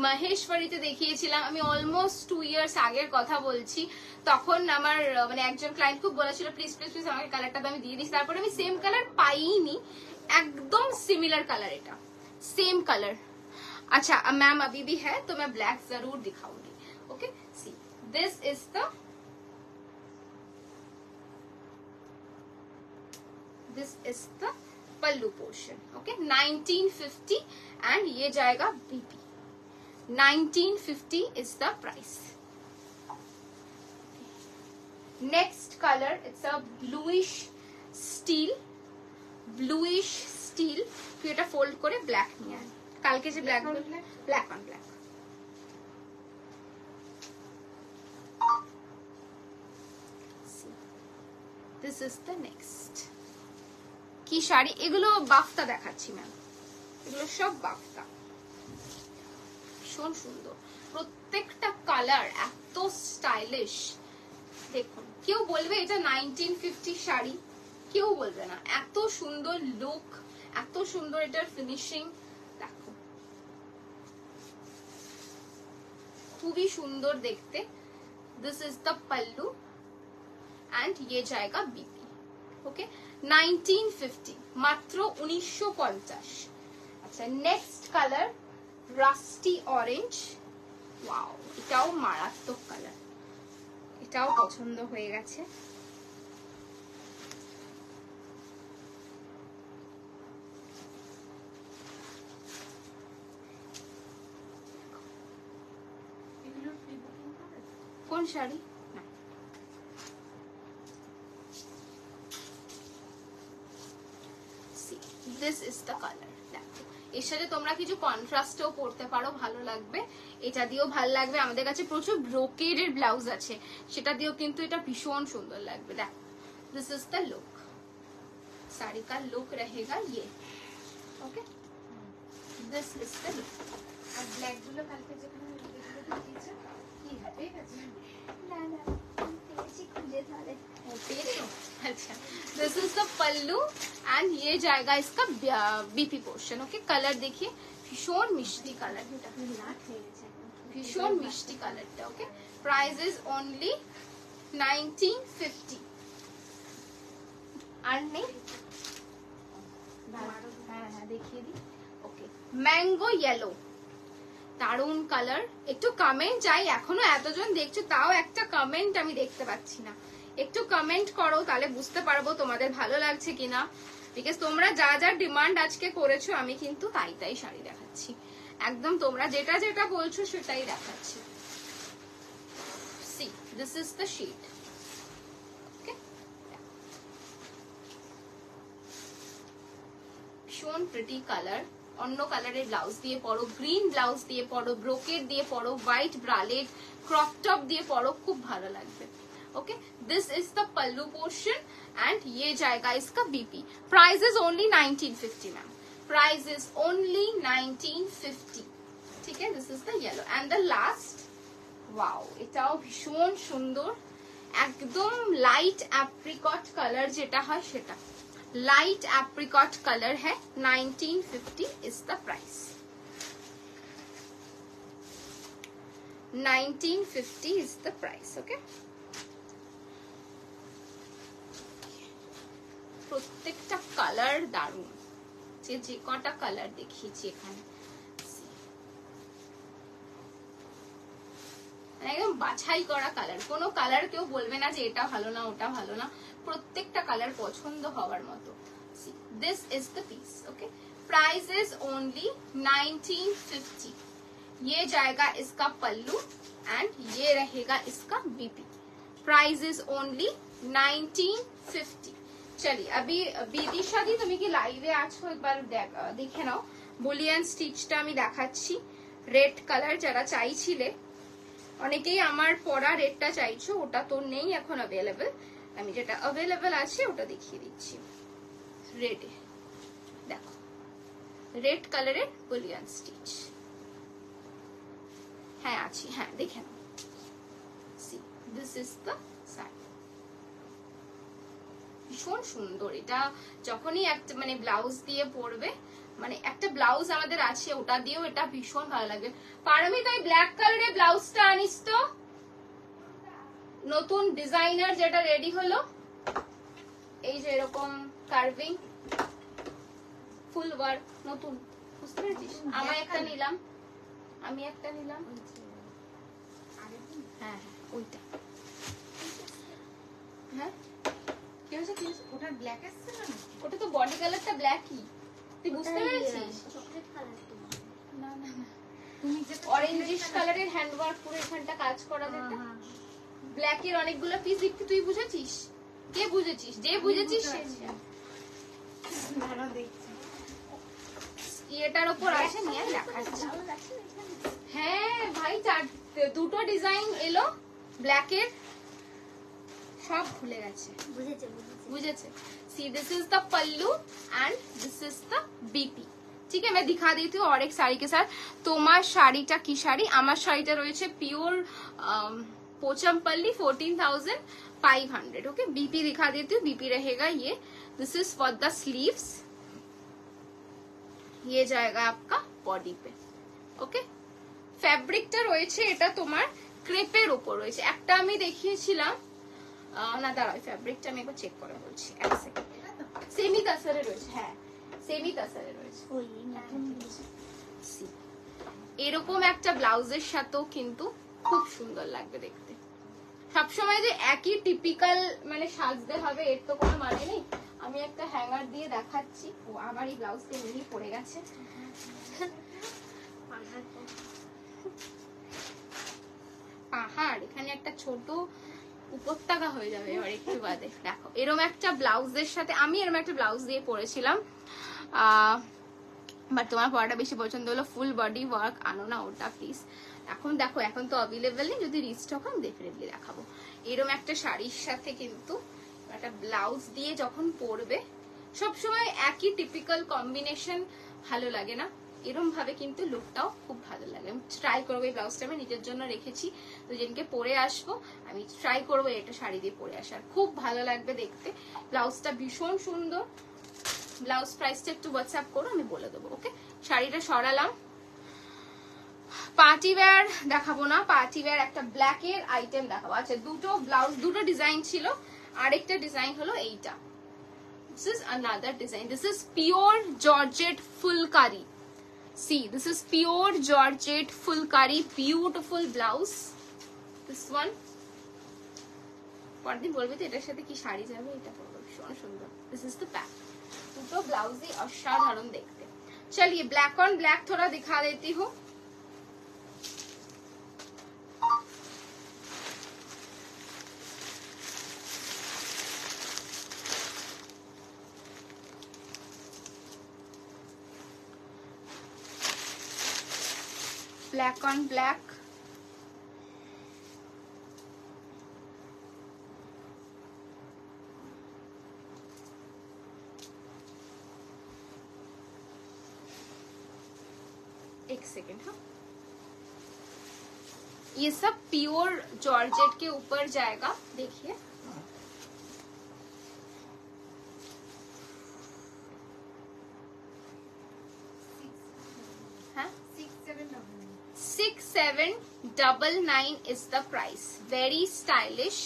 মহেশ্বরীতে দেখিয়েছিলাম। আমি অলমোস্ট 2 ইয়ার্স আগের কথা বলছি। তখন আমার মানে একজন ক্লায়েন্ট খুব বলেছিল প্লিজ প্লিজ প্লিজ আমাকে কালারটা আমি দিয়ে দিচ্ছি। তারপরে আমি সেম কালার পাইনি, একদম সিমিলার কালার, এটা सेम कलर। अच्छा मैम अभी भी है तो मैं ब्लैक जरूर दिखाऊंगी। Okay see this is the pallu portion. Okay 1950 and ये जाएगा BP. 1950 is the price. Next colour it's a bluish steel. Bluish steel फिर এটা ফোল্ড করে ব্ল্যাক নিয়ে আনি। কালকে যে black black on black. This is the next. কি শাড়ি এগুলো? বাফতা দেখাচ্ছি ম্যাম, এগুলো সব বাফতা। ভীষণ সুন্দর, প্রত্যেকটা কালার এত স্টাইলিশ। দেখুন কেউ বলবে এটা 1950 শাড়ি, কেউ বলবে না। এত সুন্দর লুক, এত সুন্দর এটার ফিনিশিং, দেখো খুবই সুন্দর দেখতে। This is the pallu and ये जाएगा बीपी। ओके 1950 मात्र 1950। अच्छा नेक्स्ट कलर रास्टी ऑरेंज। वाओ এটাও মারাত্মক কালার, এটাও পছন্দ হয়ে গেছে। কোন শাড়ি? না, দিস ইজ দ্য কালার। দেখো এর সাথে তোমরা কিছু কন্ট্রাস্টও পরতে পারো, ভালো লাগবে। এটা দিয়েও ভালো লাগবে। আমাদের কাছে প্রচুর ব্রোকেডের ব্লাউজ আছে, সেটা দিয়েও কিন্তু এটা ভীষণ সুন্দর লাগবে। দেখো this is the look, sari का लुक रहेगा ये। Okay this is the look. আর ব্ল্যাক গুলো কালকে যেখানে রেখেছিল দেখিয়েছে কি হবে আছে ना ना पेची खुले थाले पेची। अच्छा this is the pallu and ये जाएगा इसका बीपी पोर्शन। ओके कलर देखिए भीषण मिष्टी कलर, লাট হয়ে গেছে ভীষণ মিষ্টি কালারটা। ওকে প্রাইস ইজ অনলি 1950। আর নেই? হ্যাঁ হ্যাঁ দেখিয়ে দিই। ওকে ম্যাঙ্গো ইয়েলো, দারুন কালার। একটু কমেন্ট চাই, এখনো এতজন দেখছো তাও একটা কমেন্ট আমি দেখতে পাচ্ছি না। একটু কমেন্ট করো, তাহলে বুঝতে পারবো তোমাদের ভালো লাগছে কিনা। বিকজ তোমরা যা যা ডিমান্ড আজকে করেছো আমি কিন্তু তাই তাই শাড়ি দেখাচ্ছি, একদম তোমরা যেটা যেটা বলছো সেটাই দেখাচ্ছি। See this is the shade. Okay ভীষণ প্রিটি কালার। অন্য কালারের ব্লাউজ দিয়ে পরো, গ্রিন ব্লাউজ দিয়ে পরো, ব্রোকেড দিয়ে পরো, হোয়াইট ব্রালেট, ক্রপ টপ দিয়ে পরো, খুব ভালো লাগবে। Okay this is the pallu portion and ये जाएगा इसका BP. Price is only 1950 ma'am, price is only 1950। ठीक है this is the yellow and the last. Wow এটাও ভীষণ সুন্দর, একদম লাইট অ্যাপ্রিকট কালার যেটা হয় সেটা, लाइट एप्रिकॉट कलर है। 1950 is the price. 1950 is the price. Okay প্রত্যেকটা কালার দারুন, যে কটা কালার দেখিয়েছি এখানে একদম বাছাই করা কালার। কোনো কালার কেউ বলবে না যে এটা ভালো না ওটা ভালো না, প্রত্যেকটা কালার পছন্দ হওয়ার মতো। This is the piece. Okay price is only 1950। ये जाएगा इसका पल्लू एंड ये रहेगा इसका बीपी। Price is only 1950। चलिए अभी বিদিশা দি তুমি কি লাইভে আছো একবার দেখে নাও। বুলিয়ান স্টিচটা আমি দেখাচ্ছি, রেড কালার যারা চাইছিলে, অনেকেই আমার পরা রেডটা চাইছো, ওটা তো নেই এখন অ্যাভেলেবল। আমি যেটা অ্যাভেলেবল আছে ওটা দেখিয়ে দিচ্ছি। রেডে দেখো, রেড কালারের বুলিয়ান স্টিচ। হ্যাঁ আছি, হ্যাঁ দেখে নাও। See this is the sari, ভীষণ সুন্দর। এটা যখনই একটা মানে ব্লাউজ দিয়ে পরবে, মানে একটা ব্লাউজ আমাদের আছে ওটা দিয়েও এটা ভীষণ ভালো লাগবে। পারমি তাই ব্ল্যাক কালারের ব্লাউজটা আনিস তো, নতুন ডিজাইনার যেটা রেডি হলো, এই যে এরকম কার্ভিং ফুল ওয়ার্ক নতুন, বুঝতে পেরেছিস? আমি একটা নিলাম। হ্যাঁ হ্যাঁ ওইটা। হ্যাঁ কি হয়েছে ওটা ব্ল্যাক আসছে না, ওটা তো বডি কালারটা ব্ল্যাকই, তুই বুঝতে পেরেছিস? চকলেট কালার তো না না না, তুমি যে অরেঞ্জিশ কালারের হ্যান্ড ওয়ার্ক পুরো এখানটা কাজ করা যেটা, ব্ল্যাকের অনেকগুলো পিস দেখতে তুই বুঝেছিস? কে বুঝেছিস? যে বুঝেছিস সে ভালো দেখছি। এটার উপর আছে নিয়ে দেখাচ্ছি। হ্যাঁ ভাই দুটো ডিজাইন এলো ব্ল্যাকের, সব ভুলে গেছে। বুঝেছে? सी this is the pallu and this is the BP. ठीक है मैं दिखा देती हूँ और एक साड़ी के साथ। তোমার শাড়িটা কি শাড়ি? আমার শাড়িটা রয়েছে পিওর पोचमपल्ली 14,500। ओके बीपी दिखा देती हूँ। बीपी रहेगा ये, this is for the sleeves, ये जाएगा आपका बॉडी पे। ओके ফ্যাব্রিকটা রয়েছে এটা তোমার ক্রেপের উপর রয়েছে। একটা আমি দেখিয়েছিলাম না, দাঁড়াও ফ্যাব্রিকটা আমি একবার চেক করে বলছি, এক সেকেন্ড। সেমি তাসারে রয়েছে, হ্যাঁ সেমি তাসারে রয়েছে। এরকম একটা ব্লাউজের সাথেও কিন্তু খুব সুন্দর লাগবে দেখতে। সবসময় যে একই টিপিক্যাল মানে সাজতে হবে এর তো কোনো মানে নেই। আমি একটা হ্যাঙ্গার দিয়ে দেখাচ্ছি। ও আমার এই ব্লাউজটা এমনি পড়ে গেছে। পাহাড় এখানে একটা ছোট উপত্যকা হয়ে যাবে এবার একটু বাদে। দেখো এরম একটা ব্লাউজের সাথে আমি এরম একটা ব্লাউজ দিয়ে পরেছিলাম, বাট তোমার পরাটা বেশি পছন্দ হলো। ফুল বডি ওয়ার্ক আনো না ওটা প্লিজ। এখন দেখো এখন তো অ্যাভেলেবেল নেই, যদি রিস্টক হয় ডেফিনেটলি দেখাবো। এরম একটা শাড়ির সাথে কিন্তু একটা ব্লাউজ দিয়ে যখন পরবে, সবসময় একই টিপিক্যাল কম্বিনেশন ভালো লাগে না, এরম ভাবে কিন্তু লুকটাও খুব ভালো লাগে। আমি ট্রাই করবো, এই ব্লাউজটা আমি নিজের জন্য রেখেছি, তো যেদিনকে পরে আসবো আমি ট্রাই করবো এটা শাড়ি দিয়ে পরে আসার, খুব ভালো লাগবে দেখতে। ব্লাউজটা ভীষণ সুন্দর। ব্লাউজ প্রাইসটা একটু হোয়াটসঅ্যাপ করো, আমি বলে দেবো। ওকে, শাড়িটা সরালাম। পার্টি ওয়্যার দেখাবো না, পার্টি ওয়্যার একটা ব্ল্যাকের আইটেম দেখাবো। আচ্ছা দুটো ব্লাউজ, দুটো ডিজাইন ছিল, আরেকটা ডিজাইন হলো এইটা। This is another design. This is pure Georgette Fulkari. See, this is pure Georgette Fulkari. Beautiful blouse. This one. পরদিন বলবে তো এটার সাথে কি শাড়ি যাবে, এটা পরবো, ভীষণ সুন্দর। This is the back. দুটো ব্লাউজই অসাধারণ দেখতে। चलिए ब्लैक ऑन ब्लैक थोड़ा दिखा देती हूँ। ब्लैक ऑन ब्लैक, एक सेकेंड। हाँ, ये सब प्योर जॉर्जेट के ऊपर जाएगा, देखिए। हाँ 6799 is the price. Very stylish.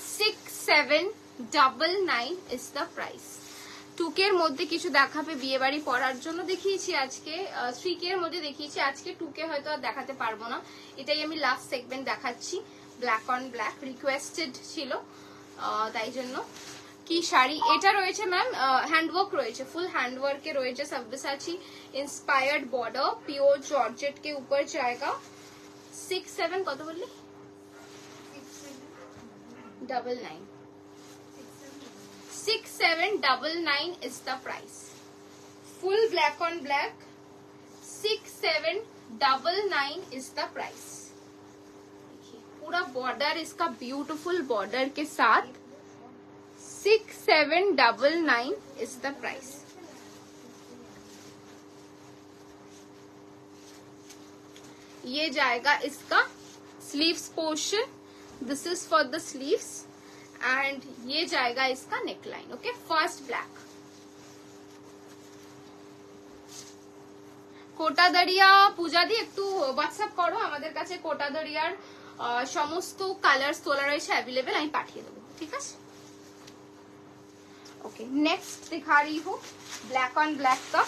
6799 is the price. 2K এর মধ্যে কিছু দেখাবে বিয়ে বাড়ি পরার জন্য, দেখিয়েছি আজকে 3K এর মধ্যে দেখিয়েছি, আজকে 2K হয়তো আর দেখাতে পারবো না, এটাই আমি লাস্ট সেগমেন্ট দেখাচ্ছি। ব্ল্যাক অন ব্ল্যাক রিকোয়েস্টেড ছিল, তাই জন্য। কি শাড়ি এটা রয়েছে ম্যাম, হ্যান্ডওয়ার্ক রয়েছে, ফুল হ্যান্ডওয়ার্ক এ রয়েছে, Sabyasachi inspired border, pure georgette के ऊपर जाएगा। 67 কত বললি? 69 6799 is the price. Full black on black, 6799 is the price. पूरा बॉर्डर इसका ब्यूटीफुल बॉर्डर के साथ 6799 is the price. ये जाएगा इसका sleeves portion, this is for the sleeves, and ये जाएगा इसका नेकलाइन। Okay, first black. কোটাদারিয়া পূজা দি একটু হোয়াটসঅ্যাপ করো, আমাদের কাছে কোটাদারিয়ার সমস্ত কালার্স তোলা রয়েছে অ্যাভেলেবেল, আমি পাঠিয়ে দেবো, ঠিক আছে। ओके, नेक्स्ट दिखा रही हूँ ब्लैक ऑन ब्लैक का।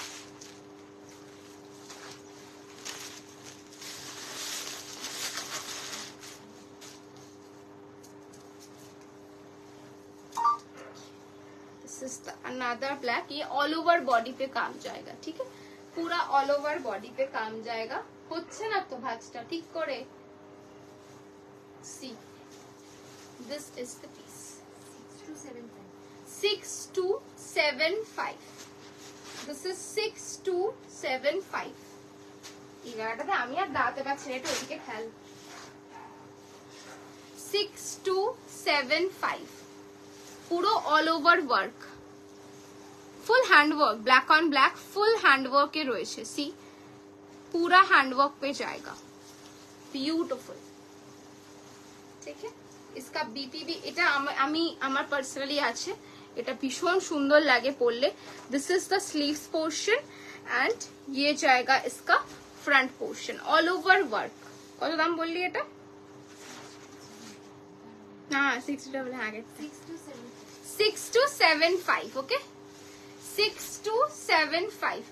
अनदर ब्लैक, ये ऑल ओवर बॉडी पे काम जाएगा, ठीक है, पूरा ऑल ओवर बॉडी पे काम जाएगा। হচ্ছে না তো ভাঁজটা ঠিক করে। See this is the piece 6275, this is 6275। এই জায়গাটাতে আমি আর দাঁড়াতে পারছি না, একটু এদিকে খেয়াল। 6275 পুরো all over work, full handwork, black on black full handwork के রয়েছে। सी पूरा हैंडवर्क पे जाएगा, ब्यूटीफुल, ठीक है। इसका बीपी भी এটা আমি আমার পার্সোনালি আছে, এটা ভীষণ সুন্দর লাগে পরলে। This is the sleeves portion and ये जाएगा इसका front portion, all over work. কত দাম বললি এটা? হ্যাঁ 6275। ওকে, 6275।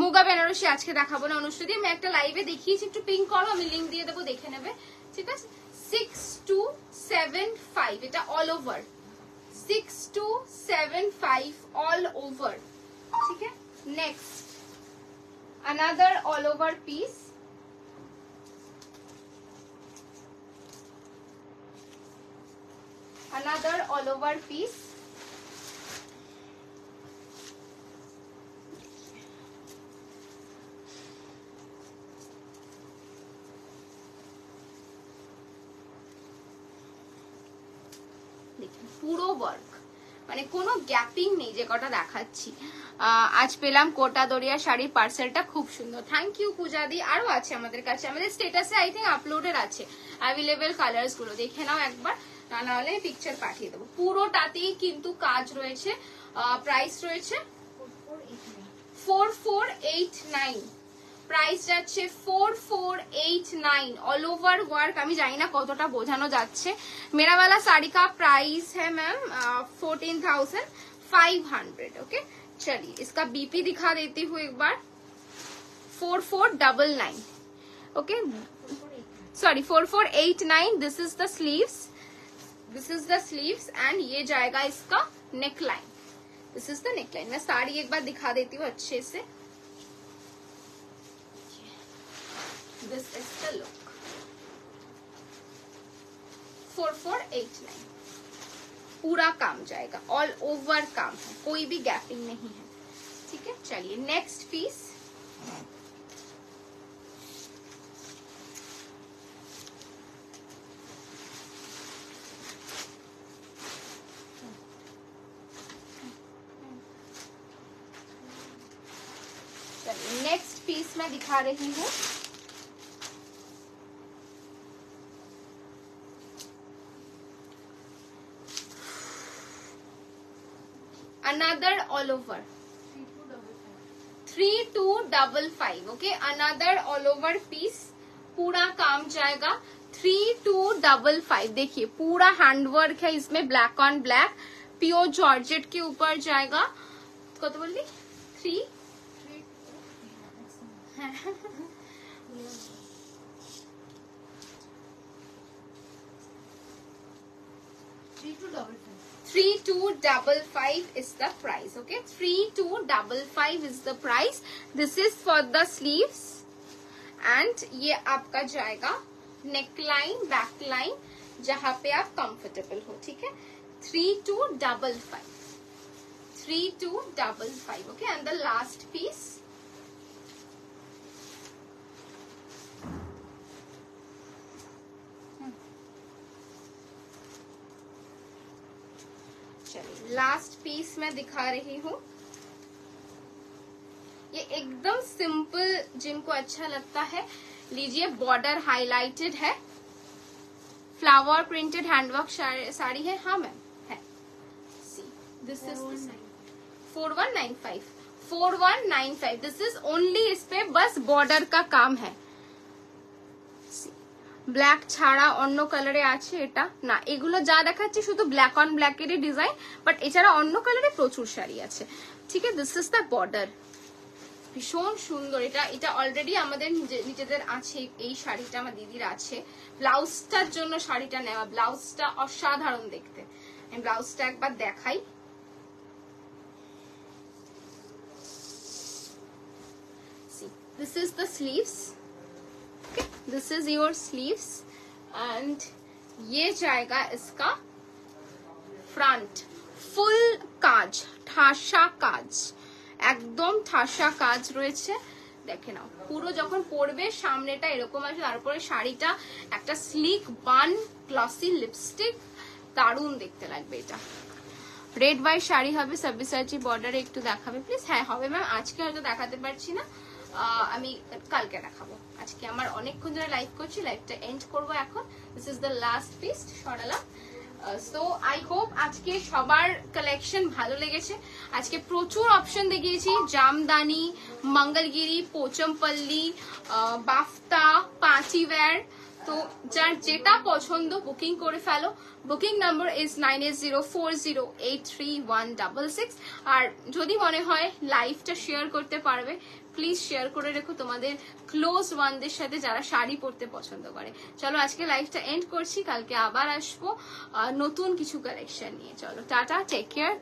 মুগা বেনারসি আজকে দেখাবো না অনুষ্ঠি, আমি একটা লাইভে দেখিয়েছি, একটু পিঙ্ক করো, আমি লিঙ্ক দিয়ে দেবো, দেখে নেবে, ঠিক আছে। 6275 এটা অল ওভার 6275 ऑल ओवर ठीक है। Next another all over piece another all over piece পুরো ওয়ার্ক মানে কোনো গ্যাপিং নেই যে কটা দেখাচ্ছি। আজ পেলাম কোটা দরিয়া শাড়ি পার্সেলটা খুব সুন্দর, থ্যাংক ইউ পূজাদি। আরো আছে আমাদের কাছে, আমাদের স্ট্যাটাসে আই থিঙ্ক আপলোডেড আছে অ্যাভেলেবেল কালার্স গুলো, দেখে নাও একবার, তা নাহলে পিকচার পাঠিয়ে দেবো। পুরোটাতেই কিন্তু কাজ রয়েছে। প্রাইস রয়েছে 4489, প্রাইস যাচ্ছে 4489 ऑल ओवर वर्क। আমি জানি না কতটা বোঝানো যাচ্ছে। मेरा वाला साड़ी का प्राइस है मैम 14,500। ओके चलिए इसका बीपी दिखा देती हूँ एक बार, 4499 okay sorry 4489। This is the sleeves, this is the sleeves and ये जाएगा इसका neck line, this is the neck line. मैं साड़ी एक बार दिखा देती हूँ अच्छे से। This is the look 4489 पूरा काम जाएगा, ऑल ओवर काम है, कोई भी गैपिंग नहीं है ठीक है। चलिए नेक्स्ट पीस चलिए नेक्स्ट पीस मैं दिखा रही हूँ। another all over 3255 okay another all over piece पूरा काम जाएगा 3255। देखिए पूरा हैंडवर्क है इसमें, black on black pure georgette के ऊपर जाएगा। कत बोली 3 3255 is the price okay, 3255 is the price। this is for the sleeves and ये आपका जाएगा नेक लाइन बैक लाइन जहां पे आप कंफर्टेबल हो ठीक है। 3255 okay and the last piece last piece मैं दिखा रही हूँ। ये एकदम सिंपल, जिनको अच्छा लगता है लीजिए। बॉर्डर हाईलाइटेड है, फ्लावर प्रिंटेड हैंडवर्क साड़ी है। हाँ मैम है। This is 4195 this is only, इस पे बस बॉर्डर का काम है। ব্ল্যাক ছাড়া অন্য কালারে আছে এটা না, এগুলো যা দেখাচ্ছি শুধু ব্ল্যাক অন ব্ল্যাক এর ডিজাইন, বাট এছাড়া অন্য কালারে প্রচুর শাড়ি আছে ঠিক আছে। দিস ইজ দ্য বর্ডার, ভীষণ সুন্দর। এটা অলরেডি আমাদের নিজেদের আছে, এই শাড়িটা আমার দিদির আছে। ব্লাউজটার জন্য শাড়িটা নেওয়া, ব্লাউজটা অসাধারণ দেখতে। আমি ব্লাউজটা একবার দেখাই। This is the sleeves, this is your sleeves and ये जाएगा इसका फ्रंट फुल काज, ঠাসা কাজ, একদম ঠাসা কাজ রয়েছে। দেখে নাও পুরো যখন পরবে সামনেটা এরকম আছে, তারপরে শাড়িটা একটা স্লিক বান গ্লসি লিপস্টিক, দারুণ দেখতে লাগবে। এটা রেড হোয়াইট শাড়ি হবে, সাবিসাচি বর্ডারে একটু দেখাবে প্লিজ। হ্যাঁ হবে ম্যাম, আজকে হয়তো দেখাতে পারছি না, আমি কালকে দেখাবো। আজকে আমার অনেকক্ষণ ধরে লাইভ করছি, লাইভটা এন্ড করবো এখন। This is the last piece সরালাম। সো আই হোপ আজকে সবার কালেকশন ভালো লেগেছে। আজকে প্রচুর অপশন দেখিয়েছি, জামদানি, মঙ্গলগিরি, পোচমপল্লী, বাফতা, পার্টি ওয়্যার, তো যার যেটা পছন্দ বুকিং করে ফেলো। Booking number is 9804083166। আর যদি মনে হয় লাইভটা শেয়ার করতে পারবে, প্লিজ শেয়ার করে রেখো তোমাদের ক্লোজ ওয়ানদের সাথে যারা শাড়ি পরতে পছন্দ করে। চলো আজকে লাইভটা এন্ড করছি, কালকে আবার আসবো নতুন কিছু কালেকশন নিয়ে। চলো টাটা, টেক কেয়ার,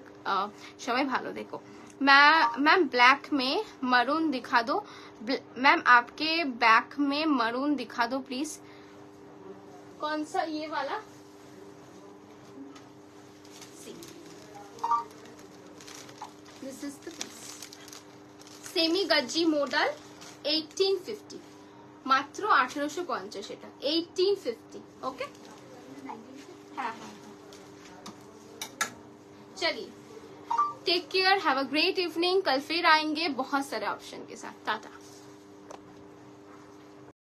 সবাই ভালো দেখো। मैम ब्लैक में मरून दिखा दो। मैम आपके बैक में मरून दिखा दो प्लीज। कौन सा? ये वाला। This is the piece. Semi gajji model 1850, मात्र 1850 এটা 1850। ओके हाँ हाँ, चलिए take care, have a great evening. कल फिर आएंगे बहुत सारे ऑप्शन के साथ। टाटा।